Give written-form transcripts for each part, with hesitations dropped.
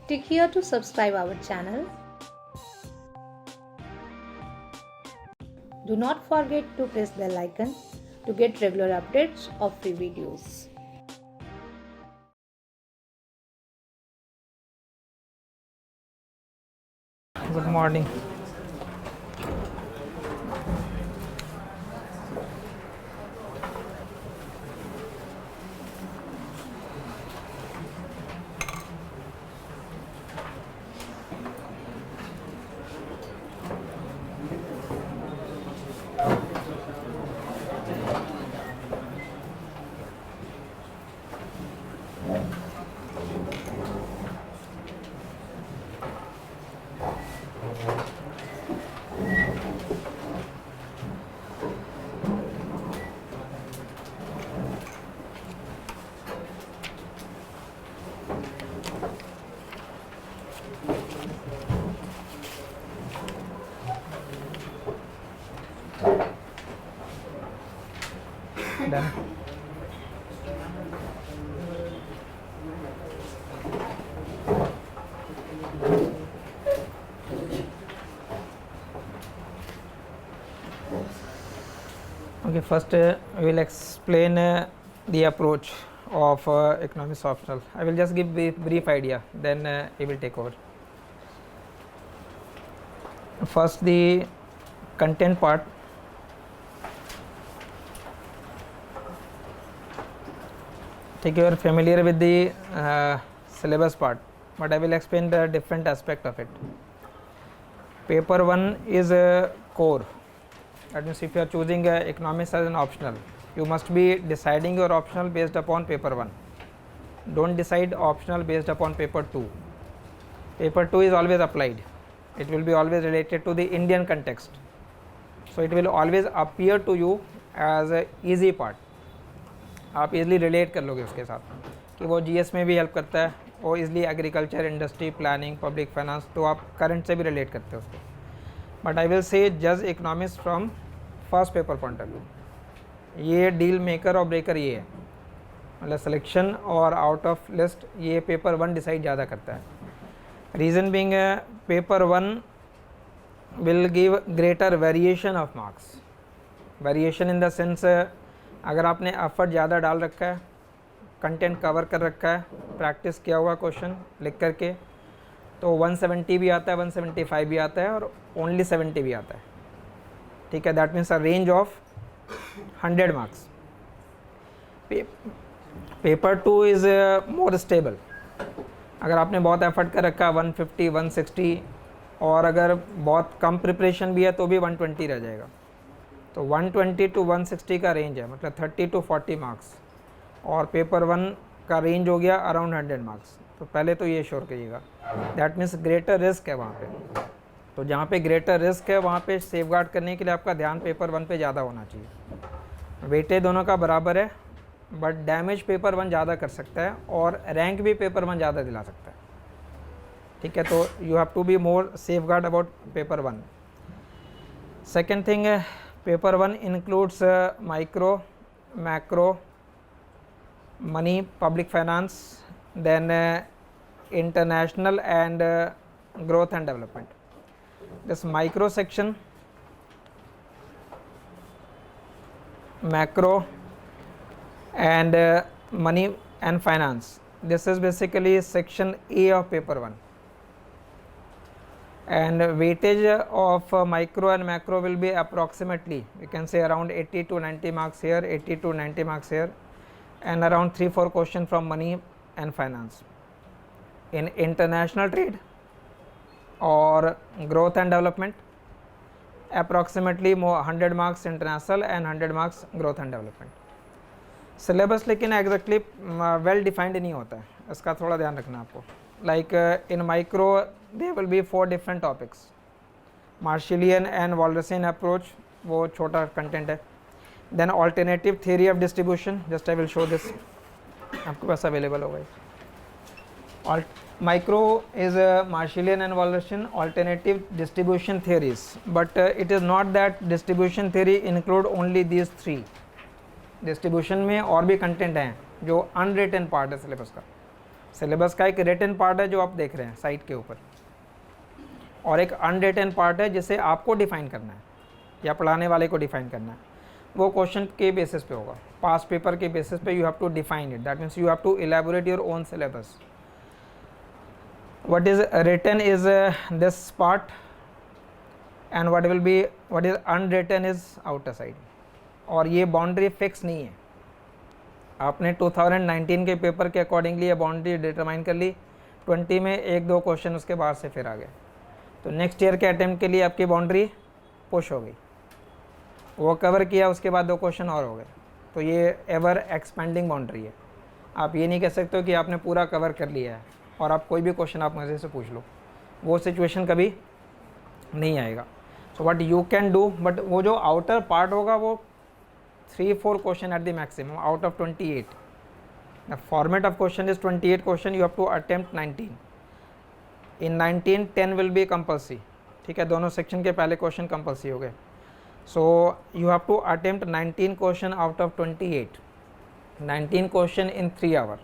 Click here to subscribe our channel. Do not forget to press bell icon to get regular updates of free videos. Good morning. Done. Okay, first we will explain the approach of economics optional. I will just give a brief idea, then he will take over. First, the content part. Take you are familiar with the syllabus part, but I will explain the different aspect of it. Paper 1 is a core. That means if you are choosing economics as an optional, you must be deciding your optional based upon paper 1. Don't decide optional based upon paper 2. Paper 2 is always applied. It will be always related to the Indian context. So it will always appear to you as a easy part. आप easily relate कर लोगे उसके साथ कि वो GS में भी help करता है, वो easily agriculture, industry, planning, public finance, तो आप करंट से भी रिलेट करते हो उसको. बट आई विल से जज economics from first paper point of view. ये डील मेकर और ब्रेकर ये है, मतलब सिलेक्शन और आउट ऑफ लिस्ट ये पेपर 1 डिसाइड ज़्यादा करता है. Reason being paper 1 will give greater variation of marks. Variation in the sense अगर आपने एफर्ट ज़्यादा डाल रखा है, कंटेंट कवर कर रखा है, प्रैक्टिस किया हुआ क्वेश्चन लिख करके, तो 170 भी आता है, 175 भी आता है और ओनली 70 भी आता है. ठीक है, that means a range of 100 marks. Paper 2 is more stable. अगर आपने बहुत एफर्ट कर रखा है 150, 160 और अगर बहुत कम प्रिपरेशन भी है तो भी 120 रह जाएगा. तो 120 टू 160 का रेंज है, मतलब 30 टू 40 मार्क्स. और पेपर 1 का रेंज हो गया अराउंड 100 मार्क्स. तो पहले तो ये श्योर करिएगा, दैट मीन्स ग्रेटर रिस्क है वहाँ पे. तो जहाँ पे ग्रेटर रिस्क है वहाँ पे सेफगार्ड करने के लिए आपका ध्यान पेपर 1 पे ज़्यादा होना चाहिए. वेटेज दोनों का बराबर है, बट डैमेज पेपर 1 ज़्यादा कर सकता है और रैंक भी पेपर 1 ज़्यादा दिला सकता है. ठीक है, तो you have to be more safeguard about paper 1. Second thing है, paper 1 includes micro, macro, money, public finance, then international and growth and development. This micro section, macro and money and finance, this is basically section A of paper 1. And weightage of micro and macro will be approximately, we can say around 80 to 90 marks here, 80 to 90 marks here, and around 3-4 questions from money and finance. In international trade or growth and development, approximately more 100 marks international and 100 marks growth and development. Syllabus लेकिन exactly well defined नहीं होता है, इसका थोड़ा ध्यान रखना आपको. Like in micro there will be 4 different topics. Marshallian and Walrasian approach, वो छोटा कंटेंट है. Then alternative theory of distribution, just I will show this, आपके पास अवेलेबल होगा. Micro is Marshallian and Walrasian alternative distribution theories, but it is not that distribution theory include only these 3. Distribution में और भी content हैं जो unwritten part है syllabus का. Syllabus का एक रिटन पार्ट है जो आप देख रहे हैं साइट के ऊपर, और एक अनरिटन पार्ट है जिसे आपको डिफाइन करना है या पढ़ाने वाले को डिफाइन करना है। वो क्वेश्चन के बेसिस पे होगा, पास पेपर के बेसिस पे you have to define it, that means you have to elaborate your own syllabus. what is written is this part and what is unwritten is outer side, और ये boundary fix नहीं है। आपने 2019 के paper के accordingly ये boundary determine कर ली, 20 में एक दो क्वेश्चन उसके बाद से फिर आ गए, तो नेक्स्ट ईयर के अटेम्प्ट के लिए आपकी बाउंड्री पुश हो गई, वो कवर किया, उसके बाद दो क्वेश्चन और हो गए, तो ये एवर एक्सपेंडिंग बाउंड्री है। आप ये नहीं कह सकते हो कि आपने पूरा कवर कर लिया है और आप कोई भी क्वेश्चन आप मज़े से पूछ लो, वो सिचुएशन कभी नहीं आएगा। So what you can do, but वो जो आउटर पार्ट होगा वो 3-4 question at the maximum out of 28। The format of question is 28 question, you have to attempt 19। In 19 10 will be compulsory, ठीक है, दोनों सेक्शन के पहले क्वेश्चन कंपल्सरी हो गए। So you have to attempt 19 question out of 28, 19 question in 3 hour.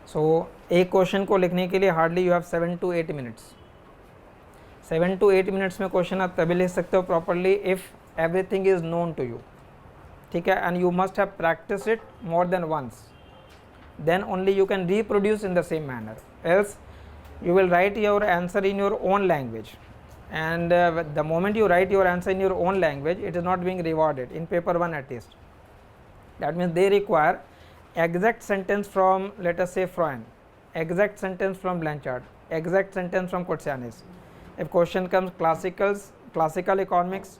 So एक question को लिखने के लिए hardly you have 7 to 8 minutes. 7 to 8 minutes में क्वेश्चन आप तभी लिख सकते हो properly if everything is known to you, ठीक है, and you must have practice it more than once, then only you can reproduce in the same manner, else you will write your answer in your own language, and the moment you write your answer in your own language, it is not being rewarded in paper 1 at least. That means they require exact sentence from, let us say, Freud, exact sentence from Blanchard, exact sentence from Kotsianis. If question comes classical economics,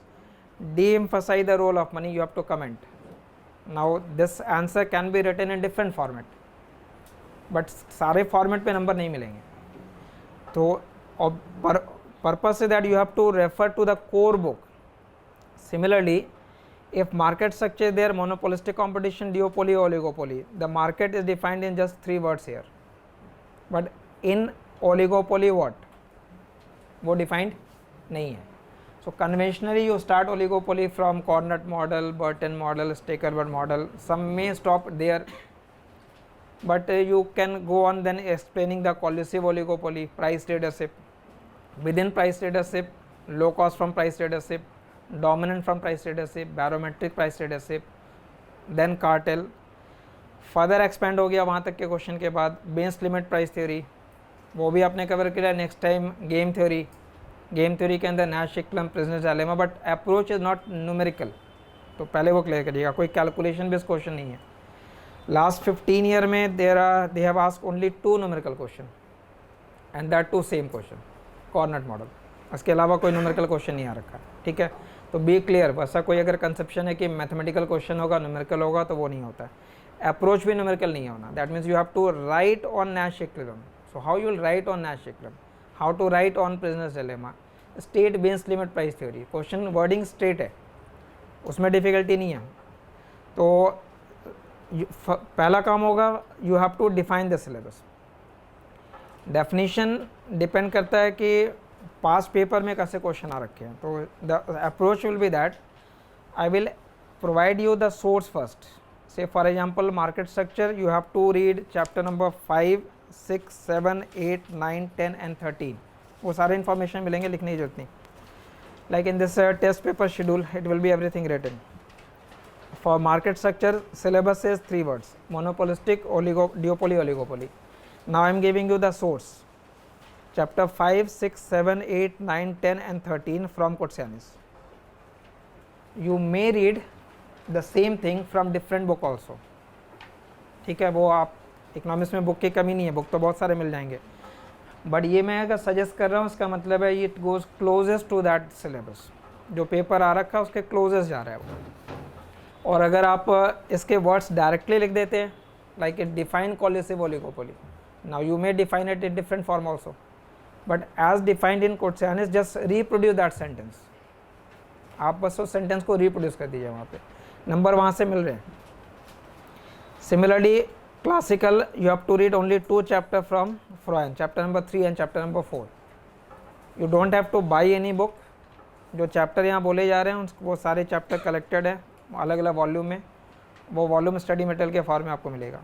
de-emphasize the role of money, you have to comment. Now this answer can be written in different format, but सारे format पे number नहीं मिलेंगे, तो purpose is that you have to refer to the core book. Similarly, if market structure is there, monopolistic competition, duopoly, oligopoly, the market is defined in just 3 words here, but in oligopoly what, वो defined नहीं है. So conventionally you start oligopoly from Cornett model, Burton model, Staker-Bird model, some may stop there, but you can go on then explaining the collusive oligopoly, price leadership, within price leadership, low cost from price leadership, dominant from price leadership, barometric price leadership, then cartel. Further expand हो गया वहाँ तक के question के बाद, base limit price theory, वो भी आपने कवर किया. Next time game theory, game theory के अंदर नैश शिक्लम, prisoner's dilemma, but approach is not numerical, तो पहले वो क्लियर करिएगा, कोई कैलकुलेशन बेस्ड क्वेश्चन नहीं है. लास्ट 15 ईयर में they have asked only 2 numerical question and that 2 same question, Cournot model, इसके अलावा कोई न्यूमेरिकल क्वेश्चन नहीं आ रखा. ठीक है, तो बी क्लियर. ऐसा कोई अगर कंसेप्शन है कि मैथमेटिकल क्वेश्चन होगा, न्यूमेरिकल होगा, तो वो नहीं होता है. अप्रोच भी न्यूमेरिकल नहीं होना. That means you have to write on Nash equilibrium. So how you will write on Nash equilibrium, how to write on prisoners dilemma, state base limit price theory. Question wording straight है, उसमें difficulty नहीं है. तो पहला काम होगा, you have to define the syllabus. Definition depend करता है कि पास पेपर में कैसे क्वेश्चन आ रखे हैं. तो the approach will be that I will provide you the source first. Say for example market structure, you have to read chapter number 5, 6, 7, 8, 9, 10 and 13. वो सारे इन्फॉर्मेशन मिलेंगे, लिखने की जरूरत नहीं. Like in this test paper schedule, it will be everything written. For market structure, syllabus says 3 words: monopolistic, duopoly, oligopoly. Now I am giving you the source. Chapter 5, 6, 7, 8, 9, 10 and 13 from Kotsianis. You may read the same thing from different book also. ठीक है, वो आप economics में book की कमी नहीं है, book तो बहुत सारे मिल जाएंगे, बट ये मैं अगर सजेस्ट कर रहा हूँ, इसका मतलब है it goes closest to that syllabus. जो पेपर आ रखा है उसके क्लोजेस्ट जा रहा है वो. और अगर आप इसके वर्ड्स डायरेक्टली लिख देते हैं, like it define collusive oligopoly, now you may define it in different form also, but as defined in Koutsoyiannis, just reproduce that sentence. आप बस उस सेंटेंस को रिप्रोड्यूस कर दीजिए, वहाँ पे नंबर वहाँ से मिल रहे हैं. Similarly classical, you have to read only 2 chapter from Froyen, chapter number 3 and chapter number 4. You don't have to buy any book. जो चैप्टर यहाँ बोले जा रहे हैं वो सारे चैप्टर कलेक्टेड है अलग अलग वॉल्यूम में, वो वॉल्यूम स्टडी मटेरियल के फॉर्म में आपको मिलेगा.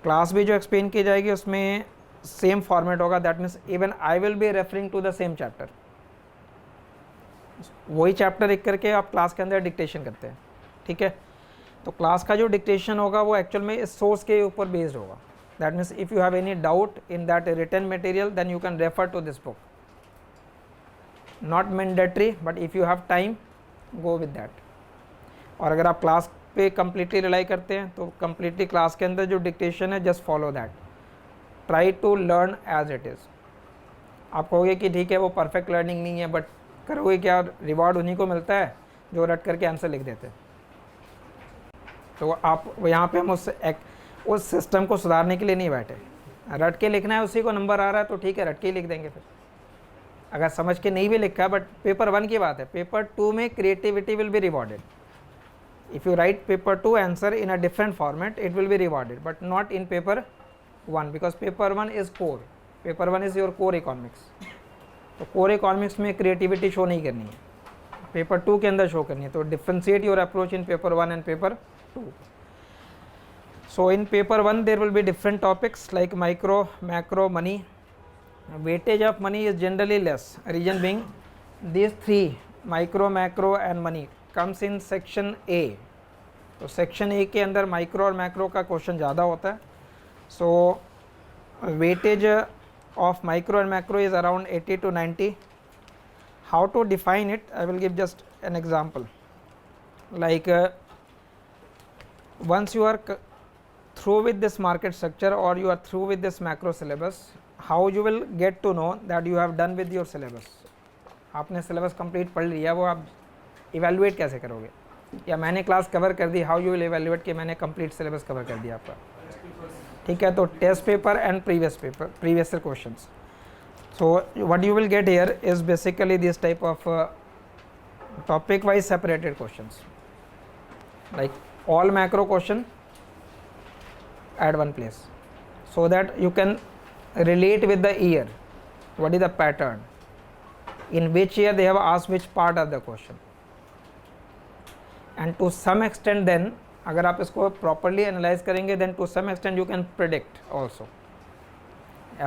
क्लास भी जो एक्सप्लेन की जाएगी उसमें सेम फॉर्मेट होगा, that means even I will be referring to the same chapter, वही चैप्टर एक करके आप क्लास के अंदर डिक्टेशन करते हैं, ठीक है। तो क्लास का जो डिक्टेशन होगा वो एक्चुअल में इस सोर्स के ऊपर बेस्ड होगा, that means if you have any doubt in that written material then you can refer to this book, not mandatory but if you have time go with that. और अगर आप class पे completely rely करते हैं तो completely class के अंदर जो डिक्टेशन है just follow that, try to learn as it is. आप कहोगे कि ठीक है वो परफेक्ट लर्निंग नहीं है, बट करोगे क्या, रिवॉर्ड उन्हीं को मिलता है जो रट करके आंसर लिख देते हैं। तो आप यहाँ पे हम उस सिस्टम को सुधारने के लिए नहीं बैठे, रट के लिखना है, उसी को नंबर आ रहा है तो ठीक है रट के ही लिख देंगे। फिर अगर समझ के नहीं भी लिखा, बट पेपर 1 की बात है, पेपर 2 में creativity will be rewarded. If you right paper 2 answer in a different format it will be rewarded, but not in paper 1 because paper 1 is core, paper 1 is your core economics. तो core economics में creativity show नहीं करनी है, paper 2 के अंदर show करनी है। तो differentiate your approach in paper 1 and paper 2. So in paper 1 there will be different topics like micro, macro, money. Weightage of money is generally less, reason being these three micro, macro and money comes in section A. तो section A के अंदर micro और macro का question ज़्यादा होता है। So weightage of micro and macro is around 80 to 90. How to define it, I will give just an example. Like once you are through with this market structure or you are through with this macro syllabus, how you will get to know that you have done with your syllabus? आपने syllabus complete पढ़ लिया, वो आप evaluate कैसे करोगे, या मैंने class cover कर दी, how you will evaluate कि मैंने complete syllabus कवर कर दिया आपका, ठीक है। तो test paper and previous questions. so what you will get here is basically this type of topic wise separated questions, like all macro question at one place, so that you can relate with the year, what is the pattern, in which year they have asked which part of the question, and to some extent then अगर आप इसको properly analyze करेंगे then to some extent you can predict also.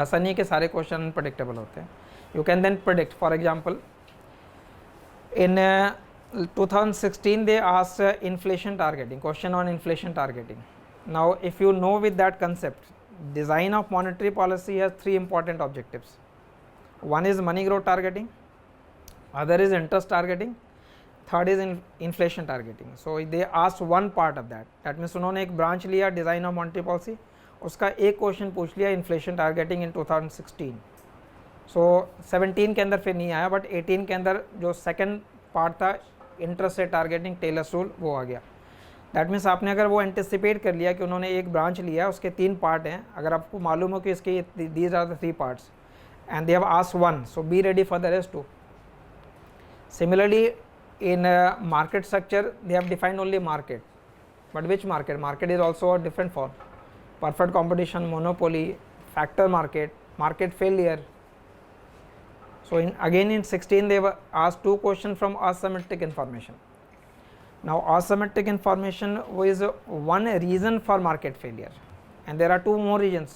ऐसा नहीं कि सारे question unpredictable होते हैं, you can then predict. For example, in 2016 they asked inflation targeting, question on inflation targeting. Now if you know with that concept, design of monetary policy has 3 important objectives. One is money growth targeting, other is interest targeting, third is inflation targeting. So they asked one part of that, that means उन्होंने एक branch लिया design of monetary policy, उसका एक question पूछ लिया inflation targeting in 2016. So 17 के अंदर फिर नहीं आया, बट 18 के अंदर जो सेकंड पार्ट था interest rate targeting Taylor's rule वो आ गया। दैट मीन्स आपने अगर वो एंटिसिपेट कर लिया कि उन्होंने एक ब्रांच लिया, उसके 3 पार्ट हैं, अगर आपको मालूम हो कि इसके these are the 3 parts and they have asked 1, so be ready for the rest 2. Similarly in market structure they have defined only market, but which market? Market is also a different form, perfect competition, monopoly, factor market, market failure. So again in 16 they were asked 2 questions from asymmetric information. Now asymmetric information was one reason for market failure, and there are 2 more reasons,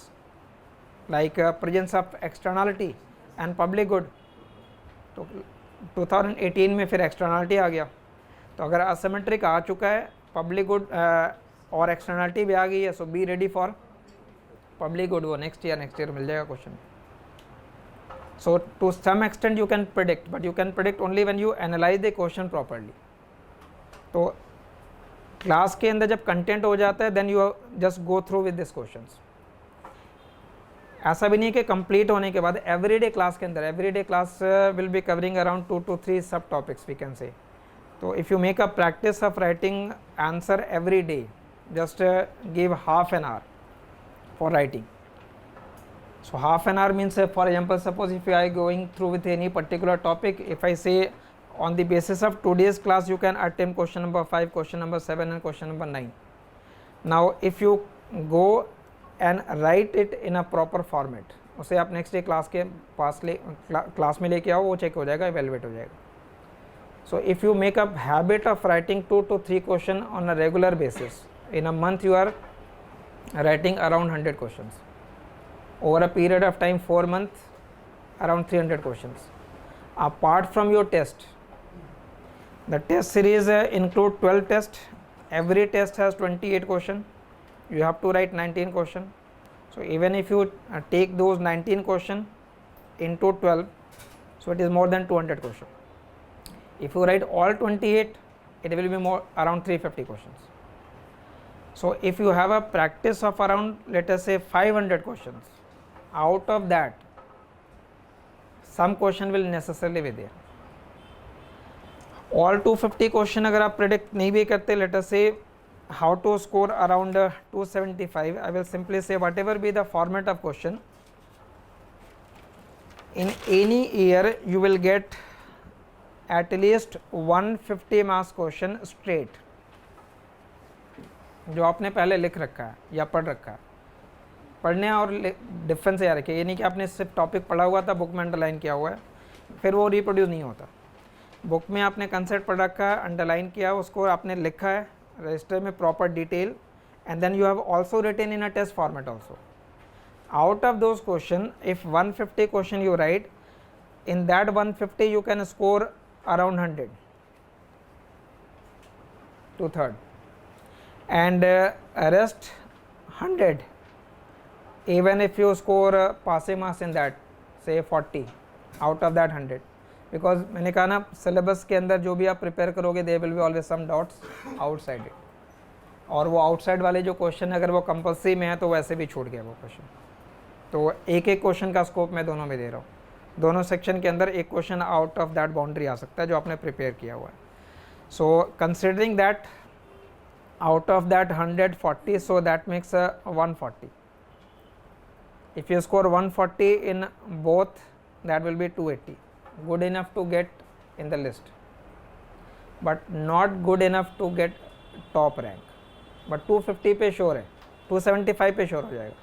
like presence of externality and public good. तो 2018 में फिर externality आ गया, तो अगर asymmetric आ चुका है, public good और externality भी आ गई है, so be ready for public good. वो next year मिल जाएगा question. So to some extent you can predict, but you can predict only when you analyze the question properly. तो class के अंदर जब कंटेंट हो जाता है then you just go through with these questions. ऐसा भी नहीं कि कंप्लीट होने के बाद एवरीडे क्लास के अंदर, everyday class will be covering around 2 to 3 सब टॉपिक्स वी कैन से. तो if you make a practice of writing answer every day, just give half an hour for writing. So half an hour means, for example, suppose if you are going through with any particular topic, if I say on the basis of today's class you can attempt question number 5, question number 7 and question number 9. Now if you go and write it in a proper format, उसे आप next day class के पास class में लेके आओ, वो check हो जाएगा, evaluate हो जाएगा. So if you make a habit of writing 2 to 3 question on a regular basis, in a month you are writing around 100 questions. Over a period of time, 4 months, around 300 questions. Apart from your test, the test series include 12 tests. Every test has 28 questions. You have to write 19 questions. So even if you take those 19 questions into 12, so it is more than 200 questions. If you write all 28, it will be more around 350 questions. So if you have a practice of around, let us say 500 questions, out of that some question will necessarily be there. All 250 question अगर आप predict नहीं भी करते, let us say how to score around 275, I will simply say whatever be the format of question, in any year you will get at least 150 marks question straight, जो आपने पहले लिख रखा है या पढ़ रखा है. पढ़ने और डिफरेंस याद रखिए, ये नहीं कि आपने सिर्फ टॉपिक पढ़ा हुआ था, बुक में अंडरलाइन किया हुआ है, फिर वो रिप्रोड्यूस नहीं होता. बुक में आपने कंसेप्ट पढ़ रखा है, अंडरलाइन किया, उसको आपने लिखा है रजिस्टर में proper detail, and then you have also written in a test format also. Out of those question, if 150 question you write, in that 150 you can score around 100, 2/3, and rest 100, even if you score passing marks in that, say 40 out of that 100, because मैंने कहा ना syllabus के अंदर जो भी आप prepare करोगे there will be always some dots outside it, और वो आउटसाइड वाले जो क्वेश्चन अगर वो कंपल्सरी में है तो वैसे भी छूट गया वो क्वेश्चन. तो एक एक क्वेश्चन का स्कोप मैं दोनों में दे रहा हूँ, दोनों सेक्शन के अंदर एक question out of that boundary आ सकता है जो आपने प्रिपेयर किया हुआ है. So considering that out of that 140, so that makes a 140. If you score 140 in both, that will be 280, good enough to get in the list, but not good enough to get top rank. But 250 पे sure है, 275 पे sure हो जाएगा.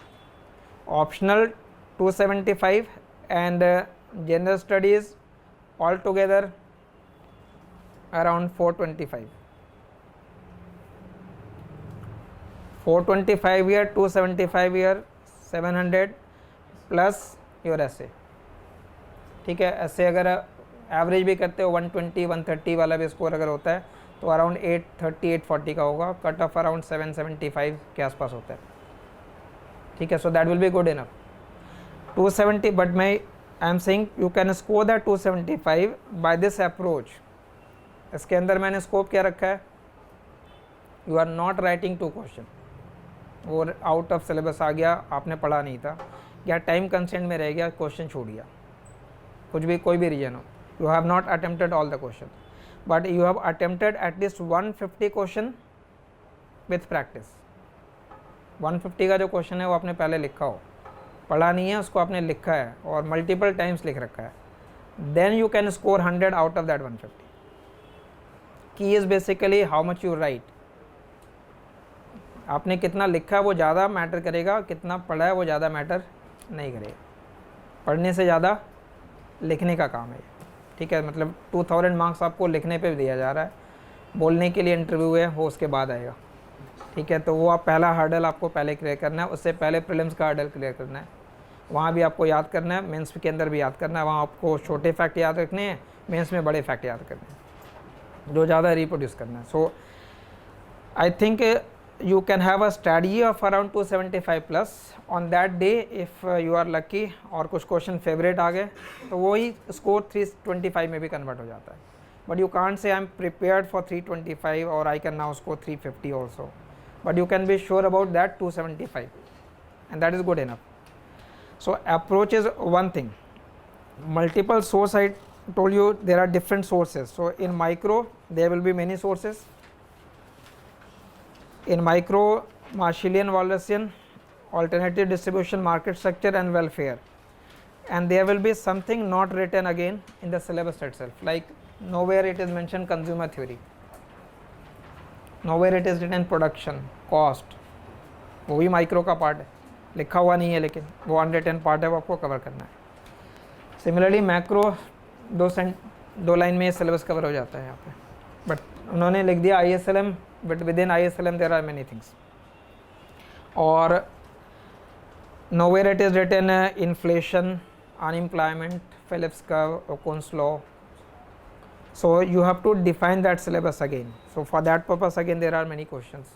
Optional 275 and general studies all together around 425. 425 here, 275 here, 700 plus your ऐसे. ठीक है, ऐसे अगर एवरेज भी करते हो 120 130 वाला भी स्कोर अगर होता है तो अराउंड 830 840 का होगा. कट ऑफ अराउंड 775 के आसपास होता है. ठीक है, so that will be good enough. 270, but मैं I am saying you can score that 275 by this approach. इसके अंदर मैंने स्कोप क्या रखा है, you are not writing 2 question, वो आउट ऑफ सिलेबस आ गया, आपने पढ़ा नहीं था या टाइम कंस्ट्रेंट में रह गया, क्वेश्चन छूट गया, कुछ भी कोई भी रीजन हो, you have not attempted all the question, but you have attempted at least 150 question with practice. 150 का जो क्वेश्चन है वो आपने पहले लिखा हो, पढ़ा नहीं है, उसको आपने लिखा है और मल्टीपल टाइम्स लिख रखा है, then you can score 100 out of that 150. Key is basically how much you write. आपने कितना लिखा है वो ज़्यादा मैटर करेगा, कितना पढ़ा है वो ज़्यादा मैटर नहीं करेगा. पढ़ने से ज़्यादा लिखने का काम है. ठीक है, मतलब 2000 मार्क्स आपको लिखने पे दिया जा रहा है, बोलने के लिए इंटरव्यू है वो उसके बाद आएगा. ठीक है, तो वो आप पहला हर्डल आपको पहले क्लियर करना है, उससे पहले प्रीलिम्स का हर्डल क्लियर करना है. वहाँ भी आपको याद करना है, मेंस के अंदर भी याद करना है. वहाँ आपको छोटे फैक्ट याद रखने हैं, मेंस में बड़े फैक्ट याद करने हैं, जो ज़्यादा रिप्रोड्यूस करना है. So I think you can have a strategy of around 275 plus on that day if you are lucky, और कुछ क्वेश्चन फेवरेट आ गए तो वही स्कोर 325 में भी कन्वर्ट हो जाता है. But you can't say I am prepared for 325 और I can now score 350 also, but you can be sure about that 275 and that is good enough. So approach is one thing. Multiple source, I told you there are different sources. So in micro there will be many sources. In micro, Marshallian, Wallacean, alternative distribution, market structure and welfare, and there will be something not written again in the syllabus itself, like nowhere it is mentioned consumer theory, nowhere it is written production cost. वो भी micro का part है, लिखा हुआ नहीं है लेकिन वो अनरिटन पार्ट है, वो आपको कवर करना है. सिमिलरली मैक्रो दो लाइन में सिलेबस कवर हो जाता है यहाँ पे, बट उन्होंने लिख दिया ISLM, but within ISLM there are many things. or nowhere it is written inflation, unemployment, Phillips curve, Okun's law. So you have to define that syllabus again. So for that purpose again there are many questions.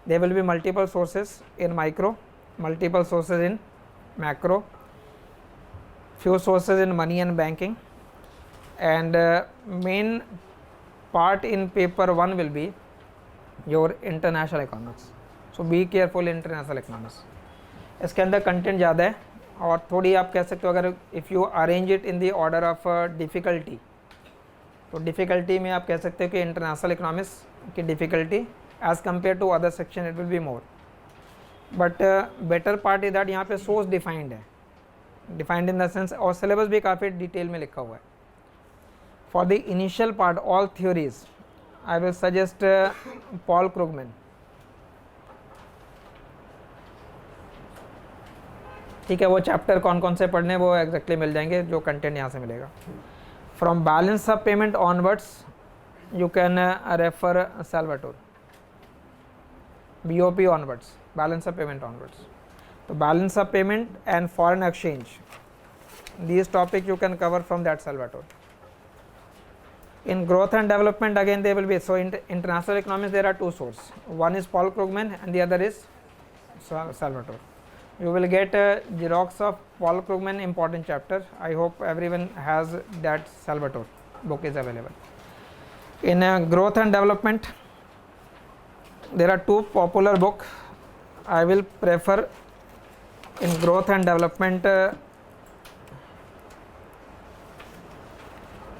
There will be multiple sources in micro, multiple sources in macro, few sources in money and banking, and main part in paper 1 will be your international economics. So be careful international economics. इसके अंदर content ज़्यादा है और थोड़ी आप कह सकते हो अगर if you arrange it in the order of difficulty, तो डिफ़िकल्टी में आप कह सकते हो कि इंटरनेशनल इकोनॉमिक्स की difficulty as compare to other section it will be more, but better part is that यहाँ पे सोर्स डिफाइंड है, डिफाइंड इन द सेंस, और सिलेबस भी काफ़ी डिटेल में लिखा हुआ है. For the initial part all theories I will suggest Paul Krugman. ठीक है, वो चैप्टर कौन कौन से पढ़ने वो एग्जैक्टली मिल जाएंगे, जो कंटेंट यहाँ से मिलेगा. From balance of payment onwards you can refer Salvatore, BOP onwards, balance of payment onwards. So balance of payment and foreign exchange, these topics you can cover from that Salvatore. In growth and development again they will be, so in international economics there are two sources, one is Paul Krugman and the other is Salvatore. You will get a xerox of Paul Krugman important chapter. I hope everyone has that Salvatore book is available. In growth and development there are two popular books. I will prefer in growth and development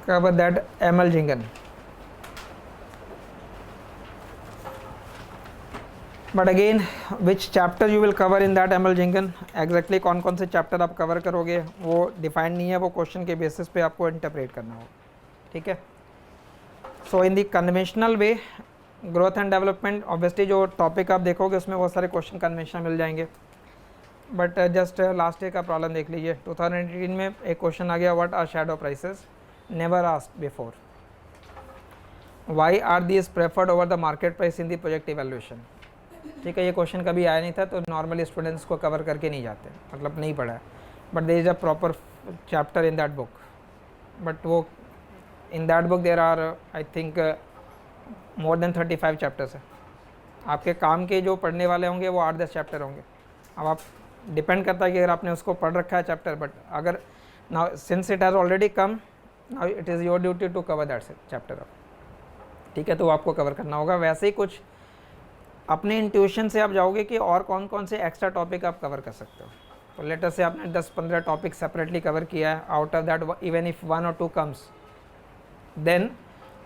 cover that ML Jingan. But again which chapter you will cover in that ML Jingan, exactly कौन कौन से chapter आप cover करोगे वो defined नहीं है, वो question के basis पे आपको interpret करना होगा. ठीक है. So in the conventional way growth and development obviously जो टॉपिक आप देखोगे उसमें बहुत सारे क्वेश्चन कन्वेंशन मिल जाएंगे, बट जस्ट लास्ट ईयर का प्रॉब्लम देख लीजिए. 2018 में एक क्वेश्चन आ गया, what are shadow prices, never asked before. Why are these preferred over the market price in the project evaluation. ठीक है, ये क्वेश्चन कभी आया नहीं था तो नॉर्मली स्टूडेंट्स को कवर करके नहीं जाते, मतलब नहीं पढ़ा है, but there is a proper chapter in that book. But वो in that book there are I think more than 35 chapters है. आपके काम के जो पढ़ने वाले होंगे वो 8-10 चैप्टर होंगे. अब आप डिपेंड करता है कि अगर आपने उसको पढ़ रखा है चैप्टर, बट अगर now since it has already come now it is your duty to cover that chapter. ठीक है, तो आपको कवर करना होगा. वैसे ही कुछ अपने इंट्यूशन से आप जाओगे कि और कौन कौन से एक्स्ट्रा टॉपिक आप कवर कर सकते हो. तो लेटर से आपने 10-15 टॉपिक सेपरेटली कवर किया है, out of that even if 1 or 2 comes then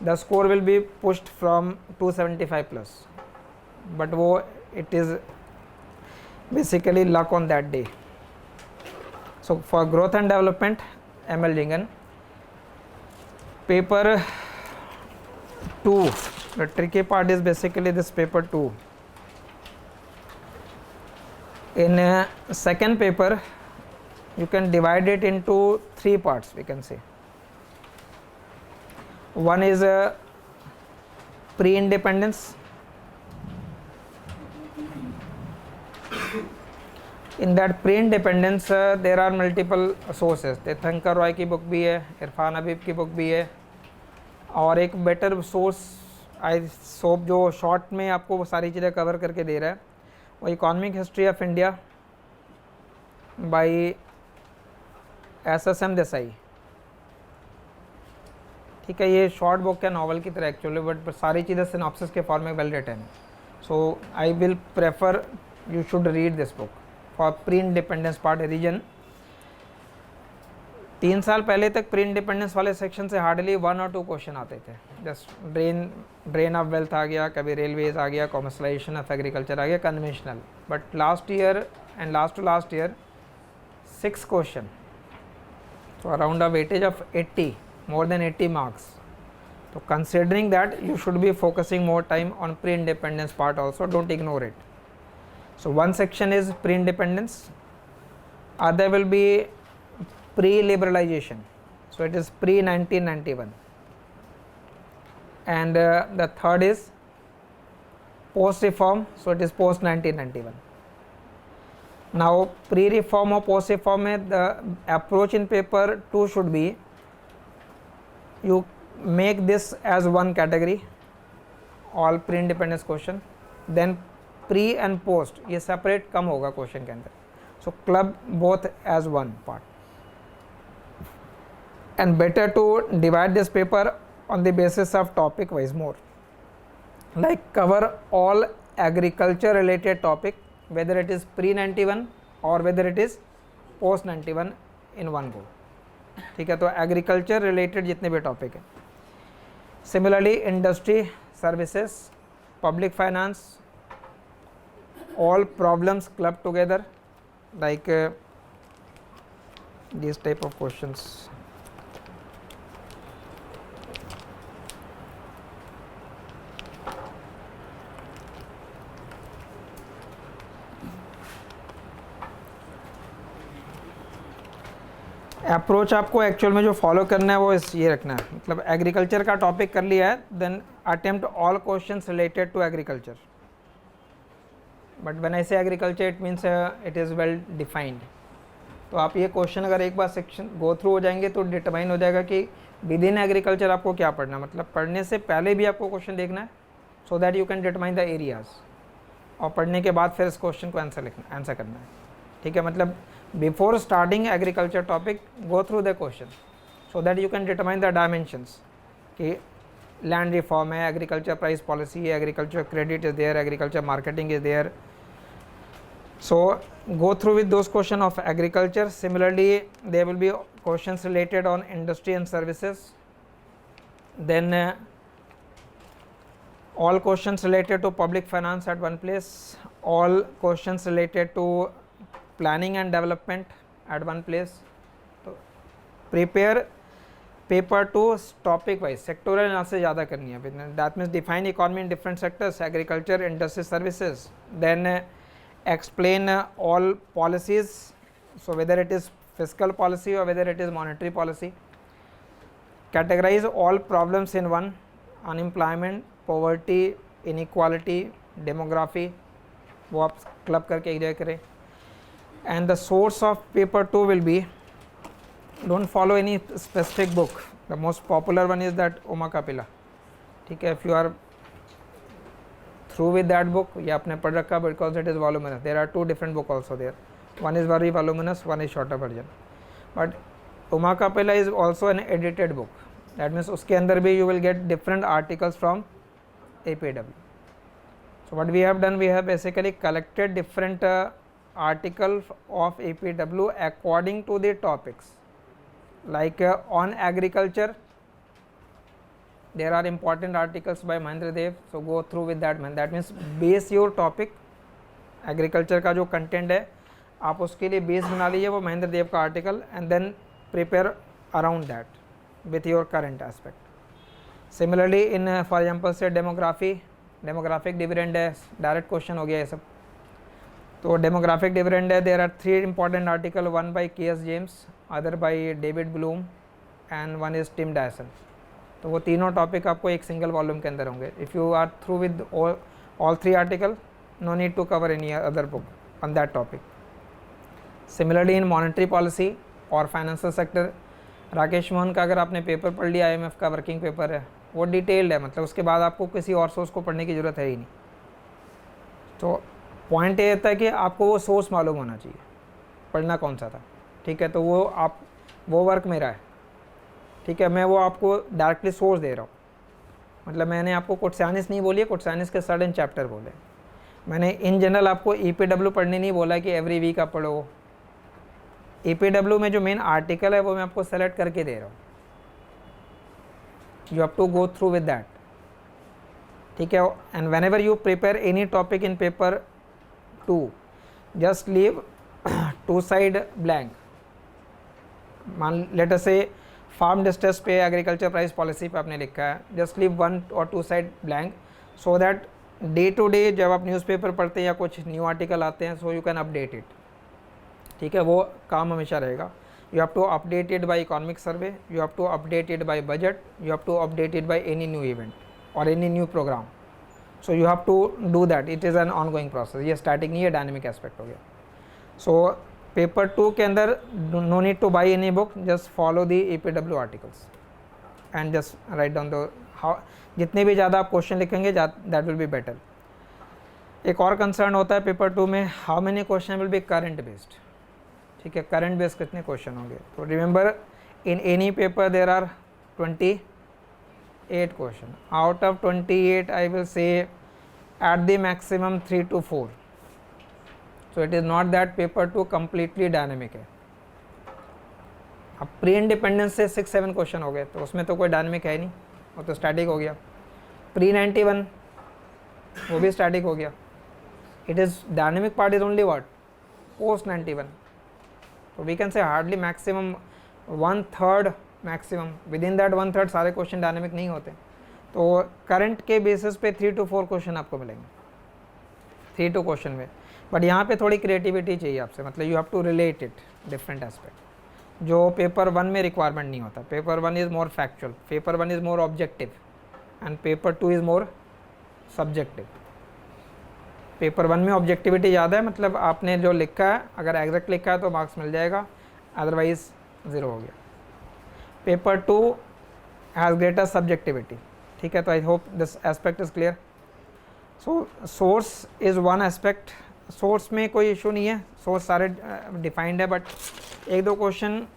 the score will be pushed from 275 plus, but wo it is basically luck on that day. So for growth and development ML Jingan, paper 2, the tricky part is basically this paper 2. In second paper you can divide it into 3 parts, we can say. One is pre-independence. In that pre-independence there are multiple sources. तीर्थंकर रॉय की book भी है, इरफान हबीब की book भी है, और एक better source I soap जो शॉर्ट में आपको वो सारी चीज़ें कवर करके दे रहा है, वो economic history of India by SSM Desai. ठीक है, ये शॉर्ट बुक है नॉवल की तरह एक्चुअली, बट सारी चीज़ें सिनॉप्सिस के फॉर्म में वेल रिटन है. So I will prefer you should read this book for pre independence part reason. 3 साल पहले तक प्री इंडिपेंडेंस वाले सेक्शन से हार्डली 1 or 2 क्वेश्चन आते थे. जस्ट ड्रेन ऑफ वेल्थ आ गया, कभी रेलवेज आ गया, कॉमर्शलाइजेशन ऑफ एग्रीकल्चर आ गया, conventional. But last year and last to last year 6 question, so around a weightage of 80, more than 80 marks. So considering that you should be focusing more time on pre-independence part also, don't ignore it. So one section is pre-independence, other will be pre-liberalization, so it is pre-1991, and the third is post-reform, so it is post-1991. Now pre-reform or post-reform में the approach in paper 2 should be you make this as one category, all pre-independence question, then pre and post ये separate कम होगा question के अंदर, so club both as one part, and better to divide this paper on the basis of topic wise more, like cover all agriculture related topic whether it is pre 91 or whether it is post 91 in one go. ठीक है, तो agriculture related जितने भी topic हैं. Similarly industry, services, public finance, all problems clubbed together, like these type of questions. Approach आपको actual में जो follow करना है वो ये रखना है, मतलब एग्रीकल्चर का टॉपिक कर लिया है, then attempt all questions related to agriculture. But when I say agriculture it means it is well defined. तो आप ये क्वेश्चन अगर एक बार सेक्शन गो थ्रू हो जाएंगे तो डिटरमाइन हो जाएगा कि विद इन एग्रीकल्चर आपको क्या पढ़ना है. मतलब पढ़ने से पहले भी आपको क्वेश्चन देखना है so that you can determine the areas, और पढ़ने के बाद फिर इस क्वेश्चन को आंसर करना है. ठीक है, मतलब before starting agriculture topic go through the question so that you can determine the dimensions कि लैंड रिफॉर्म है, एग्रीकल्चर प्राइस पॉलिसी है, agriculture credit is there, agriculture marketing is there. So go through with those questions of agriculture. Similarly, there will be questions related on industry and services. Then all questions related to public finance at one place. All questions related to planning and development at one place. So prepare paper to topic wise, sectoral analysis ज़्यादा करनी है. That means define economy in different sectors: agriculture, industry, services. Then explain all policies, so whether it is fiscal policy or whether it is monetary policy. Categorize all problems in one: unemployment, poverty, inequality, demography. वो आप club करके एक जगह करें. And the source of paper 2 will be, don't follow any specific book. The most popular one is that Uma Kapila. ठीक है, if you are through with that book, ये आपने पढ़ रखा because it is voluminous. There are two different books also there. One is very voluminous, one is shorter version. But Uma Kapila is also an edited book. That means उसके अंदर भी you will get different articles from APW. So what we have done, we have basically collected different articles of APW according to the topics. Like on agriculture, there are important articles by Mahendra Dev, so go through with that. That means base your topic, agriculture का जो content है आप उसके लिए base बना लीजिए वो महेंद्र देव का article, and then prepare around that with your current aspect. Similarly in for example say demographic dividend है, direct question हो गया ये सब. तो demographic dividend है, there are three important article, one by K.S. James, other by David Bloom, and one is Tim Dyson. तो वो तीनों टॉपिक आपको एक सिंगल वॉल्यूम के अंदर होंगे. If you are through with all three article, no need to cover any other book on that topic. Similarly in monetary policy और financial sector, Rakesh Mohan का अगर आपने पेपर पढ़ लिया, IMF का वर्किंग पेपर है, वो डिटेल्ड है, मतलब उसके बाद आपको किसी और सोर्स को पढ़ने की ज़रूरत है ही नहीं. तो पॉइंट ये होता है कि आपको वो सोर्स मालूम होना चाहिए, पढ़ना कौन सा था. ठीक है, तो वो वर्क मेरा है. ठीक है, मैं वो आपको डायरेक्टली सोर्स दे रहा हूँ. मतलब मैंने आपको कोटसानिस नहीं बोली है, कोटसानिस के सर्टेन चैप्टर बोले. मैंने इन जनरल आपको EPW पढ़ने नहीं बोला कि एवरी वीक आप पढ़ो. EPW में जो मेन आर्टिकल है वो मैं आपको सेलेक्ट करके दे रहा हूँ. You have to go through with that. ठीक है, and whenever you prepare any topic in paper 2, just leave 2 side blank. मान लेट अस से फार्म डिस्ट्रेस पे एग्रीकल्चर प्राइस पॉलिसी पे आपने लिखा है, just leave 1 or 2 side blank so that day to day जब आप न्यूज़पेपर पढ़ते हैं या कुछ न्यू आर्टिकल आते हैं, so you can update it. ठीक है, वो काम हमेशा रहेगा. You have to update it by economic survey, you have to update it by budget, you have to update it by any new event और any new programme. So you have to do that. It is an ongoing process. ये static नहीं है, dynamic aspect हो गया. So paper 2 के अंदर no need to buy any book, just follow the EPW articles and just write down the how, जितने भी ज़्यादा आप क्वेश्चन लिखेंगे दैट विल बी बेटर. एक और कंसर्न होता है पेपर 2 में, how many question will be current based. ठीक है, करंट बेस्ड कितने क्वेश्चन होंगे. तो remember in any paper there are 28 question. Out of 28 I will say at the maximum 3 to 4. So it is not that paper 2 completely dynamic है. अब pre independence से 6-7 question हो गए, तो उसमें तो कोई डायनेमिक है ही नहीं, वो तो स्टैटिक हो गया. प्री 91 वो भी स्टैटिक हो गया. It is dynamic part is only what, post 91. तो we can say hardly maximum 1/3 maximum, within that 1/3 सारे क्वेश्चन डायनेमिक नहीं होते. तो करंट के बेसिस पे 3 to 4 क्वेश्चन आपको मिलेंगे 3 2 क्वेश्चन में. बट यहाँ पे थोड़ी क्रिएटिविटी चाहिए आपसे, मतलब you have to relate it different aspect, जो पेपर 1 में रिक्वायरमेंट नहीं होता. Paper 1 is more factual, paper 1 is more objective and paper 2 is more subjective. Paper 1 में ऑब्जेक्टिविटी ज़्यादा है, मतलब आपने जो लिखा है अगर एग्जैक्ट लिखा है तो मार्क्स मिल जाएगा, अदरवाइज 0 हो गया. Paper 2 has greater subjectivity. ठीक है, तो I hope this aspect is clear. So source is one aspect. Source में कोई इशू नहीं है, सोर्स सारे डिफाइंड है, बट एक दो क्वेश्चन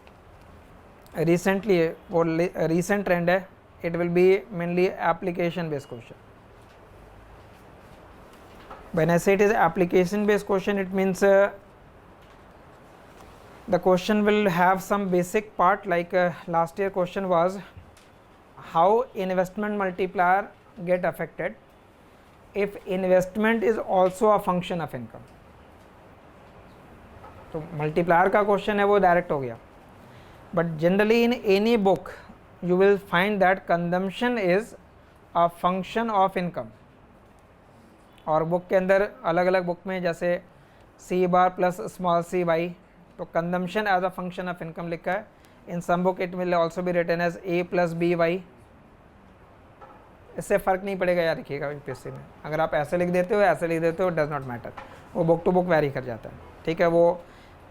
रिसेंटली है, वो रिसेंट ट्रेंड है. It will be mainly application based question. When I say it is application based question, it means the question will have some basic part, like last year question was how investment multiplier get affected if investment is also a function of income. तो multiplier का question है वो direct हो गया. But generally in any book you will find that consumption is a function of income. और book के अंदर अलग अलग बुक में जैसे C bar plus small c by, तो consumption as a function of income लिखा है. In some book it will also be written as A plus BY. इससे फ़र्क नहीं पड़ेगा यार, लिखिएगा यूपीएससी में. अगर आप ऐसे लिख देते हो ऐसे लिख देते हो, डज नॉट मैटर, वो बुक टू बुक वेरी कर जाता है. ठीक है, वो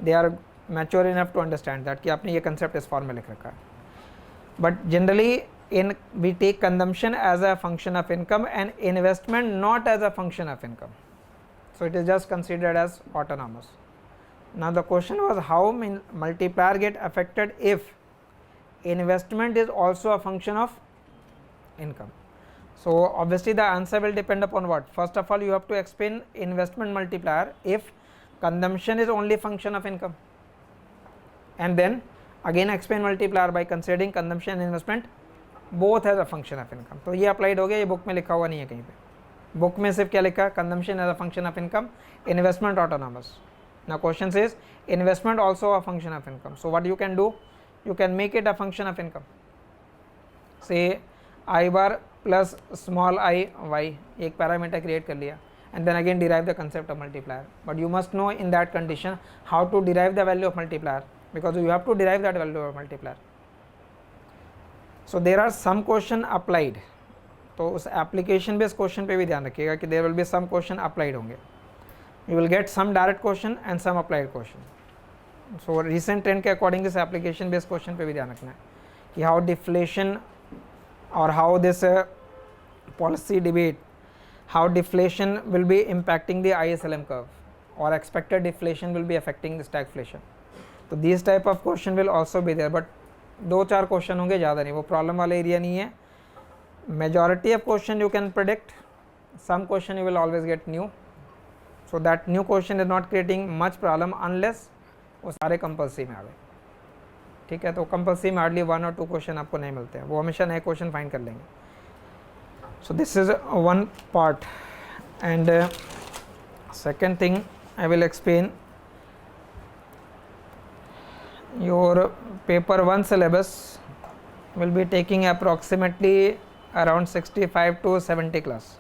they are mature enough to understand that कि आपने ये कंसेप्ट इस फॉर्म में लिख रखा है. But generally in we take consumption as a function of income and investment not as a function of income. So it is just considered as autonomous. Now the question was how multiplier get affected if investment is also a function of income. So obviously the answer will depend upon what? First of all you have to explain investment multiplier if consumption is only function of income, and then again explain multiplier by considering consumption and investment both as a function of income. तो ये applied हो गया, ये book में लिखा हुआ नहीं है कहीं पे. Book में सिर्फ क्या लिखा है, consumption as a function of income, investment autonomous. Now question says investment also a function of income. So what you can do, you can make it a function of income. Say I bar plus small I y, एक parameter create कर लिया, and then again derive the concept of multiplier. But you must know in that condition how to derive the value of multiplier, because you have to derive that value of multiplier. So there are some question applied. तो उस application based question पे भी ध्यान रखिएगा कि there will be some question applied होंगे. You will get some direct question and some applied question. So recent trend के according this application based question पे भी ध्यान रखना है कि how deflation or how this policy debate, how deflation will be impacting the ISLM curve or expected deflation will be affecting the stagflation. तो these type of question will also be there, but 2-4 question होंगे, ज़्यादा नहीं. वो problem वाला area नहीं है. Majority of question you can predict, some question you will always get new. So that new question is not creating much problem unless वो सारे compulsory में आ गए. ठीक है, तो कंपल्सरी में हार्डली 1 or 2 क्वेश्चन आपको नहीं मिलते हैं, वो हमेशा नए क्वेश्चन फाइंड कर लेंगे. So this is one part. And second thing I will explain your paper 1 syllabus will be taking approximately around 65 to 70 class.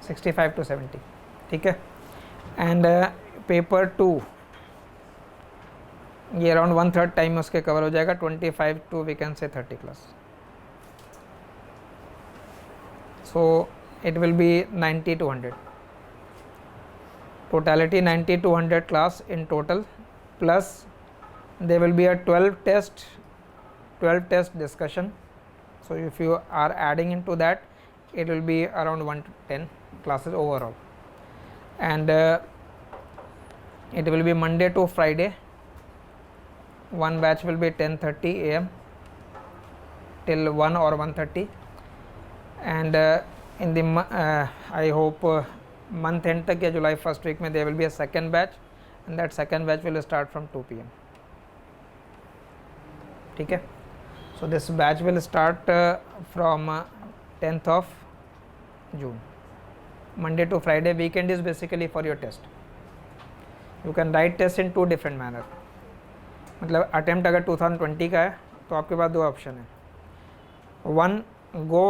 65 to 70. ठीक है. एंड पेपर 2 ये अराउंड 1/3 टाइम में उसके कवर हो जाएगा. 25 to we can say 30 class. So it will be 90 to 100. totality 90 to 100 class in total, plus there will be a 12 test discussion. So if you are adding into that, it will be around 1 to 10 classes overall, and it will be Monday to Friday. One batch will be 10:30 a.m. till 1 or 1:30, and in the I hope month end तक या July first week में there will be a second batch, and that second batch will start from 2 p.m. ठीक है. So this batch will start from 10th of June. Monday to Friday. Weekend is basically for your test. You can write test in two different manner. मतलब attempt अगर 2020 का है तो आपके पास दो option है. One, go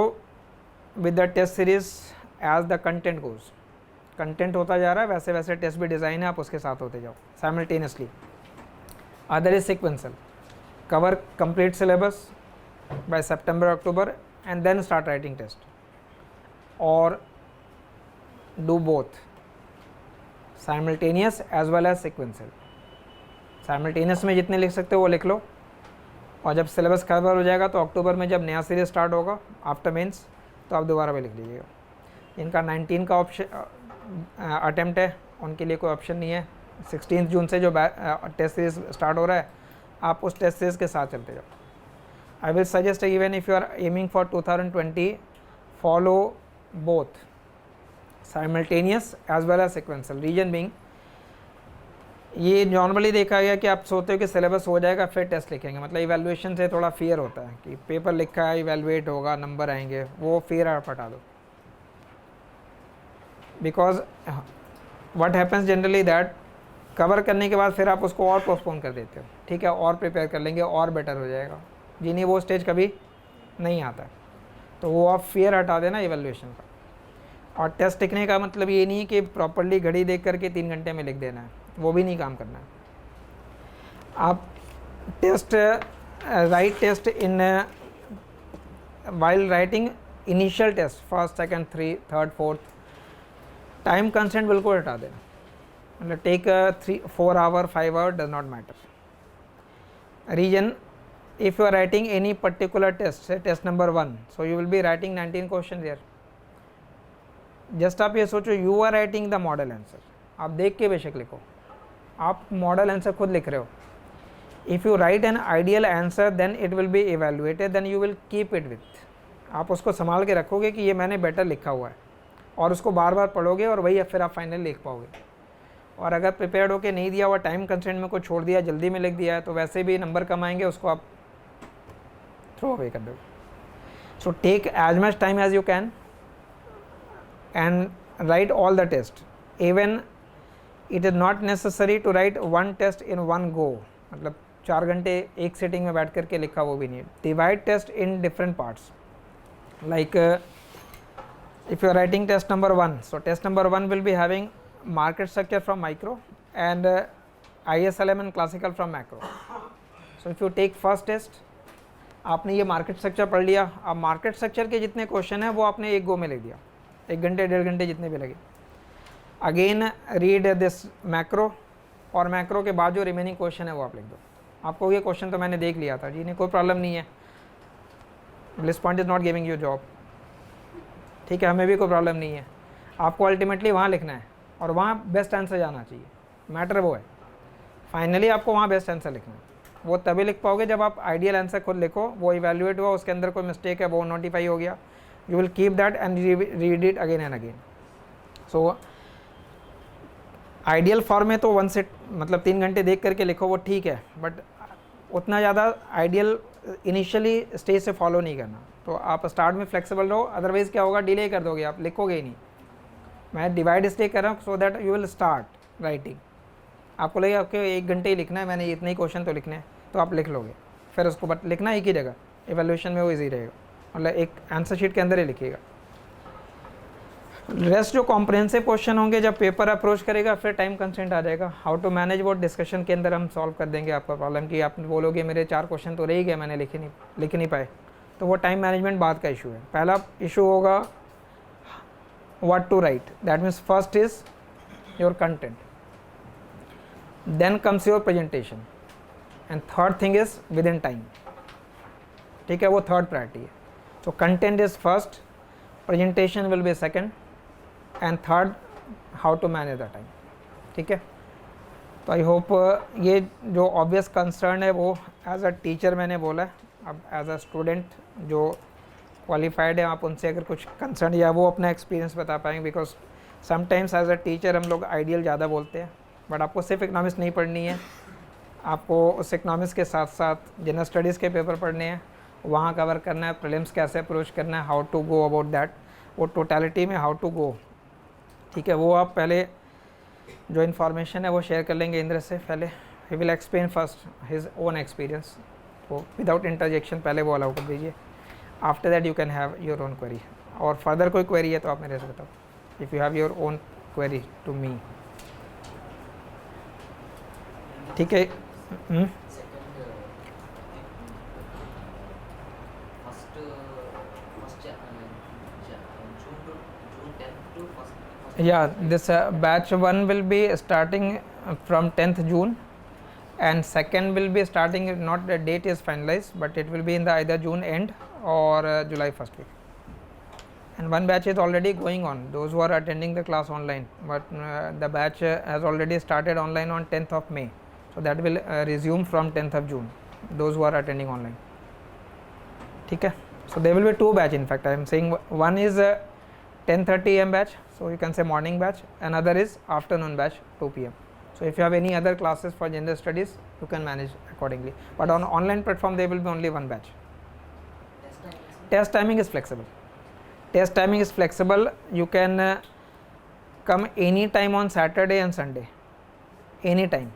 with the test series as the content goes. Content होता जा रहा है, वैसे वैसे टेस्ट भी डिज़ाइन है, आप उसके साथ होते जाओ simultaneously. Other is sequential. Cover complete syllabus by September October and then start writing test, or do both simultaneous as well as sequential. Simultaneous में जितने लिख सकते हो वो लिख लो, और जब सिलेबस कवर हो जाएगा तो अक्टूबर में जब नया सीरीज स्टार्ट होगा आफ्टर मेंस तो आप दोबारा भी लिख लीजिएगा. इनका 19 का ऑप्शन अटेम्प्ट है, उनके लिए कोई ऑप्शन नहीं है. 16 जून से जो टेस्ट सीरीज स्टार्ट हो रहा है, आप उस टेस्ट सीरीज के साथ चलते जाओ. I will suggest even if you are aiming for 2020, follow both simultaneous as well as sequential. Reason being, ये नॉर्मली देखा गया कि आप सोचते हो कि सिलेबस हो जाएगा फिर टेस्ट लिखेंगे, मतलब इवैल्यूएशन से थोड़ा फियर होता है कि पेपर लिखा है, इवैल्यूएट होगा, नंबर आएंगे, वो फियर आप हटा दो. Because what happens generally that cover करने के बाद फिर आप उसको और पोस्टपोन कर देते हो. ठीक है, और प्रिपेयर कर लेंगे और बेटर हो जाएगा. जिन्हें वो स्टेज कभी नहीं आता, तो वो आप फियर हटा देना इवैल्यूएशन का. और टेस्ट लिखने का मतलब ये नहीं कि प्रॉपर्ली घड़ी देख करके 3 घंटे में लिख देना है, वो भी नहीं काम करना है. आप test write test in while writing initial test first second third fourth, time constant बिल्कुल हटा देना. मतलब take 3-4 hour 5 hour does not matter. Reason, if you are writing any particular test, say test number 1, so you will be writing 19 questions there. Just आप ये सोचो, you are writing the model answer. आप देख के बेशक लिखो, आप model answer खुद लिख रहे हो. If you write an ideal answer, then it will be evaluated, then you will keep it with. आप उसको संभाल के रखोगे कि ये मैंने बेटर लिखा हुआ है, और उसको बार बार पढ़ोगे और वही फिर आप फाइनल लिख पाओगे. और अगर प्रिपेयर्ड होके नहीं दिया हुआ, टाइम कंस्ट्रेंट में को छोड़ दिया, जल्दी में लिख दिया है, तो वैसे भी नंबर कम आएंगे, उसको आप थ्रो अवे कर दो. So take as much time as you can and write all the test. Even it is not necessary to write one test in one go, मतलब 4 घंटे एक सिटिंग में बैठ करके लिखा, वो भी नहीं. Divide test in different parts. Like if you are writing test number 1, so test number 1 will be having market structure from micro and ISLM and classical from macro. So if you take first test, आपने ये market structure पढ़ लिया. अब market structure के जितने question हैं वो आपने एक गो में लिख दिया, 1 घंटे 1.5 घंटे जितने भी लगे. अगेन रीड दिस मैक्रो, और मैक्रो के बाद जो रिमेनिंग क्वेश्चन है वो आप लिख दो. आपको ये क्वेश्चन तो मैंने देख लिया था जी, नहीं कोई प्रॉब्लम नहीं है. Bliss point is not giving you job. ठीक है, हमें भी कोई प्रॉब्लम नहीं है. आपको अल्टीमेटली वहाँ लिखना है और वहाँ बेस्ट आंसर जाना चाहिए. मैटर वो है, फाइनली आपको वहाँ बेस्ट आंसर लिखना है. वो तभी लिख पाओगे जब आप आइडियल आंसर खुद लिखो, वो इवैल्यूएट हुआ, उसके अंदर कोई मिस्टेक है वो नोटिफाई हो गया. You will keep that and read it again and again. So ideal form में तो 1 से मतलब 3 घंटे देख करके लिखो, वो ठीक है, बट उतना ज़्यादा आइडियल इनिशियली स्टेज से फॉलो नहीं करना. तो आप स्टार्ट में फ्लेक्सिबल रहो, अदरवाइज़ क्या होगा, डिले कर दोगे, आप लिखोगे ही नहीं. मैं डिवाइड इसलिए कर रहा हूँ सो that you will start writing. आपको लगेगा आपके 1 घंटे ही लिखना है, मैंने इतने ही क्वेश्चन तो लिखने हैं, तो आप लिख लोगे. फिर उसको बट लिखना एक ही जगह, एवैल्यूएशन में वो इजी रहेगा, मतलब एक आंसर शीट के अंदर ही लिखिएगा. रेस्ट जो कॉम्प्रहेंसिव क्वेश्चन होंगे जब पेपर अप्रोच करेगा फिर टाइम कंस्ट्रेंट आ जाएगा. हाउ टू मैनेज वो डिस्कशन के अंदर हम सॉल्व कर देंगे आपका प्रॉब्लम कि आप बोलोगे मेरे 4 क्वेश्चन तो रह ही गए, मैंने लिख नहीं पाए. तो वो टाइम मैनेजमेंट बाद का इशू है. पहला इशू होगा what to write. That means first is your content, then comes your presentation, and third thing is within time. ठीक है, वो थर्ड प्रायोरिटी है. So content is first, presentation will be second, and third how to manage the time. ठीक है, तो I hope ये जो obvious concern है वो एज अ टीचर मैंने बोला है. अब एज अ स्टूडेंट जो क्वालिफाइड है, आप उनसे अगर कुछ कंसर्न या वो अपना एक्सपीरियंस बता पाएंगे, because sometimes as a teacher हम लोग आइडियल ज़्यादा बोलते हैं, बट आपको सिर्फ इकनॉमिक्स नहीं पढ़नी है, आपको उस इकनॉमिक्स के साथ साथ जनरल स्टडीज़ के पेपर पढ़ने हैं, वहाँ कवर करना है, प्रीलिम्स कैसे अप्रोच करना है, how to go about that, वो टोटलिटी में हाउ टू गो. ठीक है, वो आप पहले जो इन्फॉर्मेशन है वो शेयर कर लेंगे इंद्र से. पहले ही will explain first his own experience, तो विदाउट इंटरजेक्शन पहले वो अलाउ कर दीजिए. After that you can have your own query, और फर्दर कोई क्वेरी है तो आप मेरे से बताओ, if you have your own query to me. ठीक है. Yeah, this batch 1 will be starting from 10th June, and second will be starting, not the date is finalized, but it will be in the either June end or July first week. And one batch is already going on, those who are attending the class online, but the batch has already started online on 10th of May, so that will resume from 10th of June, those who are attending online. ठीक है, so there will be two batch. In fact, I am saying one is 10:30 am batch, so you can say morning batch, another is afternoon batch 2 p.m. So if you have any other classes for general studies, you can manage accordingly, but on online platform there will be only one batch. Test timing is flexible. Test timing is flexible. You can come any time on Saturday and Sunday, any time.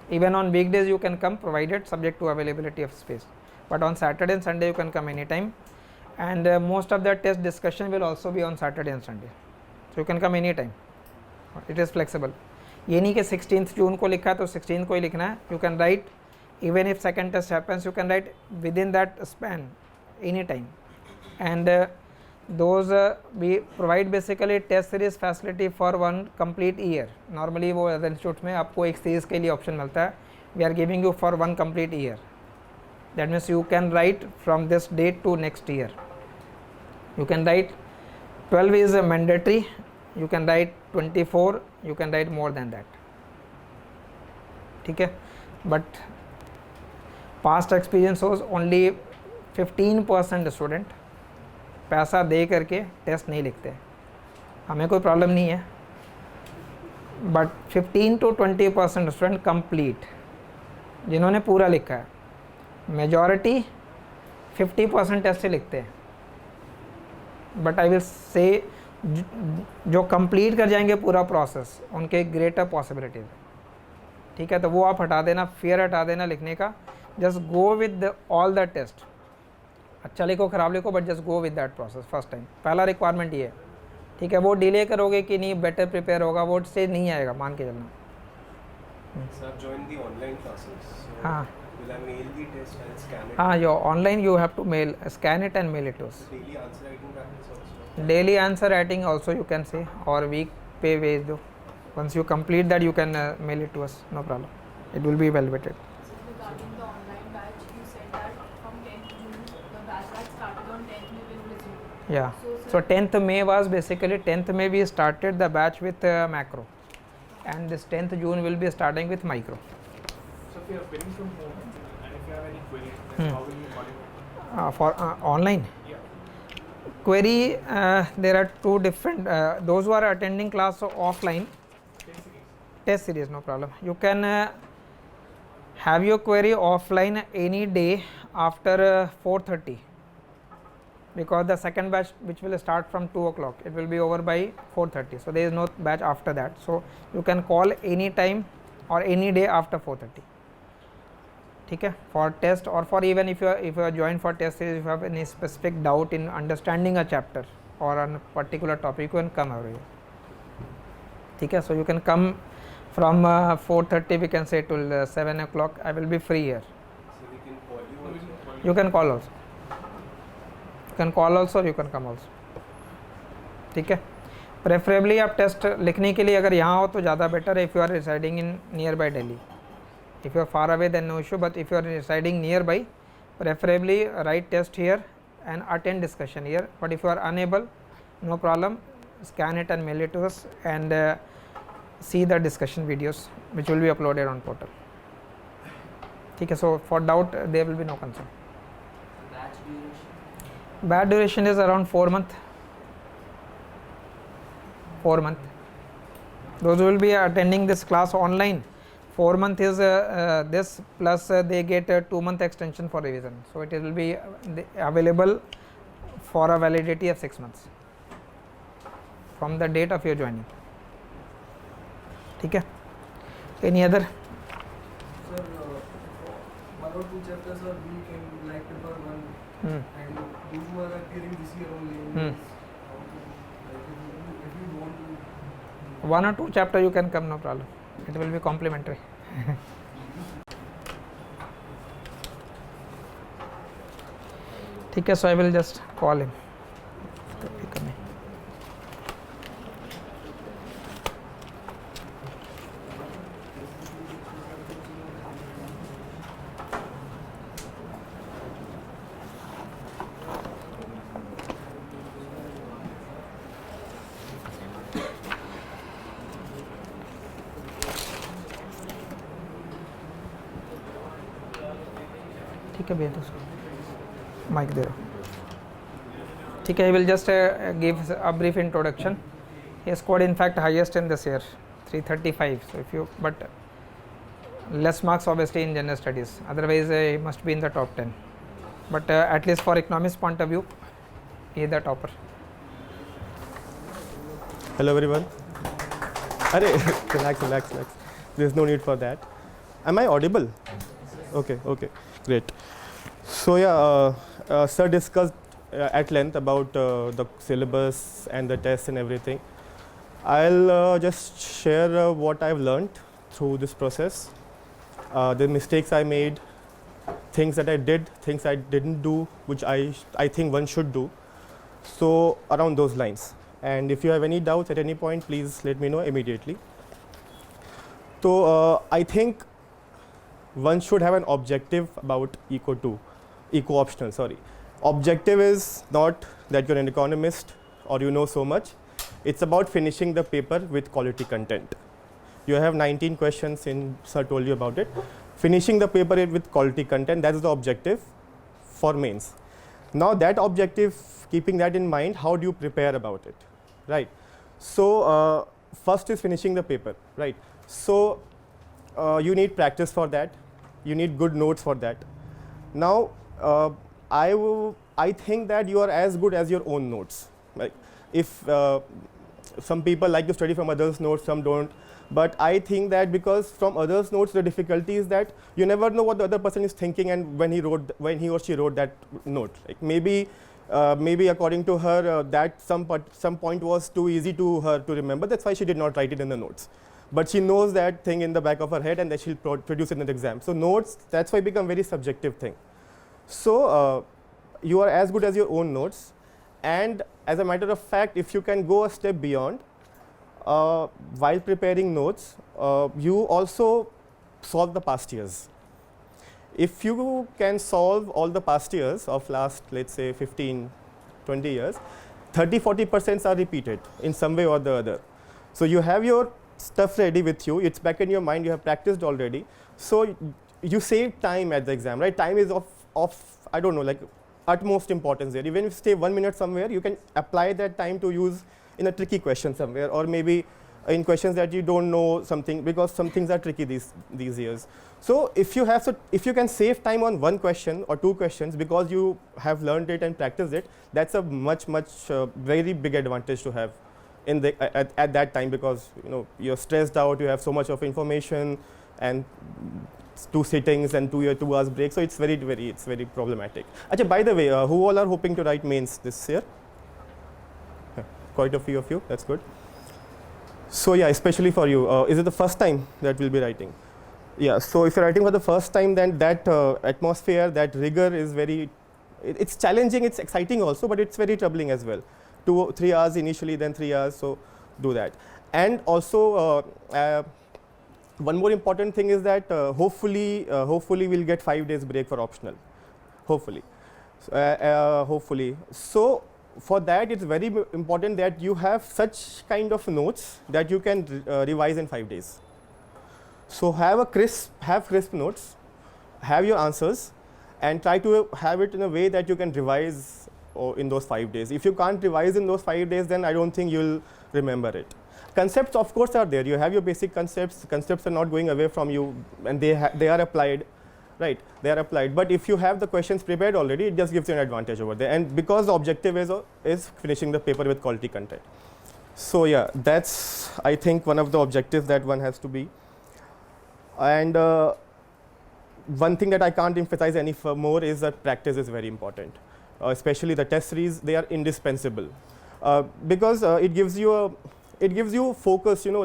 Even on weekdays you can come, provided subject to availability of space, but on Saturday and Sunday you can come anytime. And most of the test discussion will also be on Saturday and Sunday, so you can come anytime. It is flexible. ये नहीं कि 16th June को लिखा है तो 16th को ही लिखना है. You can write even if second test happens, you can write within that span any time. And those we provide basically test series facility for one complete year. Normally वो other institutes में आपको एक series के लिए option मिलता है. We are giving you for one complete year. That means you can write from this date to next year. You can write 12 is mandatory, you can write 24, you can write more than that. ठीक है, but past experience shows only 15% student पैसा दे करके test नहीं लिखते. हमें कोई problem नहीं है, बट 15 to 20% स्टूडेंट कंप्लीट जिन्होंने पूरा लिखा है. मेजॉरिटी 50% टेस्ट से लिखते हैं, बट आई विल से जो कंप्लीट कर जाएंगे पूरा प्रोसेस, उनके ग्रेटर पॉसिबिलिटीज. ठीक है, तो वो आप हटा देना, फियर हटा देना लिखने का. Just go with all the test. अच्छा लिखो खराब लिखो, but just go with that process first time. पहला रिक्वायरमेंट ये है. ठीक है, वो डिले करोगे कि नहीं बेटर प्रिपेयर होगा, वो से नहीं आएगा, मान के चलना. Sir, join the online classes. So हाँ will I mail the test and scan it? हाँ, your online you have to mail, scan it and mail it to us. Daily answer writing practice also. Daily answer writing also you can say, or week पे भेज दो. Once you complete that you can mail it to us, no problem. It will be evaluated. So regarding the online batch, you said that from 10th June, the batch that started on 10th May will resume. Yeah. So, So 10th May was basically 10th May we started the batch with macro, and this 10th June will be starting with micro. So if you are filling from home and if you have any queries, then how will you call it? For online Yeah. query, there are two different. Those who are attending class offline, test series, no problem. You can have your query offline any day after 4:30, because the second batch which will start from 2 o'clock, it will be over by 4:30. So there is no batch after that. So you can call any time or any day after 4:30. ठीक है, for test or for even if you are joined for test series, if you have any specific doubt in understanding a chapter or on a particular topic, you can come over here. ठीक है, so you can come from 4:30, we can say till 7 o'clock. I will be free here. So we can call you also. You can call also. You can call also, you can come also. ठीक है, preferably आप test लिखने के लिए अगर यहाँ हो तो ज़्यादा बेटर है, if you are residing in nearby Delhi. If you are far away then no issue, but if you are residing nearby, preferably write test here and attend discussion here. But if you are unable, no problem, scan it and mail it to us, and see the discussion videos which will be uploaded on portal. Okay, so for doubt there will be no concern. Batch duration? Batch duration is around 4 months. 4 months. Those who will be attending this class online, 4 months is this plus they get a 2 month extension for revision. So it will be available for a validity of 6 months from the date of your joining. Okay. Any other? Sir, one or two chapters are weak and like paper one, and those who are appearing this year only. If you want to. 1 or 2 chapter you can come, no problem. It will be complimentary. ठीक है, so I will just call him. ठीक है भैया, तो mic दे दो. ठीक है, I will just give a brief introduction. He scored in fact highest in this year, 335. So if you, but less marks obviously in general studies, otherwise he must be in the top 10. But at least for economics point of view, he is the topper. Hello everyone. Relax. There's no need for that. Am I audible? Okay, great. So yeah, sir discussed at length about the syllabus and the tests and everything. I'll just share what I've learned through this process, the mistakes I made, things that I did, things I didn't do, which I think one should do. So around those lines. And if you have any doubts at any point, please let me know immediately. So I think one should have an objective about eco optional, sorry. Objective is not that you're an economist or you know so much. It's about finishing the paper with quality content. You have 19 questions in, sir told you about it. Finishing the paper with quality content, that's the objective for mains. Now that objective, keeping that in mind, how do you prepare about it, right? So first is finishing the paper, right? So you need practice for that. You need good notes for that. Now I think that you are as good as your own notes. Like if some people like to study from others' notes, some don't. But I think that because from others' notes, the difficulty is that you never know what the other person is thinking, and when he or she wrote that note. Like maybe according to her, that some point was too easy to her to remember. That's why she did not write it in the notes. But she knows that thing in the back of her head, and that she'll produce it in the exam. So notes, that's why become very subjective thing. So you are as good as your own notes, and as a matter of fact, if you can go a step beyond, while preparing notes, you also solve the past years. If you can solve all the past years of last, let's say 15, 20 years, 30-40% are repeated in some way or the other. So you have your stuff ready with you, it's back in your mind, you have practiced already. So you save time at the exam, right? Time is of I don't know, like utmost importance there. Even if you stay 1 minute somewhere, you can apply that time to use in a tricky question somewhere, or maybe in questions that you don't know something, because some things are tricky these years. So if you can save time on one question or two questions because you have learned it and practiced it, that's a much very big advantage to have in at that time, because you're stressed out, you have so much of information and 2 sittings and 2 hours break, so it's very problematic. Achha, by the way, who all are hoping to write mains this year? Quite a few of you, that's good. So yeah, especially for you, is it the first time that we'll be writing? Yeah, so if you're writing for the first time, then that atmosphere, that rigor is it's challenging, it's exciting also, but it's very troubling as well. 2-3 hours initially, then 3 hours. So do that. And also one more important thing is that hopefully we'll get 5 days break for optional. Hopefully. Hopefully. So for that, it's very important that you have such kind of notes that you can revise in 5 days. So have crisp notes, have your answers, and try to have it in a way that you can revise in those 5 days. If you can't revise in those 5 days, then I don't think you'll remember it. Concepts, of course, are there. You have your basic concepts. Concepts are not going away from you, and they are applied. Right, they are applied. But if you have the questions prepared already, it just gives you an advantage over there. And because the objective is finishing the paper with quality content. So yeah, that's I think one of the objectives that one has to be. And one thing that I can't emphasize any more is that practice is very important. Especially the test series, they are indispensable because it gives you focus. You know,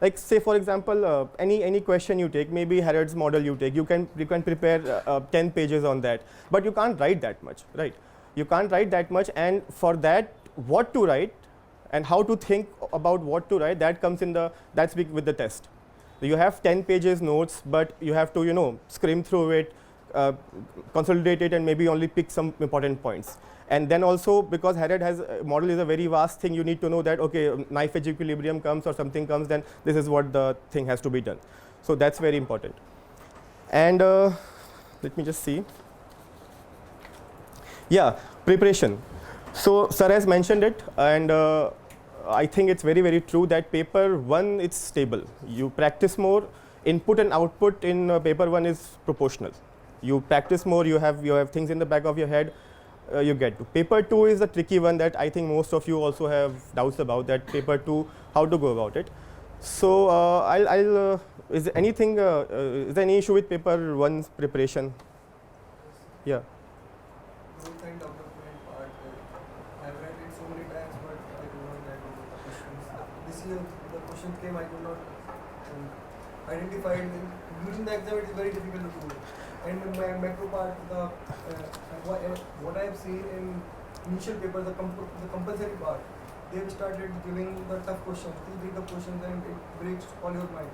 like say for example, any question you take, maybe Harrod's model you take, you can prepare 10 pages on that, but you can't write that much, right? You can't write that much, and for that, what to write and how to think about what to write, that comes in that's with the test. You have 10 pages notes, but you have to skim through it, consolidate it, and maybe only pick some important points. And then also, because Harrod model is a very vast thing, you need to know that, okay, knife edge equilibrium comes or something comes, then this is what the thing has to be done. So that's very important. And let me just see. Yeah, preparation. So sir has mentioned it, and I think it's very, very true that paper 1, it's stable. You practice more, input and output in paper 1 is proportional. You practice more, you have things in the back of your head, you get to. Paper 2 is the tricky one that I think most of you also have doubts about, that paper 2, how to go about it. So is there anything, is there any issue with paper 1's preparation? Yeah. Growth and development part, I've read it so many times, but I do not get the questions. This year the questions came, I could not identify it. During the exam, it is very difficult to do it. And in my macro part, what I have seen in initial paper, the compulsory part, they have started giving the tough questions, 2-3 tough questions, and it breaks all your mind.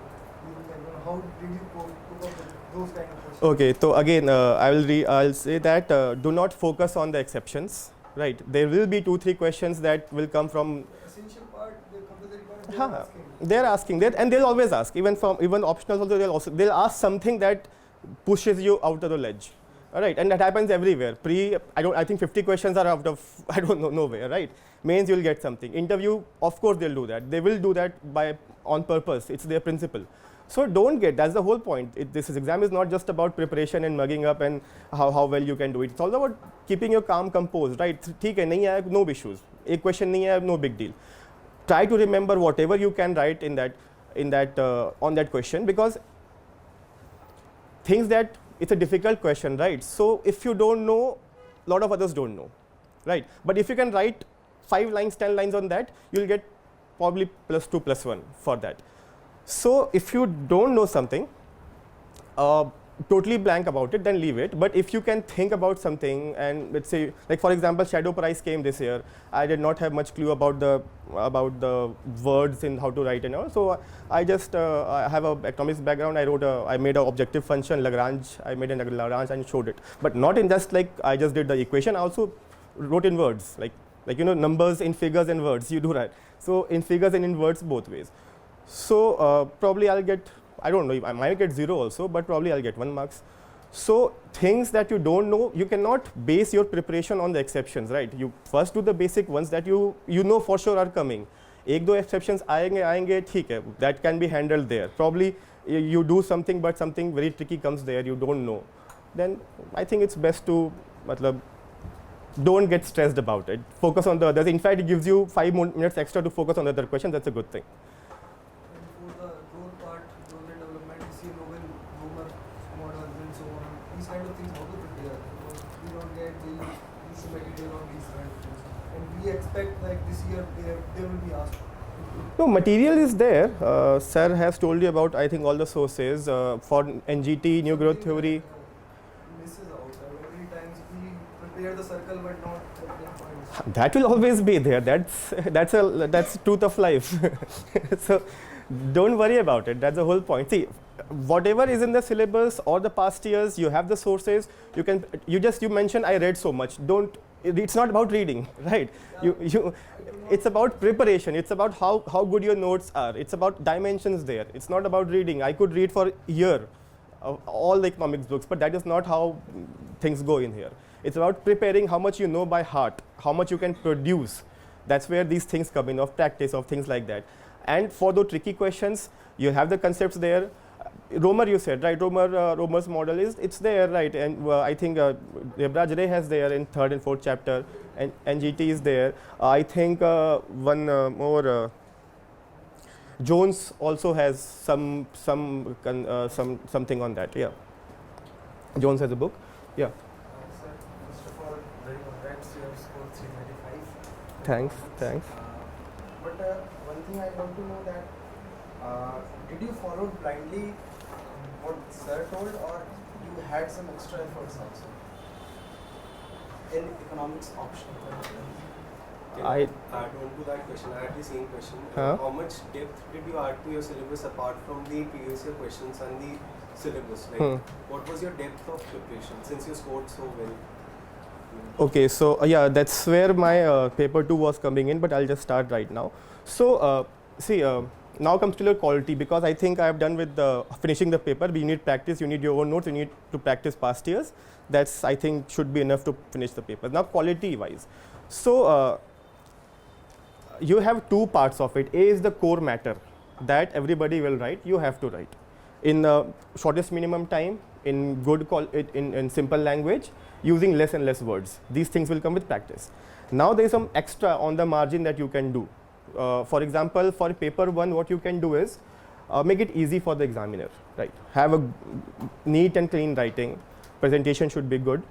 How did you cope up with those kind of questions? Okay, so again, I'll say that do not focus on the exceptions. Right, there will be 2-3 questions that will come from essential part, the compulsory part. They're asking that, and they'll always ask. Even optionals also, they'll ask something that pushes you out of the ledge. All right, and that happens everywhere. I think 50 questions are out of nowhere. Right, mains you'll get something. Interview, of course they'll do that. They will do that on purpose. It's their principle. So don't that's the whole point. This exam is not just about preparation and mugging up and how well you can do it. It's all about keeping your calm composed, right? ठीक है, नहीं आया, no issues. एक question नहीं आया, no big deal. Try to remember whatever you can write on that question, because things that it's a difficult question, right? So if you don't know, a lot of others don't know, right? But if you can write 5 lines, 10 lines on that, you'll get probably +2, +1 for that. So if you don't know something, totally blank about it, then leave it. But if you can think about something, and let's say, like for example, shadow price came this year, I did not have much clue about the words in how to write and all. So I just I have a economics background. I made an objective function Lagrange. I made a Lagrange and showed it, but not in just like I just did the equation. I also wrote in words, like numbers in figures and words. You do that. So in figures and in words, both ways. So probably I'll get, I don't know, I might get 0 also, but probably I'll get 1 marks. So things that you don't know, you cannot base your preparation on the exceptions, right? You first do the basic ones that you know for sure are coming. 1-2 exceptions आएंगे ठीक है, that can be handled there. Probably you do something, but something very tricky comes there, you don't know. Then I think it's best to don't get stressed about it. Focus on the others. In fact, it gives you 5 more minutes extra to focus on the other questions. That's a good thing. Expect like this year they will be asked? No, material is there. Sir has told you about, I think, all the sources for NGT, new growth theory. Misses out. Every times we prepare the circle but not the points. That will always be there. That's truth of life. So don't worry about it. That's the whole point. See, whatever is in the syllabus or the past years, you have the sources. You mentioned I read so much. Don't. It's not about reading, right? It's about preparation. It's about how good your notes are. It's about dimensions there. It's not about reading. I could read for a year all the economics books, but that is not how things go in here. It's about preparing how much you know by heart, how much you can produce. That's where these things come in, of practice, of things like that. And for the tricky questions, you have the concepts there. Romer, you said, right? Romer's model it's there, right? And I think Debraj Ray has there in 3rd and 4th chapter, and GT is there. I think one more. Jones also has something on that. Yeah. Jones has a book. Yeah. Sir, first of all, very congrats, you have scored 395. Thanks. But one thing I want to know that, did you follow blindly what sir told, or you had some extra efforts also in economics option? Can I add on to that question? I had the same question. Huh? How much depth did you add to your syllabus apart from the previous year questions and the syllabus? Like, what was your depth of preparation since you scored so well? Okay, so yeah, that's where my paper 2 was coming in, but I'll just start right now. So now comes to your quality, because I think I have done with finishing the paper. We need practice, you need your own notes, you need to practice past years. That's, I think, should be enough to finish the paper. Now quality wise, so you have 2 parts of it. A is the core matter that everybody will write, you have to write in shortest minimum time, in good in simple language, using less and less words. These things will come with practice. Now there is some extra on the margin that you can do. For example, for paper 1, what you can do is make it easy for the examiner, right? Have a neat and clean writing. Presentation should be good.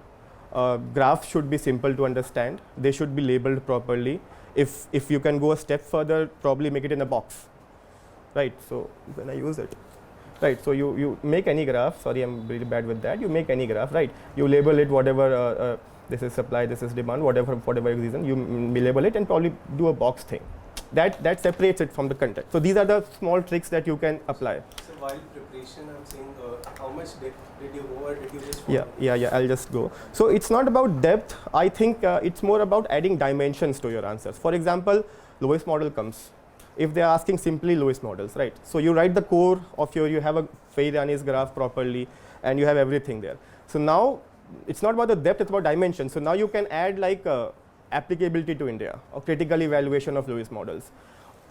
Graphs should be simple to understand. They should be labeled properly. If you can go a step further, probably make it in a box, right? So when I use it, right? So you make any graph. Sorry, I'm really bad with that. You make any graph, right? You label it whatever. This is supply, this is demand, whatever reason. You label it and probably do a box thing. That separates it from the content. So these are the small tricks that you can apply. So while preparation, I'm saying, how much depth did you go, or did you just? Yeah. I'll just go. So it's not about depth. I think it's more about adding dimensions to your answers. For example, Lewis model comes. If they are asking simply Lewis models, right? So you write the core of you have a Fay-Rani's graph properly, and you have everything there. So now it's not about the depth, it's about dimensions. So now you can add like applicability to India or critical evaluation of Lewis models.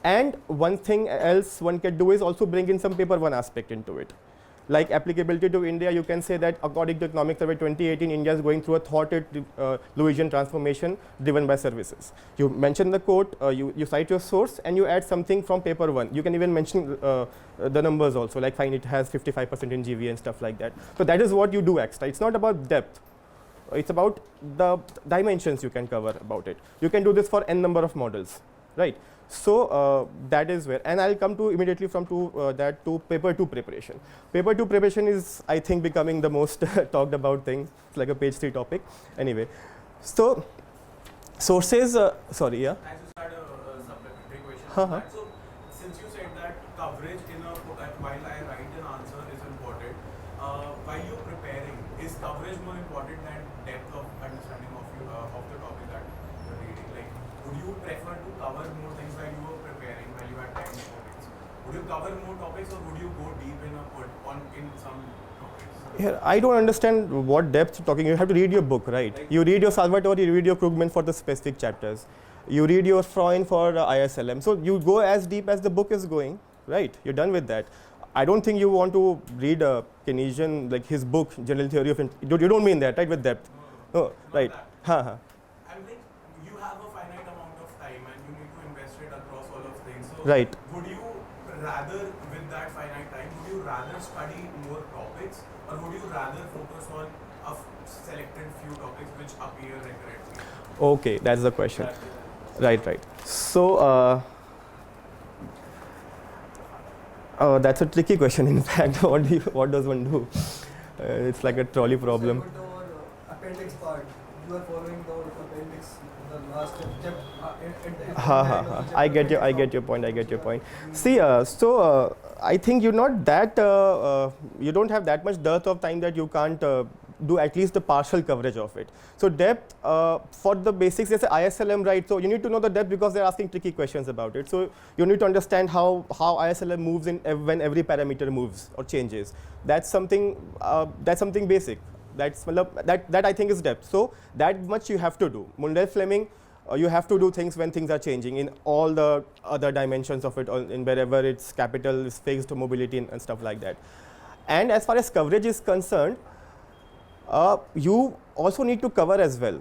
And one thing else one can do is also bring in some paper 1 aspect into it. Like applicability to India, you can say that according to Economic Survey 2018, India is going through a thwarted Lewisian transformation driven by services. You mention the quote, you cite your source, and you add something from paper 1. You can even mention the numbers also, like fine, it has 55% in GV and stuff like that. So that is what you do extra. It's not about depth. It's about the dimensions you can cover about it. You can do this for n number of models, right? So that is where, and I'll come to immediately from that to paper 2 preparation. Paper 2 preparation is, I think, becoming the most talked about thing. It's like a page 3 topic. Anyway, so sources. Sorry, yeah. I just had a supplementary question. Uh-huh. So since you said that coverage while I write an answer is important, while you're preparing, is coverage more important than depth of understanding of the topic that you're reading? Like, would you prefer to cover more things while you were preparing, while you had time for things? Would you cover more topics, or would you go deep in some topics? Here, I don't understand what depth you're talking. You have to read your book, right? You read your Salvatore, you read your Krugman for the specific chapters. You read your Freund for ISLM. So you go as deep as the book is going, right? You're done with that. I don't think you want to read Keynesian, like his book, General Theory of you don't mean that, right, with depth? No, right. I'm like, you have a finite amount of time and you need to invest it across all of things. So right. Would you rather, with that finite time, would you rather study more topics, or would you rather focus on a selected few topics which appear recurrently? Okay, that's the question. Right. So that's a tricky question. In fact, what does one do? It's like a trolley problem. But the appendix part, you are following the appendix, the last step at the Ha ha end of ha. the I chapter, get your, where I from. get your point. I get your point. See, I think you're not that. You don't have that much dearth of time that you can't do at least the partial coverage of it. So depth for the basics, there's a ISLM, right? So you need to know the depth because they're asking tricky questions about it. So you need to understand how ISLM moves in when every parameter moves or changes. That's something basic. That I think is depth. So that much you have to do. Mundell-Fleming, you have to do things when things are changing in all the other dimensions of it, in wherever it's capital, is fixed, mobility, and stuff like that. And as far as coverage is concerned, you also need to cover as well.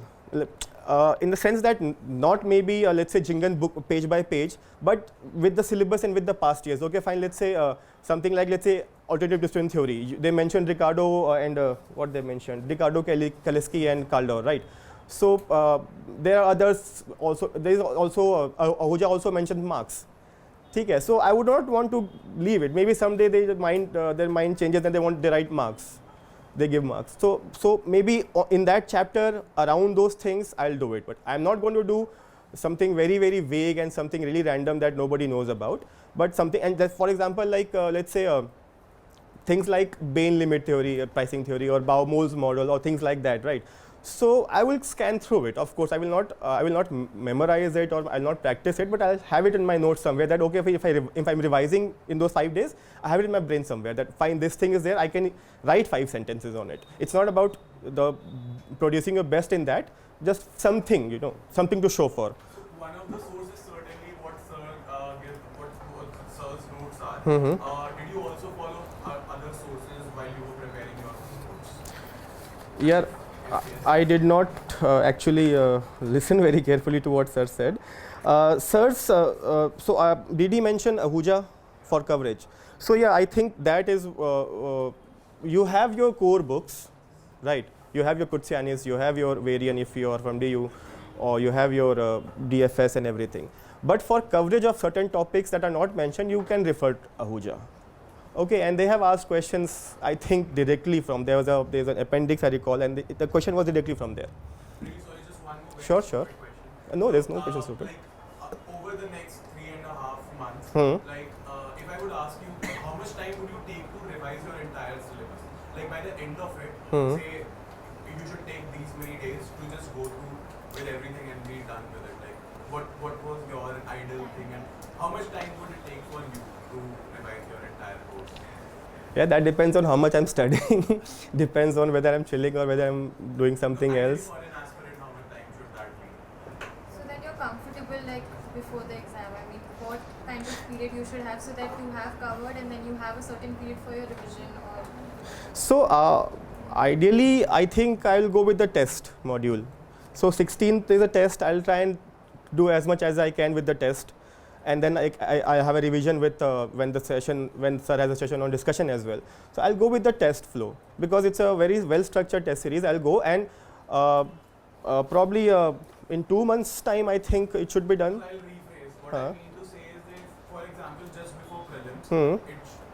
In the sense that not maybe let's say Jingan book page by page, but with the syllabus and with the past years. Okay, fine. Let's say something like, let's say, alternative distance theory. They mentioned Ricardo and what they mentioned, Ricardo, Kaliski, and Kaldor, right? So there are others also. There is also Ahuja also mentioned Marx. Okay, so I would not want to leave it. Maybe someday their mind changes and they write Marx. They give marks. So maybe in that chapter around those things I'll do it, but I'm not going to do something very, very vague and something really random that nobody knows about, but something, and that, for example, like let's say things like Bain limit theory, pricing theory, or Baumol's model, or things like that, right? So I will scan through it. Of course, I will not memorize it, or I'll not practice it, but I'll have it in my notes somewhere that, okay, if I'm revising in those 5 days, I have it in my brain somewhere that, fine, this thing is there, I can write 5 sentences on it. It's not about producing your best in that, just something, something to show for. So one of the sources certainly what sir what sir's notes are. Mm-hmm. Did you also follow other sources while you were preparing your notes? Yeah. I did not actually listen very carefully to what sir said. Did he mention Ahuja for coverage? So yeah, I think that is, you have your core books, right? You have your Kutsianis, you have your Varian if you are from DU, or you have your DFS and everything. But for coverage of certain topics that are not mentioned, you can refer to Ahuja. Okay, and they have asked questions, I think, directly from, there's an appendix I recall, and the question was directly from there. Really sorry, just one more Sure, very sure. quick question. No, there's no question stupid. Over the next 3.5 months, Hmm. if I would ask you, how much time would you take to revise your entire syllabus? Like by the end of it, say you should take these many days to just go through with everything and be done with it. Like what was your ideal thing, and how much time would it take for you to revise your entire course? Yeah, that depends on how much I'm studying. Depends on whether I'm chilling or whether I'm doing something else. For an aspirant, how much time should that be? So that you're comfortable like before the exam. I mean, what kind of period you should have so that you have covered and then you have a certain period for your revision or. So ideally, I think I'll go with the test module. So 16th is a test. I'll try and do as much as I can with the test, and then I have a revision with when sir has a session on discussion as well. So I'll go with the test flow because it's a very well structured test series. I'll go and probably in 2 months time I think it should be done. So I'll rephrase. What I mean to say is that, for example, just before prelims,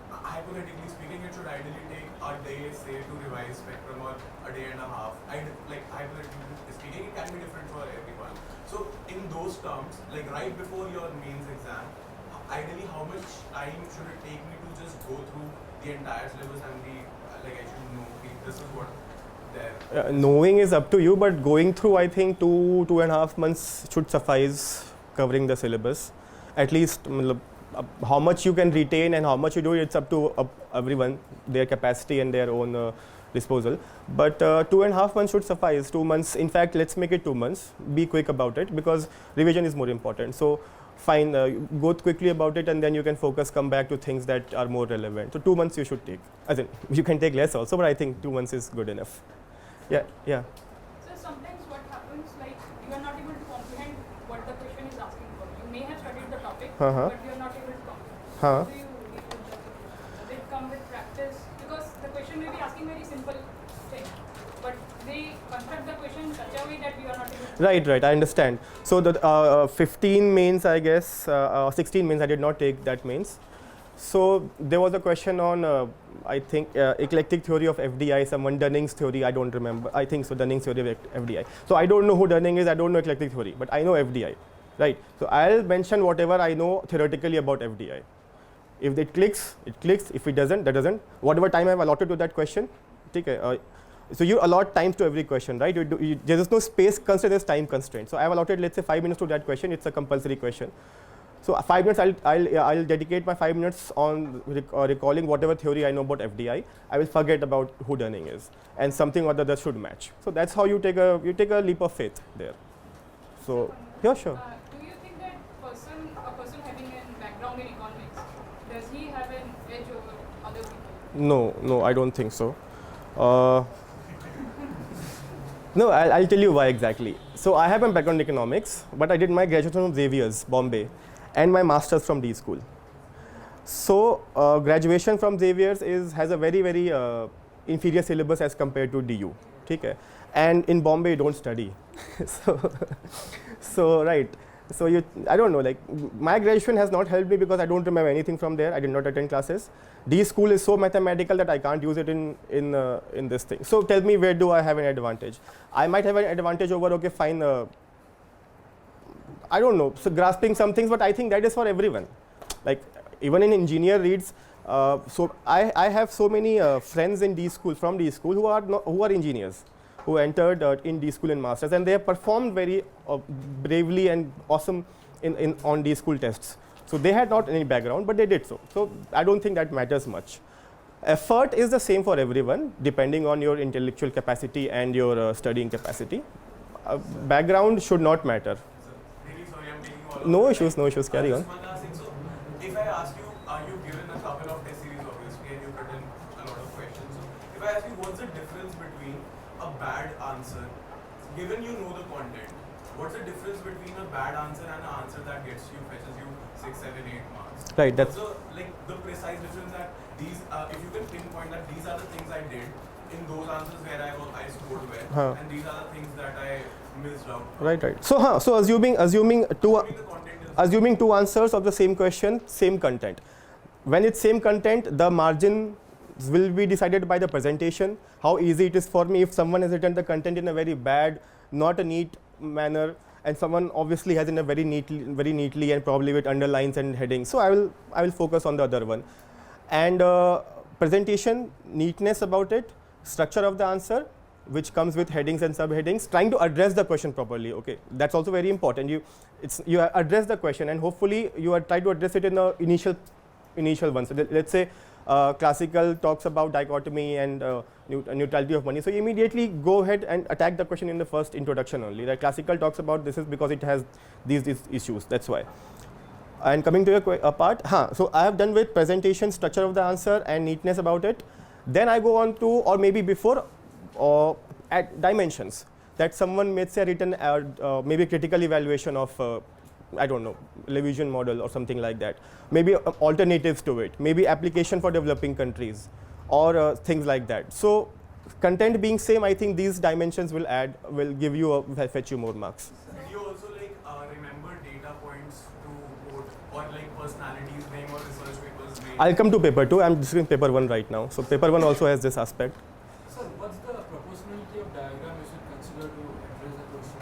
hypothetically speaking, it should ideally take a day, say, to revise spectrum, or a day and a half. Like hypothetically speaking, it can be different for everyone. So in those terms, like right before your mains exam, ideally how much time should it take me to just go through the entire syllabus and be like I should know this is what there. Knowing is up to you, but going through, I think 2.5 months should suffice covering the syllabus. At least how much you can retain and how much you do, it's up to everyone, their capacity and their own disposal. But 2.5 months should suffice. 2 months, in fact, let's make it 2 months. Be quick about it because revision is more important. So fine, go quickly about it, and then you can focus, come back to things that are more relevant. So 2 months you should take. As in, you can take less also, but I think 2 months is good enough. Yeah. So sometimes what happens, like you are not able to comprehend what the question is asking for. You may have studied the topic, but you are not able to comprehend. How do you deal with that? Does it come with practice? Because the question may be asking very simple thing, but they construct the question in such a way that we are not able to. Right. I understand. So the 15 mains, I guess, 16 mains. I did not take that mains. So there was a question on I think eclectic theory of FDI, someone Dunning's theory, I don't remember. I think so, Dunning's theory of FDI. So I don't know who Dunning is, I don't know eclectic theory, but I know FDI, right? So I'll mention whatever I know theoretically about FDI. If it clicks, it clicks. If it doesn't, that doesn't. Whatever time I've allotted to that question, okay. So you allot times to every question, right? There is no space constraint, there's time constraint. So I've allotted, let's say, 5 minutes to that question. It's a compulsory question. So 5 minutes, I'll dedicate my 5 minutes on recalling whatever theory I know about FDI. I will forget about who Dunning is, and something or the other should match. So that's how you take a leap of faith there. So yeah, sure. Do you think that a person having a background in economics, does he have an edge over other people? No, I don't think so. No, I'll tell you why exactly. So I have a background in economics, but I did my graduation from Xavier's, Bombay, and my master's from D School. So graduation from Xavier's has a very, very inferior syllabus as compared to DU. Okay? And in Bombay, you don't study. so right. So I don't know, like my graduation has not helped me because I don't remember anything from there. I did not attend classes. D School is so mathematical that I can't use it in this thing. So tell me, where do I have an advantage? I might have an advantage over, okay, fine, I don't know, so grasping some things, but I think that is for everyone. Like even an engineer reads, so I have so many friends in D School, from D School, who are engineers, who entered in D School in masters, and they have performed very bravely and awesome on D School tests. So they had not any background, but they did so. So I don't think that matters much. Effort is the same for everyone, depending on your intellectual capacity and your studying capacity. Background should not matter. Really sorry, I'm taking all of No the issues, time. no issues. Carry on. So if I ask you, are you given a couple of test series, obviously, and you've written a lot of questions. So if I ask you, what's the difference between a bad answer, given you know the content, what's the difference between a bad answer and an answer that fetches you 6, 7, 8 marks? Right. That's So like the precise difference that these, if you can pinpoint that these are the things I did in those answers where I scored well, and these are the things that I missed out. right. So assuming two answers of the same question, same content. When it's same content, the margin will be decided by the presentation, how easy it is for me. If someone has written the content in a very bad, not a neat manner, and someone obviously has in a very neatly and probably with underlines and headings, so I will focus on the other one. And presentation, neatness about it, structure of the answer, which comes with headings and subheadings, trying to address the question properly. Okay, that's also very important. You address the question, and hopefully you are try to address it in the initial one. So let's say classical talks about dichotomy and neutrality of money. So you immediately go ahead and attack the question in the first introduction only. Like classical talks about this is because it has these issues. That's why. And coming to your part, so I have done with presentation, structure of the answer, and neatness about it. Then I go on to, or maybe before, at dimensions that someone may say written maybe critical evaluation of I don't know, Lewisian model or something like that. Maybe alternatives to it. Maybe application for developing countries or things like that. So content being same, I think these dimensions will give you fetch you more marks. Did you also remember data points to quote, or personalities name or research papers name? I'll come to paper 2. I'm discussing paper 1 right now. So paper 1 also has this aspect. Sir, what's the proportionality of diagram you should consider to address the question?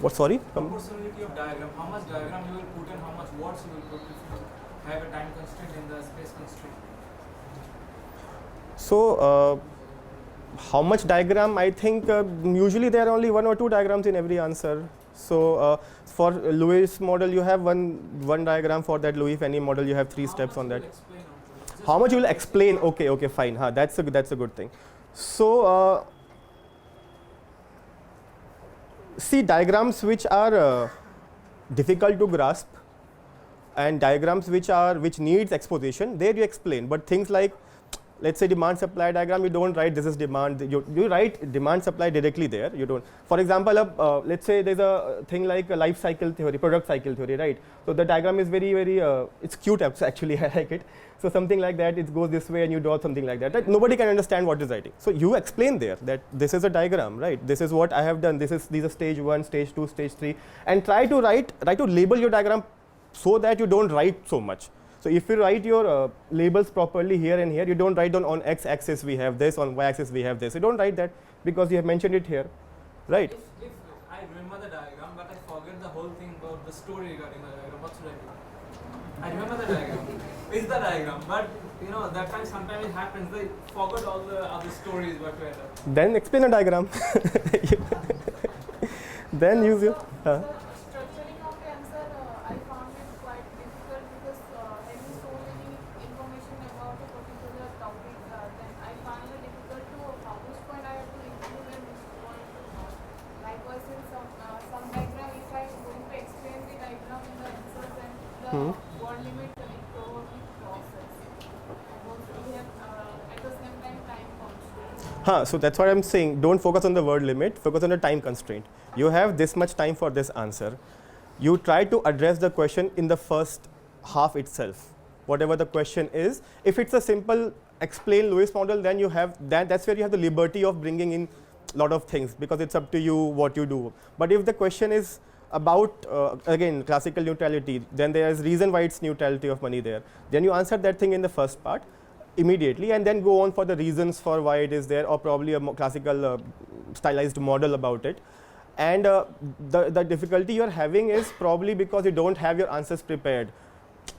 What, sorry? Proportionality of diagram. How much diagram you will put and how much words you will put if you have a time constraint and the space constraint? So how much diagram? I think usually there are only 1 or 2 diagrams in every answer. So for Lewis model, you have one diagram. For that Louis Fenny model, you have 3 steps on that. How much you will explain? Okay, fine. That's a good thing. So see, diagrams which are difficult to grasp and diagrams which needs exposition, there you explain. But things like, let's say demand supply diagram, you don't write this is demand. You write demand supply directly there. You don't. For example, let's say there's a thing like a life cycle theory, product cycle theory, right? So the diagram is very it's cute actually. I like it. So something like that, it goes this way and you draw something like that. Right? Nobody can understand what is writing. So you explain there that this is a diagram, right? This is what I have done. These are stage 1, stage 2, stage 3, and try to label your diagram so that you don't write so much. So if you write your labels properly here and here, you don't write on x-axis we have this, on y-axis we have this. You don't write that because you have mentioned it here, right? If I remember the diagram, but I forget the whole thing about the story regarding the diagram, what should I do? I remember the diagram. It's the diagram, but you know that time sometimes it happens. They forgot all the other stories what were there. Then explain a diagram. Then use your. Structuring of the answer, I found it quite difficult because having so many information about a particular topic, then I found it difficult to which point I have to include and which point to not. Likewise, in some diagram, if I am going to explain the diagram in the answer, then the word limit will probably process. And also we have at the same time constraint. So that's what I'm saying. Don't focus on the word limit, focus on the time constraint. You have this much time for this answer. You try to address the question in the first half itself. Whatever the question is, if it's a simple explain Lewis model, then you have that's where you have the liberty of bringing in a lot of things because it's up to you what you do. But if the question is about again classical neutrality, then there is reason why it's neutrality of money there. Then you answer that thing in the first part immediately and then go on for the reasons for why it is there or probably a classical stylized model about it. And the difficulty you are having is probably because you don't have your answers prepared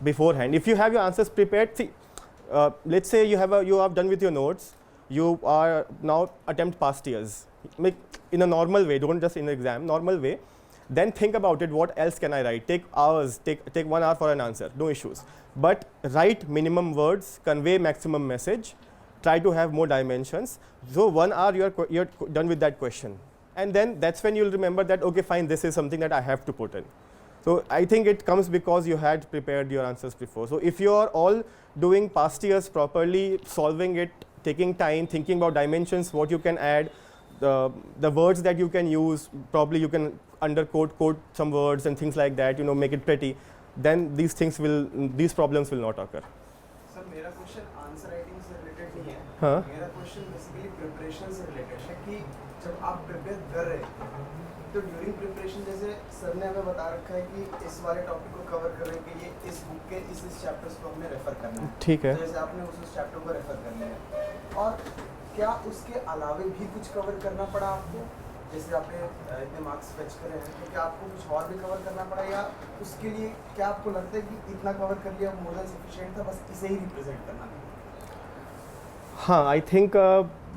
beforehand. If you have your answers prepared, see, let's say you are done with your notes, you are now attempt past years. Make in a normal way, don't just in the exam, normal way. Then think about it, what else can I write? Take hours, take 1 hour for an answer, no issues. But write minimum words, convey maximum message, try to have more dimensions. So 1 hour you're done with that question. And then that's when you'll remember that, okay, fine, this is something that I have to put in. So I think it comes because you had prepared your answers before. So if you're all doing past years properly, solving it, taking time, thinking about dimensions, what you can add, the words that you can use, probably you can quote some words and things like that, make it pretty, then these problems will not occur. Sir, मेरा question answer writing से related नहीं है. मेरा question basically preparation से related है कि जब आप prepare कर रहे हैं तो during preparation जैसे सर ने हमें बता रखा है कि इस वाले टॉपिक को कवर करने के लिए इस बुक के इस चैप्टर्स को हमें रेफर करना है. ठीक है. जैसे आपने उस चैप्टर को रेफर कर लिया और क्या उसके अलावे भी कुछ कवर करना पड़ा आपको? जैसे आपने इतने मार्क्स फेच करे हैं तो क्या आपको कुछ और भी कवर करना पड़ा या उसके लिए क्या आपको लगता है कि इतना कवर कर लिया मोर देन सफिशिएंट था, बस इसे ही रिप्रेजेंट करना है? हाँ, आई थिंक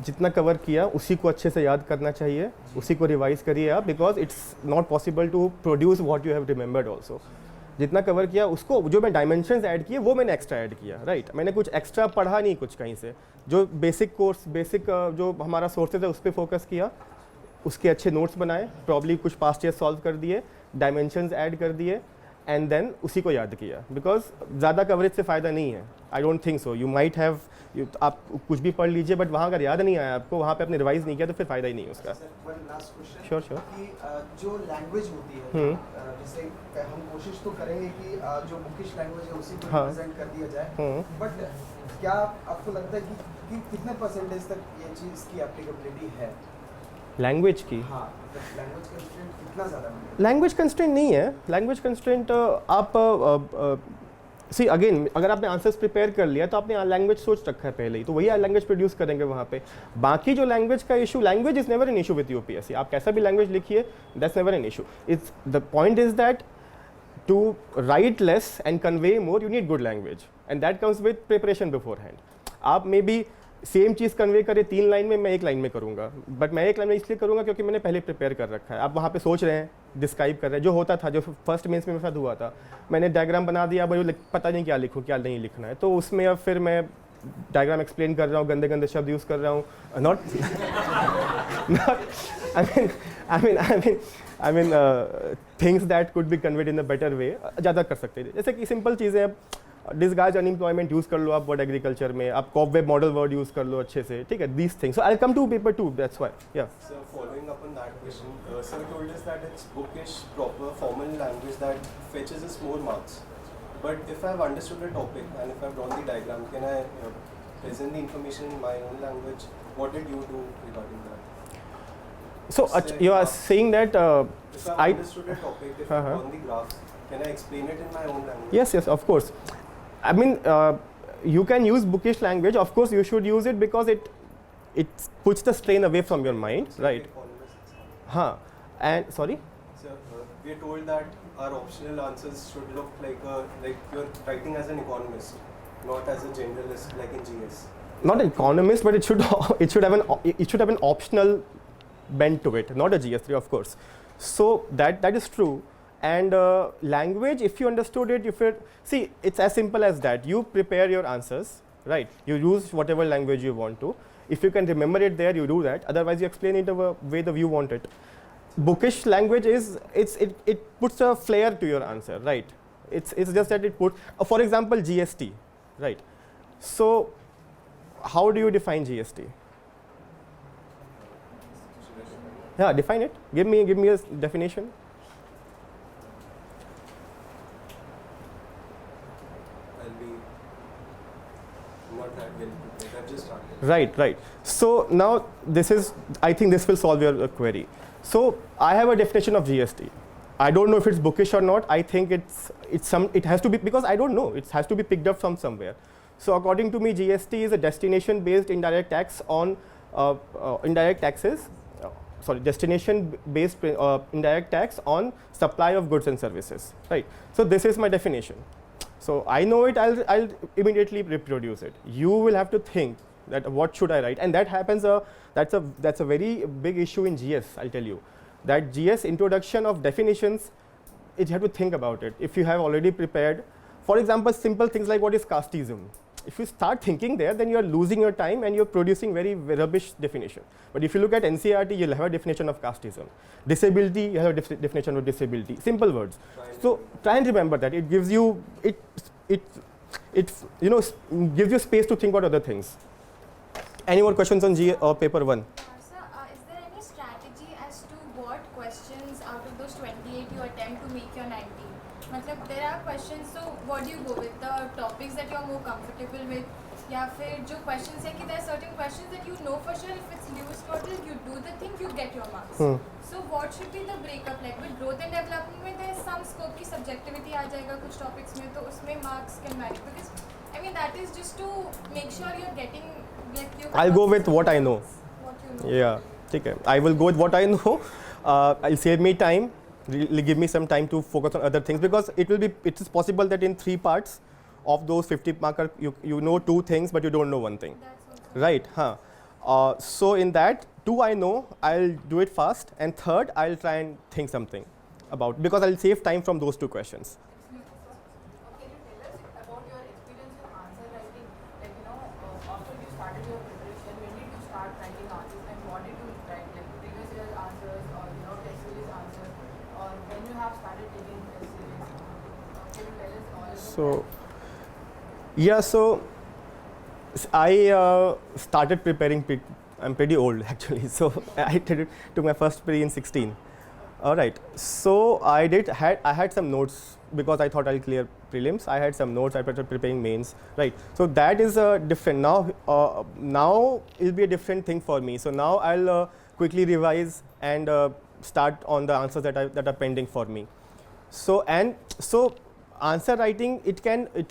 जितना कवर किया उसी को अच्छे से याद करना चाहिए, उसी को रिवाइज करिए आप, because it's not possible to produce what you have remembered also. जितना कवर किया उसको जो मैं डायमेंशंस ऐड किए वो मैंने एक्स्ट्रा ऐड किया, राइट. मैंने कुछ एक्स्ट्रा पढ़ा नहीं कुछ कहीं से. जो बेसिक जो हमारा सोर्सेज है उस पर फोकस किया, उसके अच्छे नोट्स बनाए, प्रॉब्ली कुछ पास्ट ईयर सॉल्व कर दिए, डायमेंशंस ऐड कर दिए एंड देन उसी को याद किया. बिकॉज ज़्यादा कवरेज से फ़ायदा नहीं है. I don't think so. You might have आप कुछ भी पढ़ लीजिए बट वहाँ अगर याद नहीं आया आपको, वहाँ पे आपने रिवाइज नहीं किया तो फिर फ़ायदा ही नहीं है उसका. श्योर कि जो लैंग्वेज होती है, जैसे हम कोशिश तो करेंगे कि जो बुकिश लैंग्वेज है उसी को रिप्रेजेंट कर दिया जाए, बट क्या आपको लगता है कि कितने परसेंटेज तक ये चीज़ की एप्लीकेबिलिटी है लैंग्वेज की? हाँ, लैंग्वेज कंस्ट्रेंट कितना ज़्यादा? लैंग्वेज कंस्ट्रेंट नहीं है. लैंग्वेज कंस्ट्रेंट आप सी अगेन, अगर आपने आंसर्स प्रिपेयर कर लिया तो आपने लैंग्वेज सोच रखा है पहले ही, तो वही लैंग्वेज प्रोड्यूस करेंगे वहाँ पे. बाकी जो लैंग्वेज का issue, language is never an issue with UPSC. आप कैसा भी लैंग्वेज लिखिए, that's never an issue. It's the point is that to write less and convey more you need good language and that comes with preparation beforehand. आप may be same चीज़ convey करें 3 line में, मैं 1 line में करूँगा, but मैं 1 line में इसलिए करूँगा क्योंकि मैंने पहले प्रिपेयर कर रखा है. आप वहाँ पे सोच रहे हैं, डिस्क्राइब कर रहे हैं, जो होता था, जो फर्स्ट मेंस में मेरे साथ हुआ था, मैंने डायग्राम बना दिया, मुझे पता नहीं क्या लिखूँ क्या नहीं लिखना है, तो उसमें अब फिर मैं डायग्राम एक्सप्लेन कर रहा हूँ, गंदे गंदे शब्द यूज़ कर रहा हूँ. I mean things that could be conveyed in a better way, ज़्यादा कर सकते हैं. जैसे कि सिंपल चीज़ें, डिस्गार्ज अनएम्प्लॉयमेंट यूज़ कर लो आप वर्ड एग्रीकल्चर में, आप cobweb model word use कर लो अच्छे से, ठीक है. These things, so I come to paper 2, that's why. या So following up on that question, sir told us that it's bookish, proper, formal language that fetches us more marks. But if I've understood the topic and if I've drawn the diagram, can I present the information in my own language? What did you do regarding that? So you are saying that if I've understood the topic, if I've drawn the graph, can I explain it in my own language? Yes, of course. I mean, you can use bookish language. Of course, you should use it because it puts the strain away from your mind, right? Huh. And sorry. So we are told that our optional answers should look like you're writing as an economist, not as a generalist like in GS. Not an economist, but it should have an optional bent to it, not a GS3, of course. So that is true. And language, if you understood it, see, it's as simple as that. You prepare your answers, right? You use whatever language you want to. If you can remember it there, you do that. Otherwise, you explain it the way the you want it. Bookish language it puts a flair to your answer, right? It's just that it puts, for example, GST, right? So how do you define GST? Yeah, define it. Give me a definition. I'll be not that well prepared. I've just started. Right. So now I think this will solve your query. So I have a definition of GST. I don't know if it's bookish or not. I think it has to be, because I don't know. It has to be picked up from somewhere. So according to me, GST is a destination-based indirect tax on destination-based indirect tax on supply of goods and services. Right. So this is my definition. So I know it. I'll immediately reproduce it. You will have to think that what should I write, and that happens. That's a very big issue in GS. I'll tell you that GS introduction of definitions. You have to think about it. If you have already prepared, for example, simple things like what is casteism. If you start thinking there, then you are losing your time and you're producing very rubbish definition. But if you look at NCERT, you'll have a definition of casteism. Disability, you have a definition of disability. Simple words. So try and remember that. It gives you gives you space to think about other things. Any more questions on paper 1? Sir, is there any strategy as to what questions out of those 28 you attempt to make your 19? Matlab, there are questions, so what do you go with? The topics that you are more comfortable with? या फिर जो questions है कि there are certain questions that you know for sure if it's Lewis model, you do the thing, you get your marks. So what should be the breakup like? With growth and development में there is some scope की subjectivity आ जाएगा कुछ topics में, तो उसमें marks can vary, because I mean that is just to make sure you're getting I'll go with what I know. What you know. Yeah, okay. I will go with what I know. I'll save me time. Give me some time to focus on other things, because it is possible that in 3 parts of those 50 marker you know 2 things but you don't know 1 thing. Right? So in that 2 I know, I'll do it fast, and 3rd I'll try and think something about, because I'll save time from those 2 questions. So, yeah, so I started preparing. I'm pretty old actually, so I took my first pre in 16. All right, so I had some notes because I thought I'll clear prelims. I had some notes. I started preparing mains. Right, so that is different. Now it'll be a different thing for me. So now I'll quickly revise and start on the answers that are pending for me. So answer writing,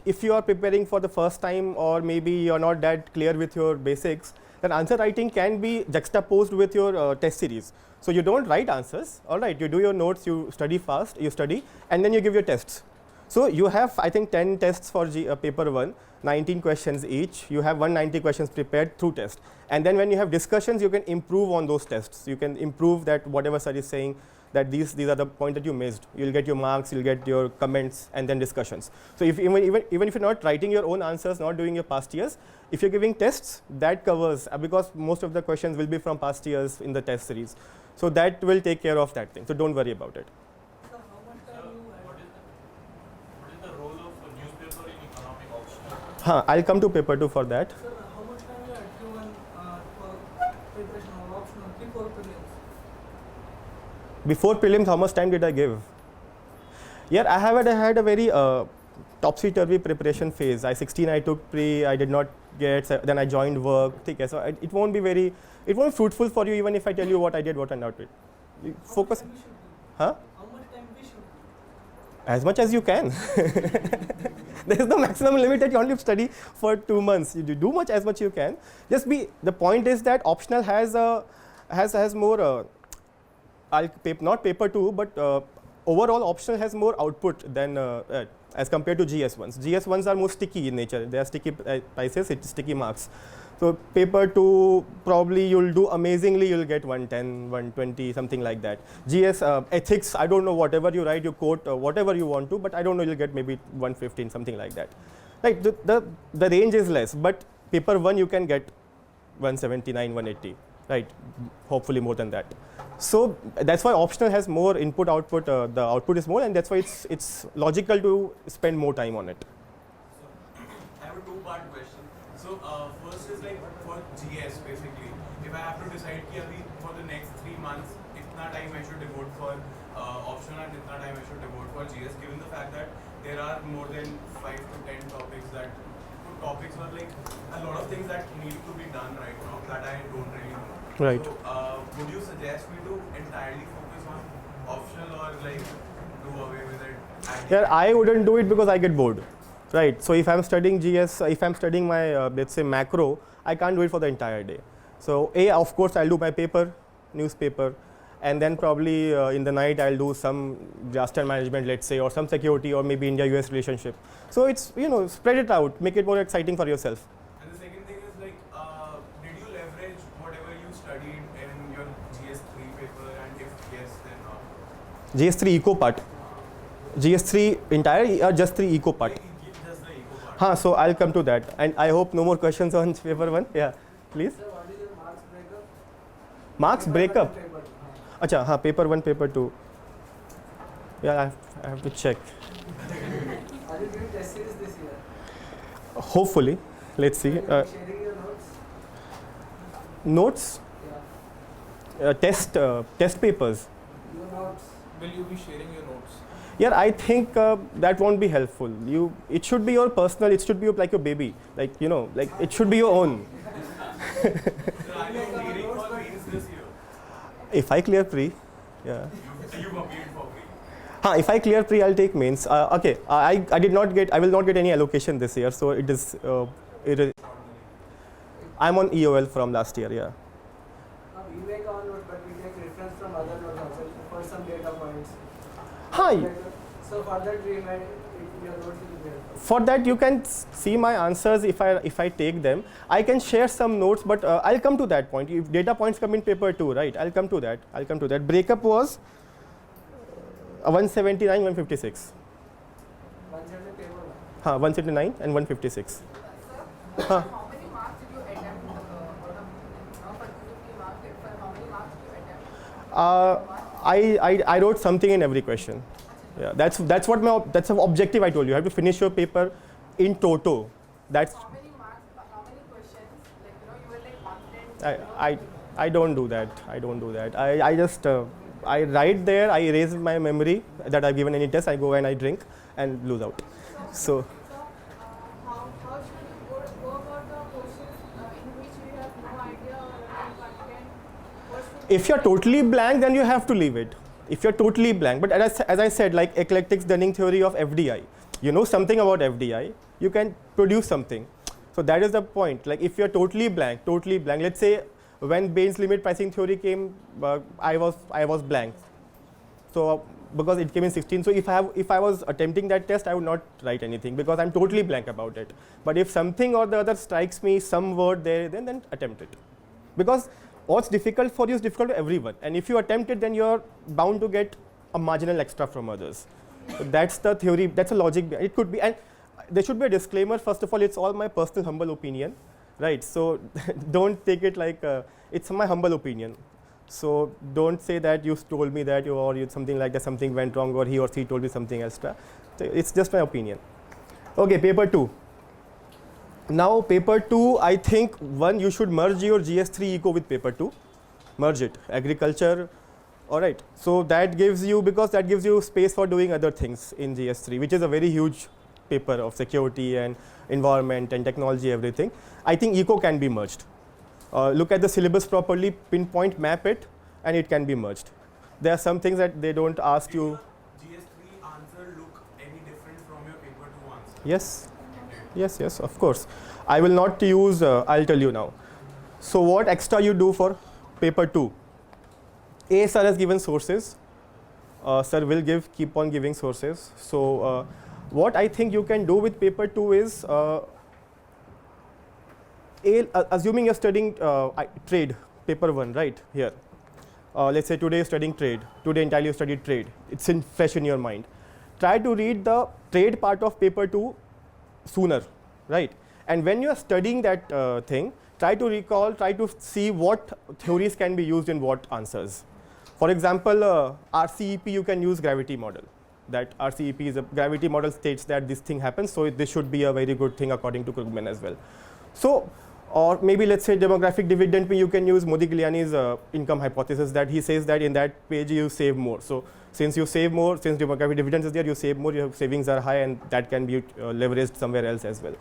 if you are preparing for the first time, or maybe you're not that clear with your basics, then answer writing can be juxtaposed with your test series. So you don't write answers, all right, you do your notes, you study fast, and then you give your tests. So you have, I think, 10 tests for paper 1, 19 questions each. You have 190 questions prepared through test. And then when you have discussions, you can improve on those tests. You can improve that whatever sir is saying, that these are the points that you missed. You'll get your marks, you'll get your comments, and then discussions. So if even if you're not writing your own answers, not doing your past years, if you're giving tests, that covers, because most of the questions will be from past years in the test series. So that will take care of that thing. So don't worry about it. What is the role of a newspaper in economic optional? I'll come to paper 2 for that. Sir, how much time you had given for preparation of optional before prelims? Before prelims, how much time did I give? Yeah, I had a very topsy-turvy preparation phase. 16 I took pre, I did not get, then I joined work. Okay, so it won't be fruitful for you even if I tell you what I did, what I not did. Focus. Huh? How much time we should As much as you can. There is no maximum limit that you only study for 2 months. You do much as much you can. The point is that optional has more, not paper 2, but overall optional has more output than as compared to GS1s. GS1s are more sticky in nature. They are sticky prices, it's sticky marks. So paper 2, probably you'll do amazingly, you'll get 110, 120, something like that. GS ethics, I don't know, whatever you write, you quote whatever you want to, but I don't know, you'll get maybe 115, something like that. Right, the range is less, but paper 1 you can get 179, 180, right? Hopefully more than that. So that's why optional has more input output, the output is more, and that's why it's logical to spend more time on it. So I have a two-part question. So first is like for GS basically, if I have to decide for the next 3 months, itna time I should devote for optional and itna time I should devote for GS, given the fact that there are more than 5 to 10 topics are like a lot of things that need to be done right now that I don't really know. Right. So would you suggest me to entirely focus on optional or like do away with it? Yeah, I wouldn't do it because I get bored. Right, so if I'm studying GS, if I'm studying my, let's say macro, I can't do it for the entire day. So of course I'll do my paper, newspaper, and then probably in the night I'll do some disaster management, let's say, or some security, or maybe India-US relationship. So it's, spread it out, make it more exciting for yourself. And the second thing is like, did you leverage whatever you studied in your GS3 paper, and if yes, then how? GS3 eco part. GS3 entire or just 3 eco part? Just the eco part. So I'll come to that, and I hope no more questions on paper 1. Yeah, please. Sir, what is your marks breakup? Marks breakup. Paper. Acha, paper 1, paper 2. Yeah, I have to check. Are you doing test series this year? Hopefully, let's see. Are you sharing your Notes, notes? Yeah. test papers. Your notes. Will you be sharing your notes? Yeah, I think that won't be helpful. It should be your personal. It should be like your baby. Like it should be your own. So are you appearing for mains this year? If I clear pre, yeah. You appeared for pre. If I clear pre, I'll take mains. Okay, I will not get any allocation this year, so it is. I'm on EOL from last year. Yeah. We make our notes, but we take reference from other notes also for some data points. Hi. So for that, your notes will be helpful. For that, you can see my answers if I take them. I can share some notes, but I'll come to that point. If data points come in paper 2, right? I'll come to that. Breakup was 179, 156. 170 paper 179 and 156. How many marks did you attempt? For 250 marks, for how many marks did you attempt? I wrote something in every question. Yeah, that's an objective I told you. You have to finish your paper in toto. That's. How many marks? How many questions? Like you were like confident. I don't do that. I just I write there. I erase my memory that I've given any test. I go and I drink and lose out. So. How should you go about the questions in which you have no idea or are confident? If you're totally blank, then you have to leave it. If you're totally blank, but as I said, like eclectic Dunning theory of FDI, you know something about FDI, you can produce something. So that is the point. Like if you're totally blank, let's say when Bain's limit pricing theory came, I was blank. So because it came in 16, so if I was attempting that test, I would not write anything because I'm totally blank about it. But if something or the other strikes me, some word there, then attempt it. Because what's difficult for you is difficult to everyone, and if you attempt it, then you're bound to get a marginal extra from others. So that's the theory, that's a logic. It could be, and there should be a disclaimer. First of all, it's all my personal humble opinion, right? So don't take it like it's my humble opinion. So don't say that you told me that or something like that, something went wrong, or he or she told me something extra. So it's just my opinion. Okay, paper 2. Now paper 2, I think you should merge your GS3 eco with paper 2, merge it, agriculture, alright. So that gives you space for doing other things in GS3, which is a very huge paper of security and environment and technology, everything. I think eco can be merged. Look at the syllabus properly, pinpoint, map it, and it can be merged. There are some things that they don't ask you. GS3 answer look Yes, yes, of course. I will not use, I'll tell you now. So what extra you do for paper 2? A, sir has given sources. Sir will keep on giving sources. So what I think you can do with paper 2 is, assuming you're studying trade, paper 1, right, here. Let's say today you're studying trade. Today entirely you studied trade. It's fresh in your mind. Try to read the trade part of paper 2 sooner, right? And when you are studying that thing, try to recall, try to see what theories can be used in what answers. For example, RCEP, you can use gravity model. That RCEP is a gravity model states that this thing happens, so this should be a very good thing according to Krugman as well. So, or maybe let's say demographic dividend, you can use Modigliani's income hypothesis, that he says that in that page you save more. So since you save more, since demographic dividends is there, you save more, your savings are high, and that can be leveraged somewhere else as well.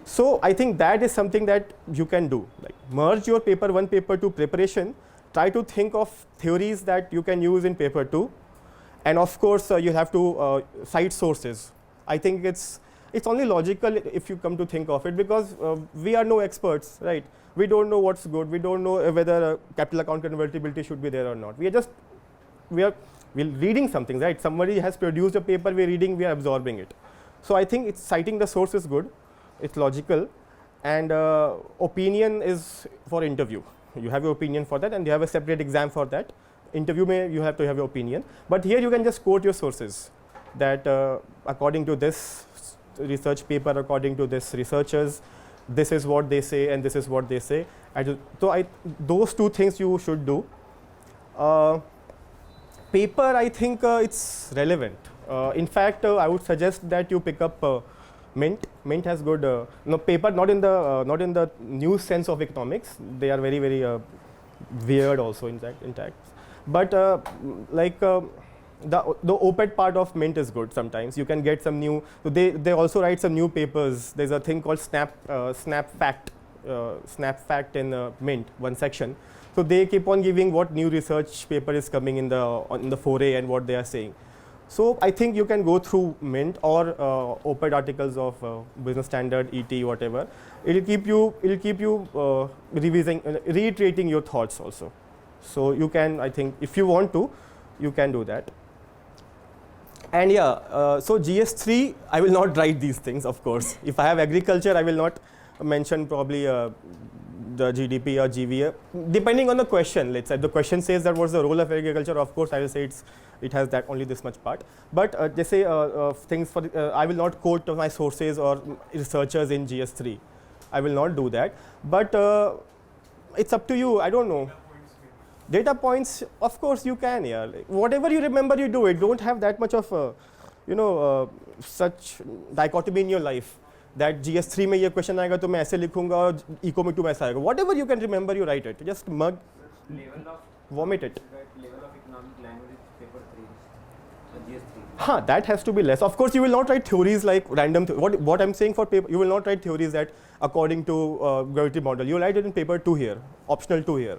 So I think that is something that you can do, like merge your paper 1, paper 2 preparation, try to think of theories that you can use in paper 2, and of course you have to cite sources. I think it's only logical if you come to think of it, because we are no experts, right? We don't know what's good, we don't know whether capital account convertibility should be there or not. We're reading something, right? Somebody has produced a paper, we're reading, we are absorbing it. So I think citing the source is good, it's logical, and opinion is for interview. You have your opinion for that, and you have a separate exam for that. Interview you have to have your opinion, but here you can just quote your sources, that according to this research paper, according to this researchers, this is what they say and this is what they say. Those two things you should do. Paper, I think it's relevant. In fact, I would suggest that you pick up Mint. Mint has good paper, not in the new sense of economics. They are very, very weird also in fact. But the op-ed part of Mint is good sometimes. You can get some new, they also write some new papers. There's a thing called Snap Fact in Mint, one section. So they keep on giving what new research paper is coming in the foray and what they are saying. So I think you can go through Mint or op-ed articles of Business Standard, ET, whatever. It'll keep you reiterating your thoughts also. So you can, I think, if you want to, you can do that. And yeah, so GS3, I will not write these things, of course. If I have agriculture, I will not mention probably the GDP or GVA, depending on the question. Let's say the question says that what's the role of agriculture, of course I will say it has that only this much part. But they say things for I will not quote my sources or researchers in GS3. I will not do that. But it's up to you. I don't know. Data points, of course you can. Yeah, like, whatever you remember, you do it. Don't have that much of such dichotomy in your life. That GS3 में ये question आएगा तो मैं ऐसे लिखूंगा और eco में 2 ऐसा आएगा. Whatever you can remember, you write it. Just vomit it. Level of economic language is paper 3, so GS3. Huh, that has to be less. Of course, you will not write theories like random. What I'm saying for paper, you will not write theories that according to gravity model. You write it in paper 2 here, optional 2 here.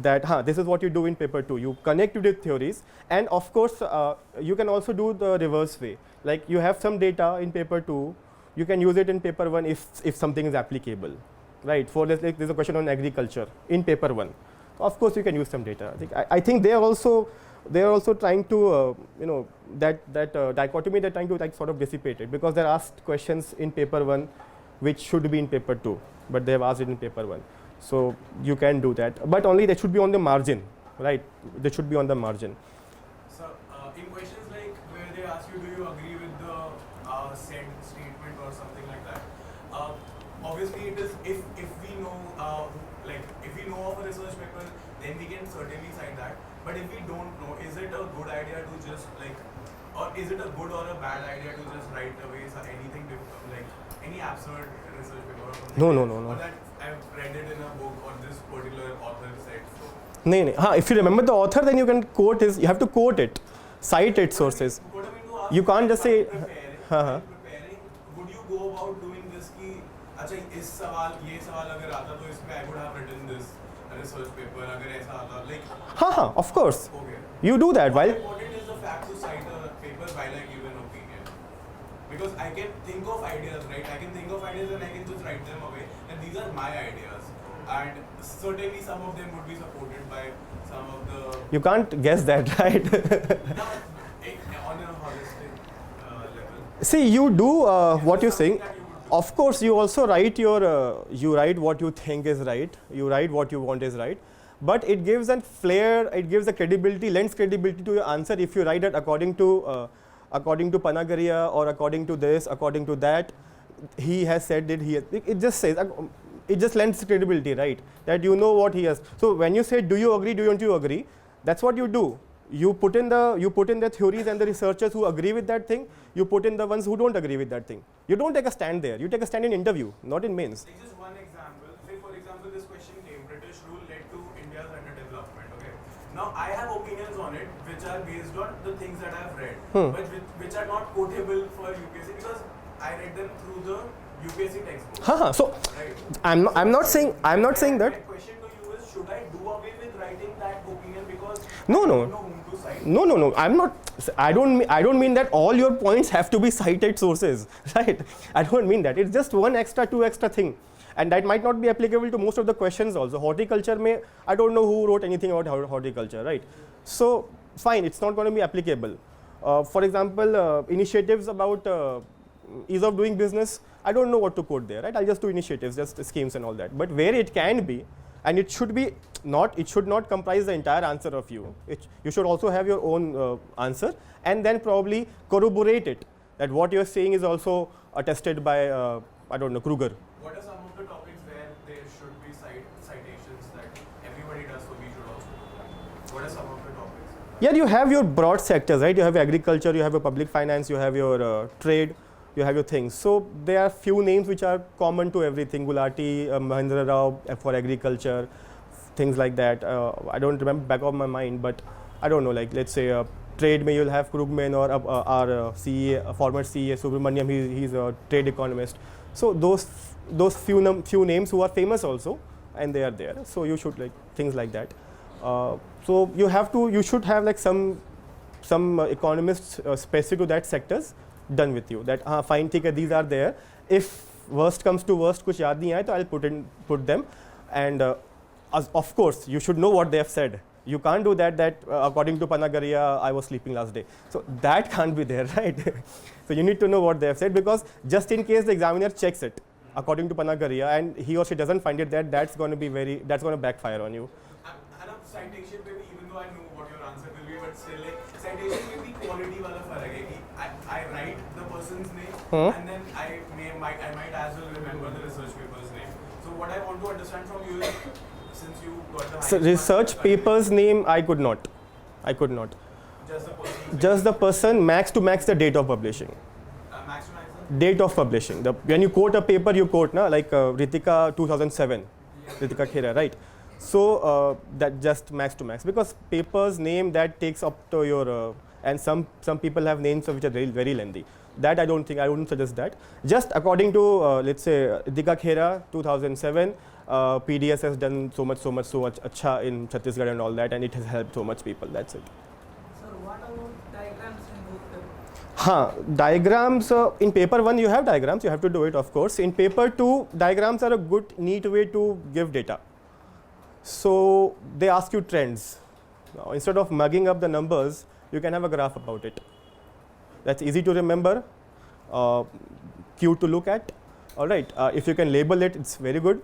That this is what you do in paper 2. You connect it with theories, and of course, you can also do the reverse way. Like you have some data in paper 2. You can use it in paper 1 if something is applicable, right? For there's a question on agriculture in paper 1. Of course, you can use some data. I think they are also trying to that dichotomy they're trying to like sort of dissipate it, because they're asked questions in paper 1 which should be in paper 2, but they have asked it in paper 1. So you can do that, but only that should be on the margin, right? They should be on the margin. So in questions like where they ask you, do you agree with the said statement or something like that? Obviously, it is if we know if we know of a research paper, then we can certainly cite that. But if we don't know, is it a good idea to just or is it a good or a bad idea to just write away anything like any absurd research paper or something? No. Or that I've read it in a book or this particular author said so. No. If you remember the author, then you can quote you have to quote it, cite its sources. You can't just say. Preparing, would you go about doing this कि अच्छा ये सवाल अगर आता तो इस पे I would have written this research paper अगर ऐसा आता like. Of course. Okay. You do that while. How important is the fact to cite a paper while I give an opinion? Because I can think of ideas, right? I can think of ideas and I can just write them away. And these are my ideas. And certainly some of them would be supported by some of the... You can't guess that, right? No, on a holistic level. See, you do what you're saying. Of course, you also write you write what you think is right. You write what you want is right. But it gives a flair, it gives a credibility, lends credibility to your answer if you write it according to Panagaria or according to this, according to that. He has said it. It just says, it just lends credibility, right? That you know what he has. So when you say, do you agree? Don't you agree? That's what you do. You put in the theories and the researchers who agree with that thing. You put in the ones who don't agree with that thing. You don't take a stand there. You take a stand in interview, not in mains. Take just one example. Say for example, this question came: British rule led to India's underdevelopment. Okay. Now I have opinions on it, which are based on the things that I've read, but which are not quotable for UPSC because I read them through the UPSC textbook. So right. I'm not saying that. My question to you is: should I do away with writing that opinion because No. I don't know whom to cite? No. I'm not. I don't mean that all your points have to be cited sources, right? I don't mean that. It's just two extra thing, and that might not be applicable to most of the questions also. Horticulture may, I don't know who wrote anything about horticulture, right? So fine, it's not going to be applicable. For example, initiatives about ease of doing business, I don't know what to quote there, right? I'll just do initiatives, just schemes and all that. But where it can be, and it should be not, it should not comprise the entire answer of you. You should also have your own answer, and then probably corroborate it, that what you're saying is also attested by, I don't know, Kruger. What are some of the topics where there should be citations that everybody does, so we should also do? What are some of the topics? Yeah, you have your broad sectors, right? You have agriculture, you have your public finance, you have your trade, you have your things. So there are few names which are common to everything. Gulati, Mahendra Rao for agriculture, things like that. I don't remember back of my mind, but I don't know, like let's say trade may you'll have Krugman or our CA, former CA Subramaniam, he's a trade economist. So those few names who are famous also, and they are there. So you should like things like that. So you should have like some economists specific to that sectors done with you, that fine, ठीक है, these are there. If worst comes to worst, कुछ याद नहीं आए तो I'll put them, and of course you should know what they have said. You can't do that according to Panagaria I was sleeping last day. So that can't be there, right? So you need to know what they have said, because just in case the examiner checks it according to Panagaria and he or she doesn't find it there, that's going to backfire on you. And a citation maybe, even though I know what your answer will be, but still like citation may be quality wala fark hai ki I write the person's name and then I might as well remember the research paper's name. So what I want to understand from you is, since you got the So research paper's name, I could not. Just the person, max to max the date of publishing. Max to max Date of publishing. When you quote a paper, you quote like Ritika 2007, Ritika Khera, right? So that just max to max, because paper's name that takes up to your and some people have names which are very lengthy. That I wouldn't suggest that. Just according to let's say Ritika Khera 2007, PDS has done so much acha in Chhattisgarh and all that, and it has helped so much people. That's it. Sir, what about diagrams in both papers? Diagrams, in paper 1 you have diagrams, you have to do it, of course. In paper 2, diagrams are a good, neat way to give data. So they ask you trends. Now, instead of mugging up the numbers, you can have a graph about it. That's easy to remember, cute to look at. All right, if you can label it, it's very good.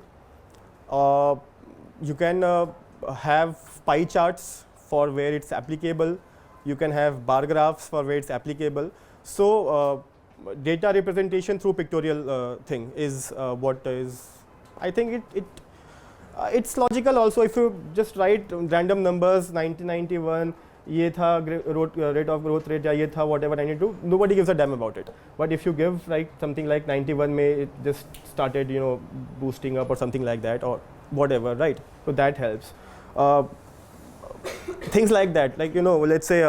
You can have pie charts for where it's applicable. You can have bar graphs for where it's applicable. So data representation through pictorial thing is what is, I think it's logical also. If you just write random numbers, 1991, ये था rate of growth rate, या ये था whatever 92, nobody gives a damn about it. But if you give like something like 91 May, it just started boosting up or something like that, or whatever, right? So that helps. Things like that, like let's say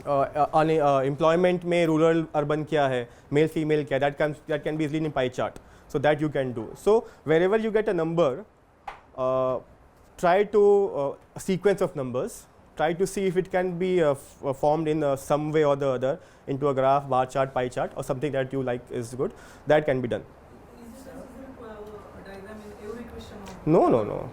on employment में rural urban क्या है, male female क्या, that can be easily in pie chart. So that you can do. So wherever you get a number, try to a sequence of numbers, try to see if it can be formed in some way or the other into a graph, bar chart, pie chart, or something that you like is good. That can be done. Is it necessary to have a diagram in every question? No.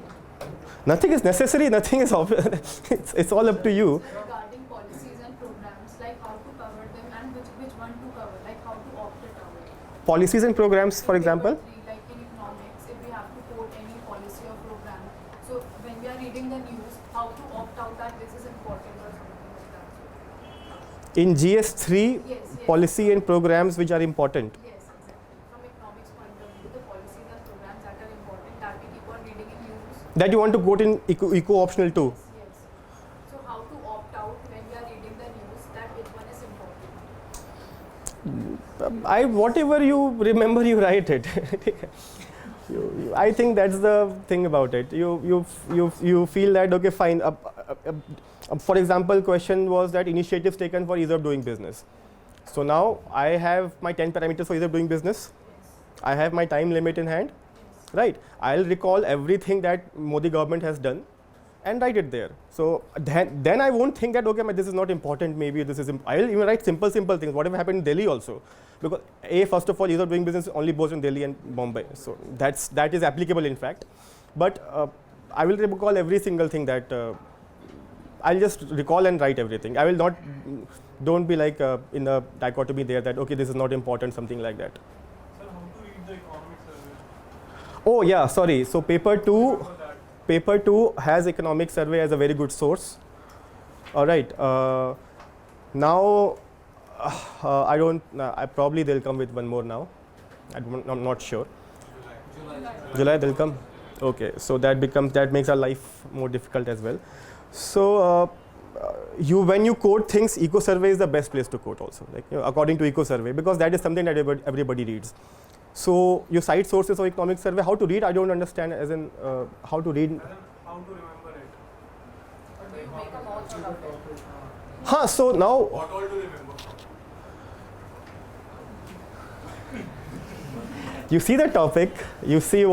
Nothing is necessary. Nothing is obvious. It's all up to you. Regarding policies and programs, like how to cover them and which one to cover, like how to opt it out. Policies and programs, for example. Like in economics, if we have to quote any policy or program, so when we are reading the news, how to opt out that this is important or something like that. In GS3, Yes. policy and programs which are important. Yes, exactly. From economics point of view, the policies and programs that are important that we keep on reading in news. That you want to quote in eco optional too. Yes. So how to opt out when we are reading the news, that which one is important? Whatever you remember, you write it. I think that's the thing about it. You feel that, okay, fine. For example, question was that initiatives taken for ease of doing business. So now I have my 10 parameters for ease of doing business. I have my time limit in hand, right? I'll recall everything that Modi government has done and write it there. So then I won't think that, okay, this is not important, maybe this is, I'll even write simple things, whatever happened in Delhi also. Because first of all, ease of doing business only goes in Delhi and Bombay. So that is applicable in fact. But I will recall every single thing that, I'll just recall and write everything. I will not, don't be like in a dichotomy there that, okay, this is not important, something like that. Sir, how to read the economic survey? Oh yeah, sorry. So paper 2 has economic survey as a very good source. All right. Now, I probably they'll come with one more now. I'm not sure. July they'll come. Okay. So that makes our life more difficult as well. So when you quote things, eco survey is the best place to quote also, like, according to eco survey, because that is something that everybody reads. So you cite sources of economic survey. How to read? I don't understand. As in how to read? How to remember it? Or do you make a note out of it? So now What all to remember? you see the topic. You see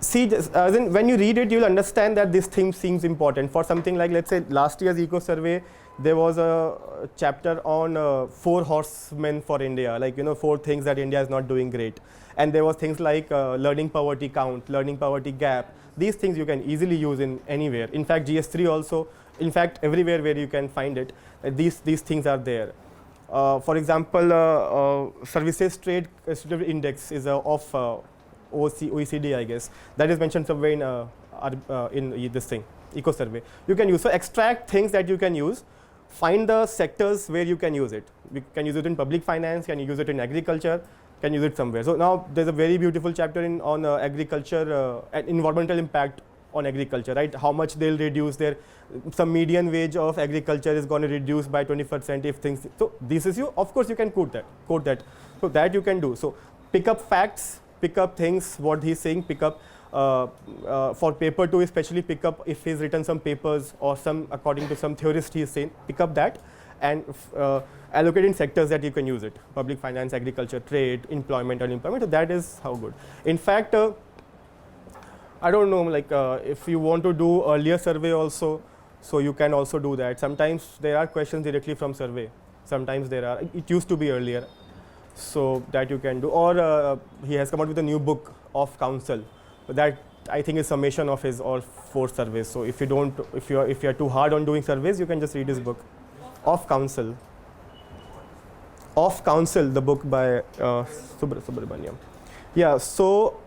see, as in when you read it, you'll understand that this thing seems important. For something like, let's say, last year's eco survey, there was a chapter on 4 horsemen for India, like 4 things that India is not doing great. And there was things like learning poverty count, learning poverty gap. These things you can easily use in anywhere. In fact, GS3 also, in fact, everywhere where you can find it, these things are there. For example, services trade index is of OECD, I guess. That is mentioned somewhere in this thing, eco survey. You can use, so extract things that you can use, find the sectors where you can use it. You can use it in public finance, can you use it in agriculture, can use it somewhere. So now there's a very beautiful chapter on agriculture and environmental impact on agriculture, right? How much they'll reduce some median wage of agriculture is going to reduce by 20% if things, so this is of course you can quote that. So that you can do. So pick up facts, pick up things, what he's saying, pick up, for paper 2 especially, pick up if he's written some papers or some, according to some theorist he's saying, pick up that and allocate in sectors that you can use it. Public finance, agriculture, trade, employment, unemployment, so that is how good. In fact, I don't know, like if you want to do earlier survey also, so you can also do that. Sometimes there are questions directly from survey. Sometimes it used to be earlier. So that you can do, or he has come out with a new book of council that I think is summation of his all 4 surveys. So if you are too hard on doing surveys, you can just read his book, Of Council, the book by Subramaniam. Yeah. So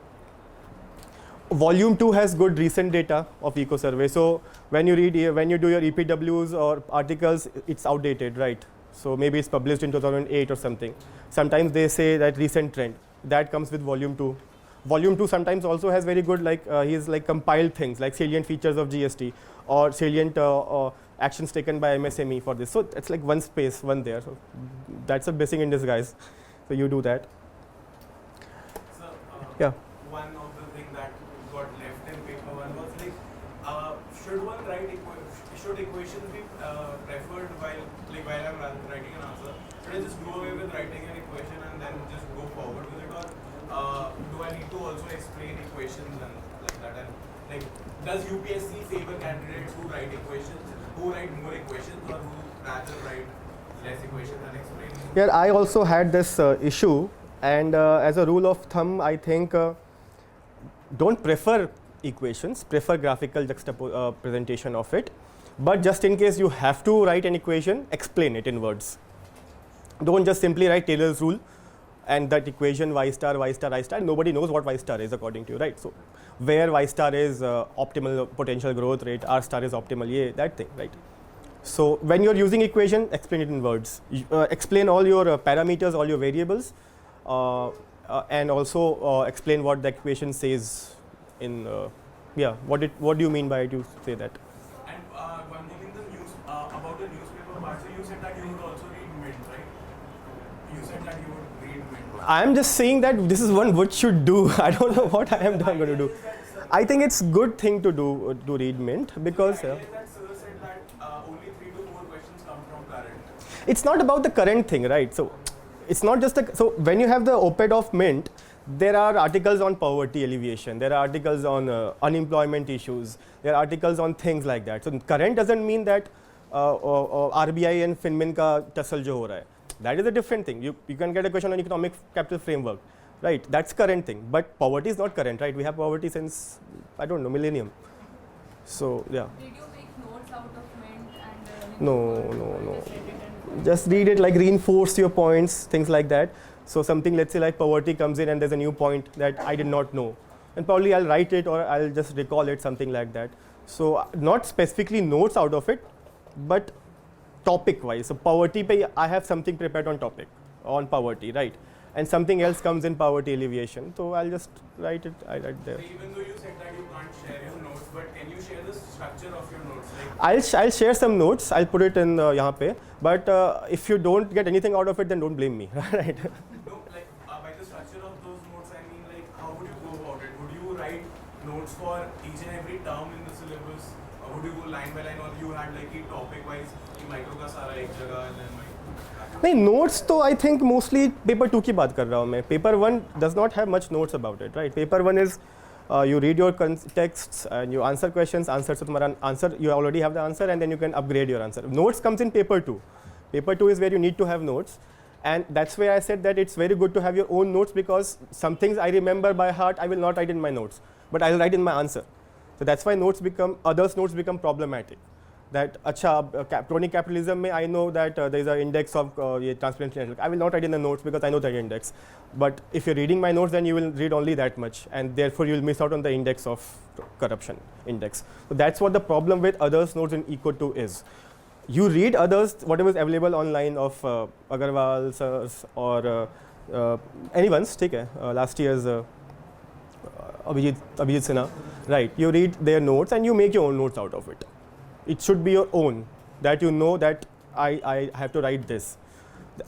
volume 2 has good recent data of eco survey. So when you do your EPWs or articles, it's outdated, right? So maybe it's published in 2008 or something. Sometimes they say that recent trend. That comes with volume 2. Volume 2 sometimes also has very good, like he's like compiled things like salient features of GST or salient actions taken by MSME for this. So it's like one space, one there. So that's a blessing in disguise. So you do that. So, yeah. One of the things that got left in paper 1 was like, should one write should equations be preferred while I'm writing an answer? Should I just go away with writing an equation and then just go forward with it, or do I need to also explain equations and like? that. And like, does UPSC favor candidates who write equations, who write more equations, or who rather write less equations and explain? Yeah, I also had this issue, and as a rule of thumb, I think don't prefer equations, prefer graphical presentation of it. But just in case you have to write an equation, explain it in words. Don't just simply write Taylor's rule and that equation y star, y star, I star. Nobody knows what y star is according to you, right? So where y star is optimal potential growth rate, r star is optimal, yeah, that thing, right? So when you're using equation, explain it in words. Explain all your parameters, all your variables, and also explain what the equation says in, yeah, what do you mean by it, you say that? And one thing in the news, about the newspaper part, so you said that you would also read Mint, right? You said that you would read Mint. I'm just saying that this is one what should do. I don't know what I am going to do. I think it's good thing to do to read Mint because That sir said that only 3 to 4 questions come from current. it's not about the current thing, right? So it's not just so when you have the op-ed of Mint, there are articles on poverty alleviation, there are articles on unemployment issues, there are articles on things like that. So current doesn't mean that RBI and FinMin ka tussle jo ho raha hai. That is a different thing. You can get a question on economic capital framework, right? That's current thing. But poverty is not current, right? We have poverty since, I don't know, millennium. So yeah. Did you make notes out of Mint and No. Just read it, like reinforce your points, things like that. So something, let's say like poverty comes in and there's a new point that I did not know. And probably I'll write it or I'll just recall it, something like that. So not specifically notes out of it, but topic wise. So poverty, I have something prepared on topic, on poverty, right? And something else comes in poverty alleviation. So I'll just write it, I write there. So even though you said that you can't share your notes, but can you share the structure of your notes? Like I'll share some notes. I'll put it in yahan pe. But if you don't get anything out of it, then don't blame me, right? no, like by the structure of those notes, I mean like how would you go about it? Would you write notes for each and every term in the syllabus, or would you go line by line, or you had like a topic wise, micro का सारा एक जगह and then like. नहीं notes तो I think mostly paper 2 की बात कर रहा हूँ मैं. Paper 1 does not have much notes about it, right? Paper 1 is you read your texts and you answer questions. Answer so तुम्हारा answer you already have the answer and then you can upgrade your answer. Notes comes in paper 2. Paper 2 is where you need to have notes, and that's why I said that it's very good to have your own notes because some things I remember by heart I will not write in my notes, but I will write in my answer. So that's why others' notes become problematic. That crony capitalism mein I know that there is an index of transparency network. I will not write in the notes because I know that index. But if you're reading my notes, then you will read only that much, and therefore you will miss out on the index of corruption index. So that's what the problem with others' notes in Eco 2 is. You read others, whatever is available online of Agarwal, sirs, or anyone's, take last year's Abhijit Sinha, right? You read their notes and you make your own notes out of it. It should be your own, that you know that I have to write this.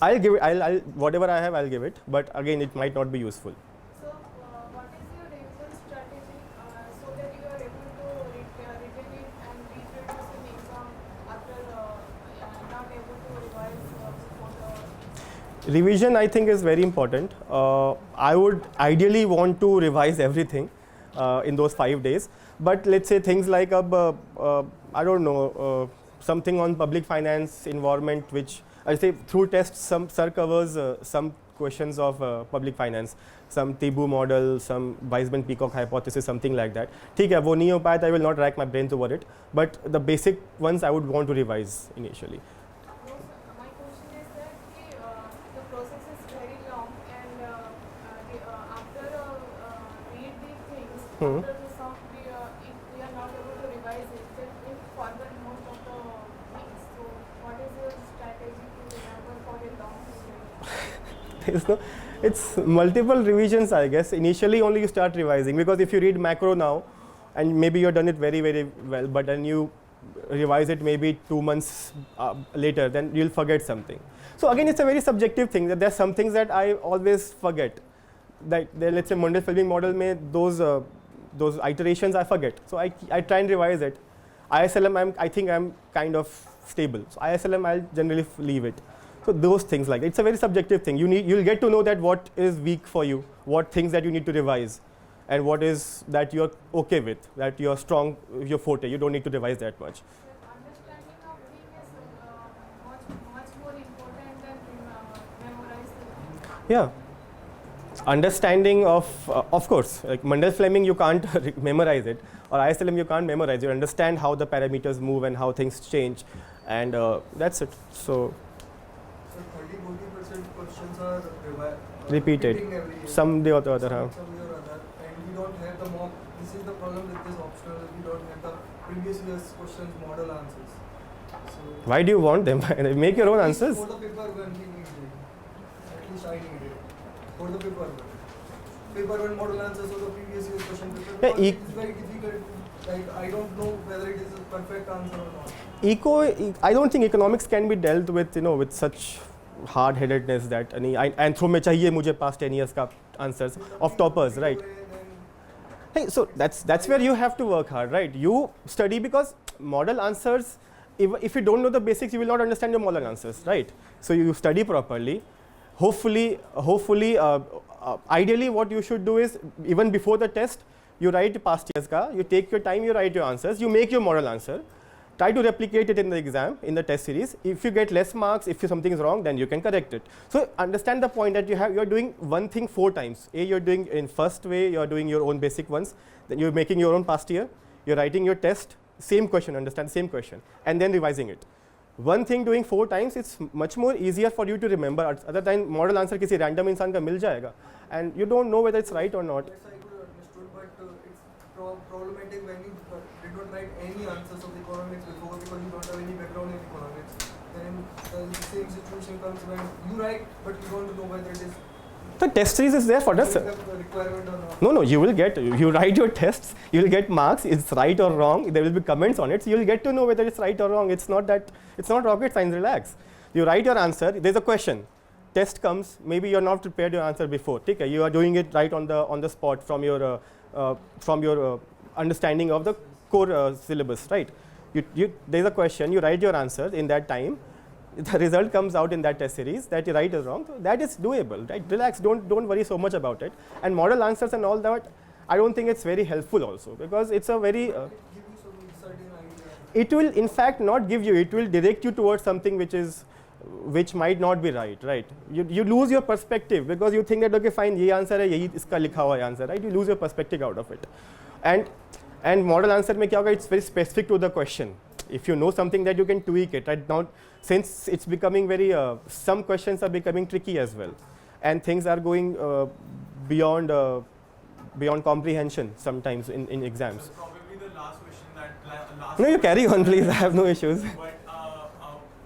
I'll give it, I'll whatever I have, I'll give it, but again, it might not be useful. So, what is your revision strategy so that you are able to retain it and reproduce in exam after not able to revise before the Revision, I think, is very important. I would ideally want to revise everything in those 5 days, but let's say things like I don't know, something on public finance, environment, which I say through tests, some sir covers some questions of public finance, some Tibu model, some Weismann-Peacock hypothesis, something like that. ठीक है, वो नहीं हो पाया, I will not rack my brains over it, but the basic ones I would want to revise initially. My question is that the process is very long, and after read these things, after the sum, if we are not able to revise it, then we forget most of the things. So, what is your strategy to remember for a long period? It's multiple revisions, I guess. Initially, only you start revising, because if you read macro now, and maybe you've done it very, very well, but then you revise it maybe 2 months later, then you'll forget something. So again, it's a very subjective thing. That there's some things that I always forget. That let's say Mundell filming model mein those iterations I forget. So I try and revise it. ISLM, I think I'm kind of stable. So ISLM, I'll generally leave it. So those things it's a very subjective thing. You'll get to know that what is weak for you, what things that you need to revise. and what is that you're okay with, that you're strong, your forte. You don't need to revise that much. Understanding of thing is much more important than memorizing. Yeah. Understanding of course, like Mendel Fleming, you can't memorize it, or ISLM, you can't memorize. You understand how the parameters move and how things change, and that's it. So 30-40% questions are repeated, repeating every year. someday or the other. Some year or other, and we don't have the mock. This is the problem with this optional. We don't have the previous year's questions model answers. So Why do you want them? Make your own answers. for the paper when we need it, at least I need it. For the paper one. Paper one model answers or the previous year's question paper. Yeah, Because it's very difficult. Like I don't know whether it is a perfect answer or not. I don't think economics can be dealt with, with such hard-headedness that and throw me chahiye mujhe past 10 years ka answers of toppers, right? Hey, so that's where you have to work hard, right? You study because model answers, if you don't know the basics, you will not understand your model answers, right? So you study properly. Hopefully, ideally what you should do is, even before the test, you write past years ka, you take your time, you write your answers, you make your model answer, try to replicate it in the exam, in the test series. If you get less marks, if something is wrong, then you can correct it. So understand the point that you're doing one thing 4 times. You're doing in first way, you're doing your own basic ones, then you're making your own past year, you're writing your test, same question, understand same question, and then revising it. One thing doing 4 times, it's much more easier for you to remember. Other than model answer किसी random इंसान का मिल जाएगा, and you don't know whether it's right or not. Yes, I could understood, but it's problematic when you did not write any answers of the economics before because you don't have any background in economics. Then the same situation comes when you write, but you don't know whether it is. The test series is there for us. Requirement or not. No, you write your tests, you will get marks, it's right or wrong, there will be comments on it, so you'll get to know whether it's right or wrong. It's not rocket science, relax. You write your answer, there's a question, test comes, maybe you're not prepared your answer before, okay? You are doing it right on the spot from your understanding of the core syllabus, right? There's a question, you write your answer in that time, the result comes out in that test series that you write is wrong, so that is doable, right? Relax, don't worry so much about it. And model answers and all that, I don't think it's very helpful also, because it's a very Give you some certain idea. it will in fact not give you, it will direct you towards something which might not be right? You lose your perspective because you think that okay fine, ye answer hai, yahi iska likha hua hai answer, right? You lose your perspective out of it. And model answer mein kya hoga, it's very specific to the question. If you know something, that you can tweak it, right? Now since it's becoming very some questions are becoming tricky as well, and things are going beyond comprehension sometimes in exams. So probably the last question that No, you carry on please, I have no issues. But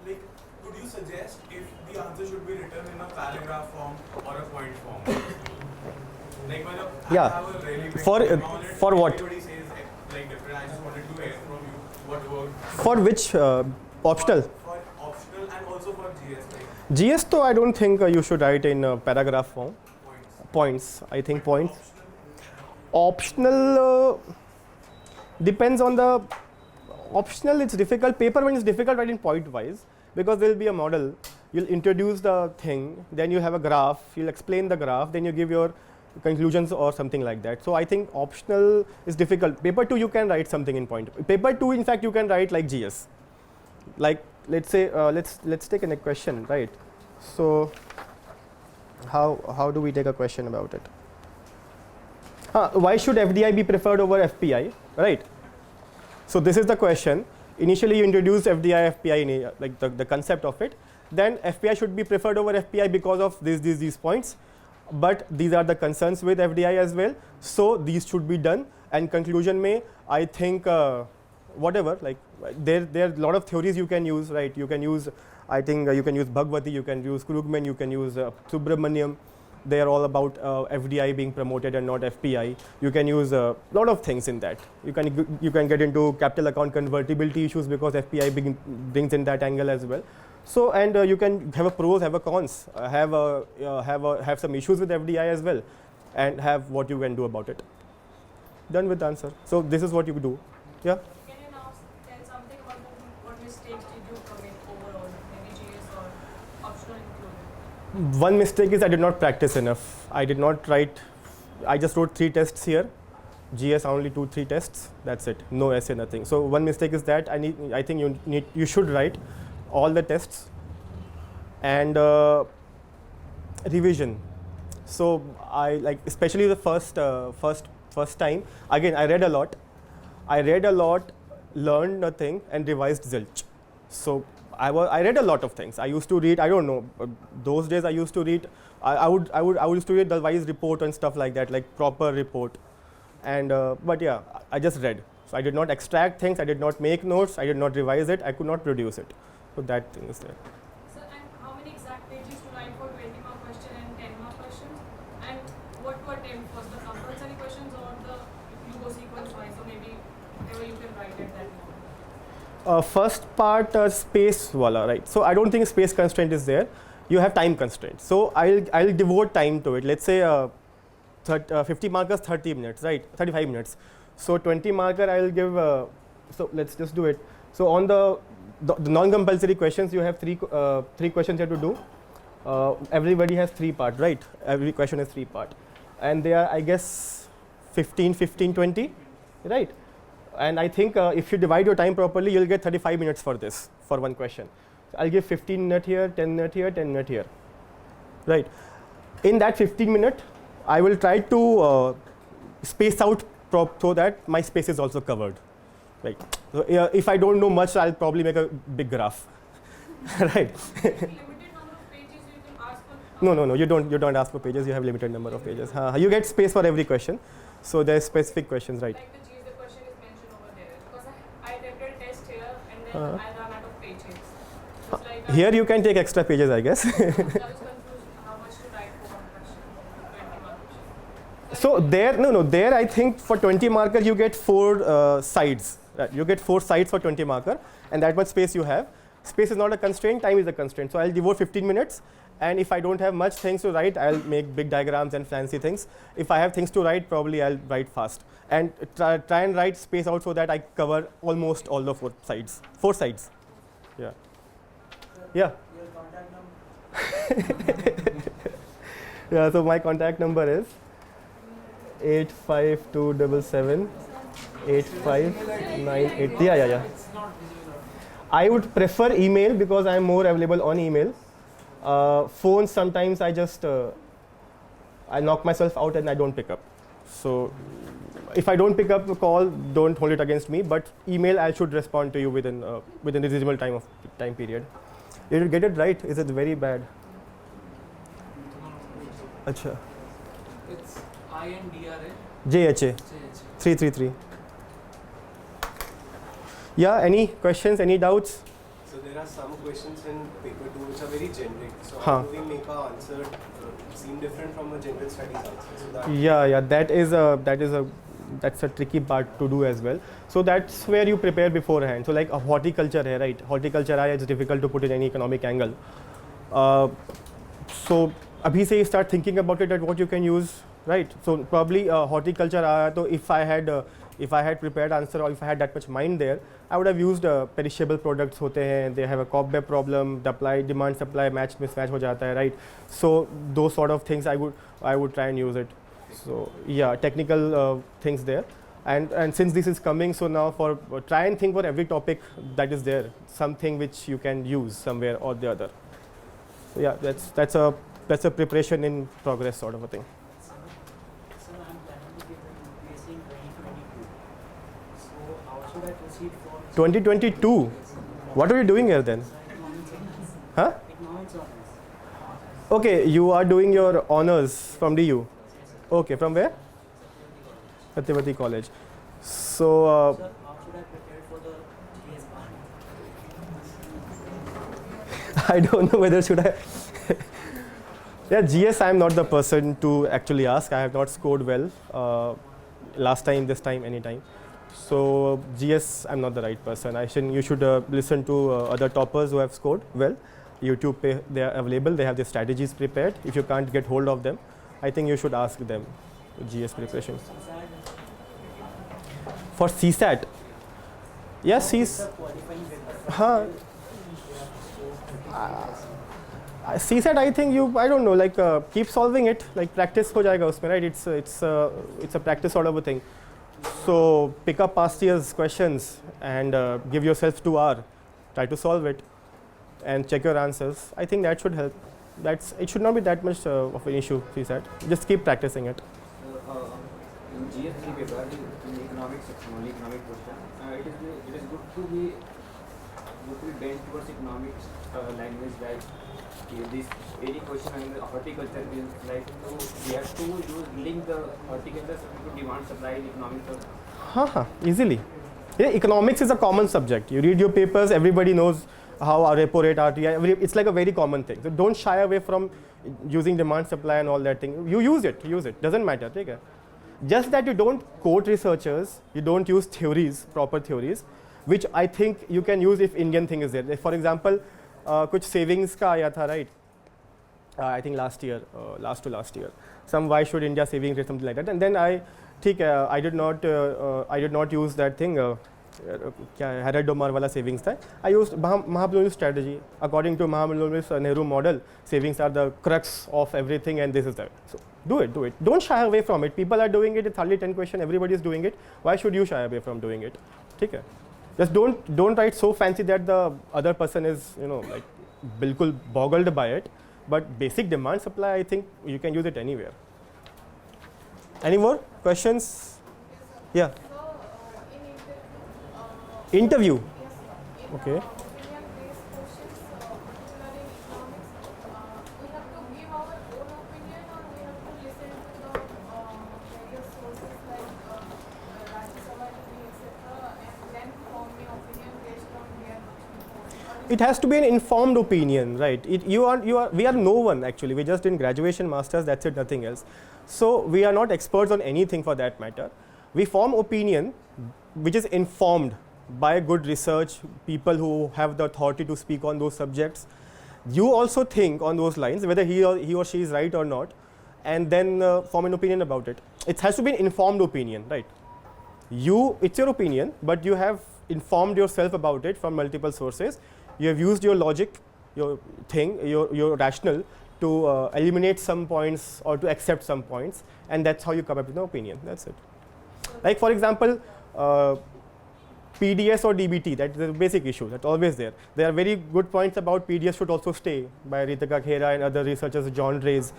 like, could you suggest if the answer should be written in a paragraph form or a point form? Like, Yeah. I have a really big For what? Everybody says like different. I just wanted to hear from you what word. For which optional? For optional and also for GS. Like GS though I don't think you should write in paragraph form. Points. I think points. Optional depends on the optional. It's difficult. Paper one is difficult writing point wise because there will be a model. You'll introduce the thing, then you have a graph. You'll explain the graph, then you give your conclusions or something like that. So I think optional is difficult. Paper 2 you can write something in point. Paper 2 in fact you can write like GS. Like let's say let's take a question, right? So how do we take a question about it? Why should FDI be preferred over FPI, right? So this is the question. Initially you introduced FDI, FPI, like the concept of it. Then FPI should be preferred over FPI because of these points. But these are the concerns with FDI as well. So these should be done. And conclusion may, I think, whatever, like there are a lot of theories you can use, right? You can use, I think you can use Bhagwati, you can use Krugman, you can use Subramaniam. They are all about FDI being promoted and not FPI. You can use a lot of things in that. You can get into capital account convertibility issues because FPI brings in that angle as well. So and you can have a pros, have a cons, have some issues with FDI as well, and have what you can do about it. Done with the answer. So this is what you do. Yeah. Can you now tell something about what mistakes did you commit overall, maybe GS or optional included? One mistake is I did not practice enough. I did not write I just wrote 3 tests here. GS only 2-3 tests. That's it. No essay, nothing. So one mistake is that I think you should write all the tests and revision. So I like, especially the first time. Again, I read a lot, learned nothing, and revised zilch. So I read a lot of things. I used to read. I don't know. Those days I used to read. I used to read the wise report and stuff like that, like proper report. And but yeah, I just read. So I did not extract things. I did not make notes. I did not revise it. I could not produce it. So that thing is there. So, and how many exact pages to write for 20-mark question and 10-mark questions? And what to attempt first, the compulsory questions or the you go sequence wise? So maybe whatever you can write at that moment. First part, space wala, right? So I don't think space constraint is there. You have time constraint. So I'll devote time to it. Let's say 50 markers, 30 minutes, right? 35 minutes. So 20 marker I'll give. So let's just do it. So on the non-compulsory questions, you have three questions you have to do. Everybody has 3 parts, right? Every question is 3 parts, and they are, I guess, 15, 20, right? And I think if you divide your time properly, you'll get 35 minutes for this, for one question. So I'll give 15 minutes here, 10 minutes here, 10 minutes here, right? In that 15 minute, I will try to space out so that my space is also covered, right? So if I don't know much, I'll probably make a big graph, right? Limited number of pages you can ask for. No. You don't ask for pages. You have limited number of pages. You get space for every question. So there's specific questions, right? Like the question is mentioned over there. Because I attempted a test here and then I ran out of pages. It's like Here you can take extra pages, I guess. I was confused how much to write for one question, 20 marks. So there I think for 20 marker you get 4 sides. You get 4 sides for 20 marker, and that much space you have. Space is not a constraint, time is a constraint. So I'll devote 15 minutes, and if I don't have much things to write, I'll make big diagrams and fancy things. If I have things to write, probably I'll write fast. And try and write space out so that I cover almost all the 4 sides. 4 sides. Yeah. Yeah. Your contact number? Yeah, so my contact number is 85277 8598. Yeah. I would prefer email because I'm more available on email. Phone, sometimes I just I knock myself out and I don't pick up. So if I don't pick up the call, don't hold it against me. But email, I should respond to you within a reasonable time period. Did you get it right? Is it very bad? Acha. It's INDRA. JHA 333. Yeah, any questions, any doubts? So there are some questions in paper 2 which are very generic. So how do we make our answer seem different from a general studies answer? So that Yeah, that's a tricky part to do as well. So that's where you prepare beforehand. So like a horticulture hai, right? Horticulture is difficult to put in any economic angle. So abhi se you start thinking about it, at what you can use, right? So probably horticulture aaya, so if I had prepared answer, or if I had that much mind there, I would have used perishable products hote hain, they have a cobweb problem, demand supply mismatch ho jata hai, right? So those sort of things I would try and use it. So yeah, technical things there. And since this is coming, so now try and think for every topic that is there, something which you can use somewhere or the other. So yeah, that's a preparation in progress sort of a thing. Sir, I'm planning to give an UPSC in 2022. So how should I proceed for 2022? What are you doing here then? economics honors? Huh? Economics honors. Okay, you are doing your honors from DU. Yes, sir. Okay, from where? Satyavati College. So Sir, how should I prepare for the GS part? I don't know whether should I. Yeah, GS I am not the person to actually ask. I have not scored well last time, this time, anytime. So GS I'm not the right person. You should listen to other toppers who have scored well. YouTube, they are available. They have their strategies prepared. If you can't get hold of them, I think you should ask them. GS preparation. For CSAT. Yes, It's a qualifying paper. Huh. CSAT, I think I don't know, like keep solving it, like practice ho jayega usme, right? It's a practice sort of a thing. So pick up past year's questions and give yourself 2 hours, try to solve it, and check your answers. I think that should help. It should not be that much of an issue, CSAT. Just keep practicing it. In GS3 paper, in economics section, only economic question, it is good to be bent towards economics language, like this any question in the horticulture is like we have to link the horticulture to demand supply in economics. Easily. Yeah, economics is a common subject. You read your papers, everybody knows how our repo rate, RTI, it's like a very common thing. So don't shy away from using demand supply and all that thing. You use it, doesn't matter. Take it. Just that you don't quote researchers, you don't use theories, proper theories, which I think you can use if Indian thing is there. For example, kuch savings ka aaya tha, right? I think last year. Some why should India savings rate, something like that. And then I did not use that thing. Harold Domar wala savings tha. I used Mahabal's strategy. According to Mahabal's Nehru model, savings are the crux of everything, and this is that. So do it. Don't shy away from it. People are doing it. It's hardly 10 questions. Everybody is doing it. Why should you shy away from doing it? Okay. Just don't write so fancy that the other person is like bilkul boggled by it. But basic demand supply, I think you can use it anywhere. Any more questions? Yeah. Interview. Okay. It has to be an informed opinion, right? We are no one actually. We just in graduation, masters, that's it, nothing else. So we are not experts on anything for that matter. We form opinion which is informed by good research, people who have the authority to speak on those subjects. You also think on those lines whether he or she is right or not, and then form an opinion about it. It has to be an informed opinion, right? It's your opinion, but you have informed yourself about it from multiple sources. You have used your logic, your rational to eliminate some points or to accept some points, and that's how you come up with an opinion. That's it. Like for example, PDS or DBT, that's the basic issue, that's always there. There are very good points about PDS should also stay by Ritika Khera and other researchers, John Reyes,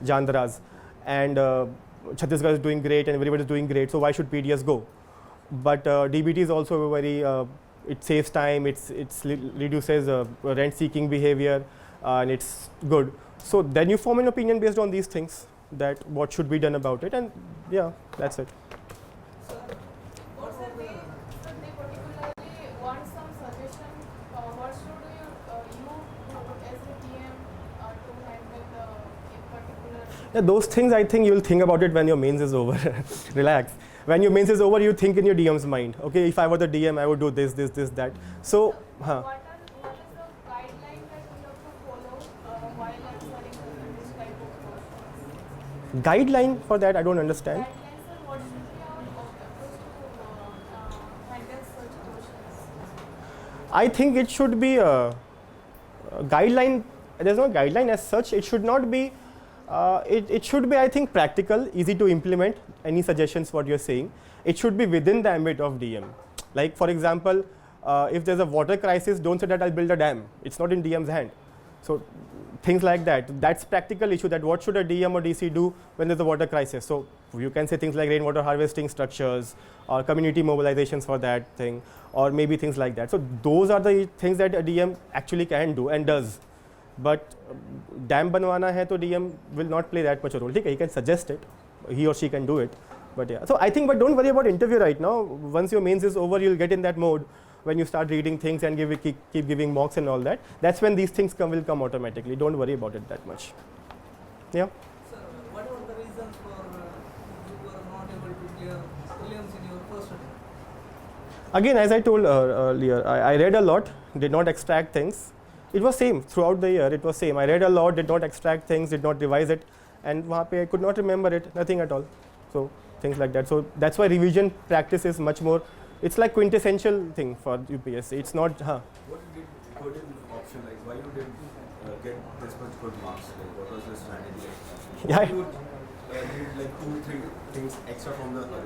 Jandras, and Chhattisgarh is doing great and everybody is doing great, so why should PDS go? But DBT is also very, it saves time, it reduces rent-seeking behavior, and it's good. So then you form an opinion based on these things, that what should be done about it, and yeah, that's it. Yeah, those things I think you'll think about it when your mains is over. Relax. When your mains is over, you think in your DM's mind. Okay, if I were the DM, I would do this, that. So, what is the guideline that you have to follow while answering this type of questions? Guideline for that, I don't understand. Guidelines and what should be our approach to handle such questions? I think it should be a guideline. There's no guideline as such. It should not be. It should be, I think, practical, easy to implement. Any suggestions what you're saying? It should be within the ambit of DM. Like for example, if there's a water crisis, don't say that I'll build a dam. It's not in DM's hand. So things like that. That's practical issue. That what should a DM or DC do when there's a water crisis? So you can say things like rainwater harvesting structures or community mobilizations for that thing, or maybe things like that. So those are the things that a DM actually can do and does. But dam banwana hai to DM will not play that much a role. He can suggest it, he or she can do it. But yeah, so I think, but don't worry about interview right now. Once your mains is over, you'll get in that mode when you start reading things and keep giving mocks and all that. That's when these things will come automatically. Don't worry about it that much. Yeah. Sir, what were the reasons for you were not able to clear prelims in your first attempt? Again, as I told earlier, I read a lot, did not extract things. It was same throughout the year. It was same. I read a lot, did not extract things, did not revise it, and wahan pe I could not remember it, nothing at all. So things like that. So that's why revision practice is much more. It's like quintessential thing for UPSC. It's not. What did coding option, like why you did get this much good marks? Like what was the strategy? Yeah. You need like 2-3 things extra from the other.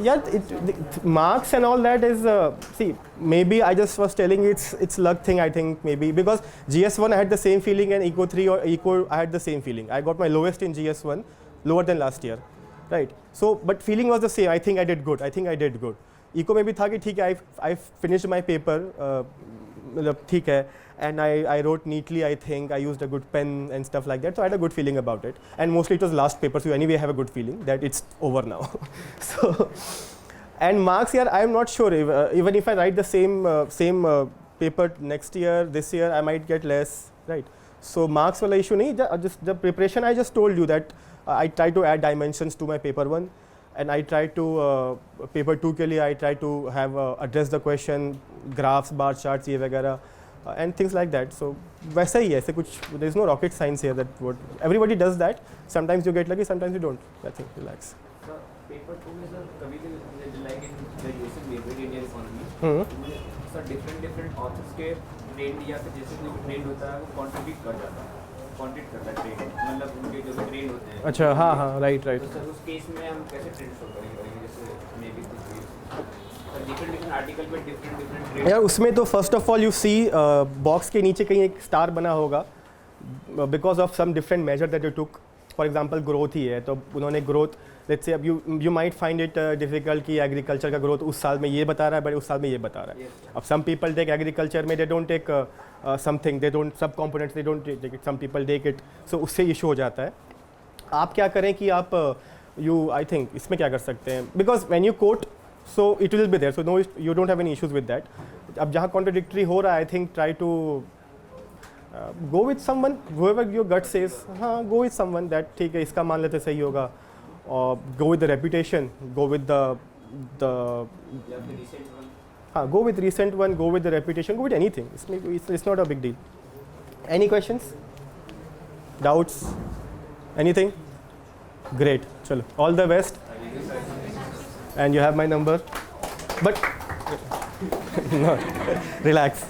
Yeah, marks and all that is see, maybe I just was telling you it's luck thing, I think, maybe because GS1 I had the same feeling and Eco 3 or Eco I had the same feeling. I got my lowest in GS1, lower than last year, right? So but feeling was the same. I think I did good. Eco में भी था कि ठीक है, I finished my paper, मतलब ठीक है, and I wrote neatly. I think I used a good pen and stuff like that, so I had a good feeling about it. And mostly it was last paper, so anyway I have a good feeling that it's over now. So and marks here, I am not sure if, even if I write the same paper next year, this year I might get less, right? So marks wala issue nahi, just the preparation. I just told you that I try to add dimensions to my paper 1. And I try to paper 2 के लिए I try to have address the question, graphs, bar charts ये वगैरह and things like that. So वैसा ही है, ऐसे कुछ, there is no rocket science here that what everybody does that. Sometimes you get lucky, sometimes you don't. That's it, relax. So paper 2 में sir कभी भी like in graduation में भी Indian economy sir different authors के trend या फिर जैसे कोई trend होता है वो contribute कर जाता है, contribute करता है trend, मतलब उनके जो trend होते हैं. अच्छा, हाँ हाँ, right. तो सर उस केस में हम कैसे trend show करेंगे, जैसे maybe कुछ different article में different trend. यार उसमें तो first of all you see box के नीचे कहीं एक star बना होगा because of some different measure that you took. For example growth ही है, तो उन्होंने growth, let's say अब you might find it difficult कि agriculture का growth उस साल में ये बता रहा है but उस साल में ये बता रहा है. अब some people take agriculture में they don't take something, they don't sub components, they don't take it, some people take it, so उससे issue हो जाता है. आप क्या करें कि आप I think इसमें क्या कर सकते हैं, because when you quote so it will be there, so no, you don't have any issues with that. अब जहाँ contradictory हो रहा है, I think try to go with someone, whoever your gut says, हाँ, go with someone that ठीक है इसका मान लेते सही होगा, or go with the reputation, go with the हाँ, go with recent one, go with the reputation, go with anything. It's not a big deal. Any questions? Doubts? Anything? Great. Chalo. All the best. And you have my number. But no, relax.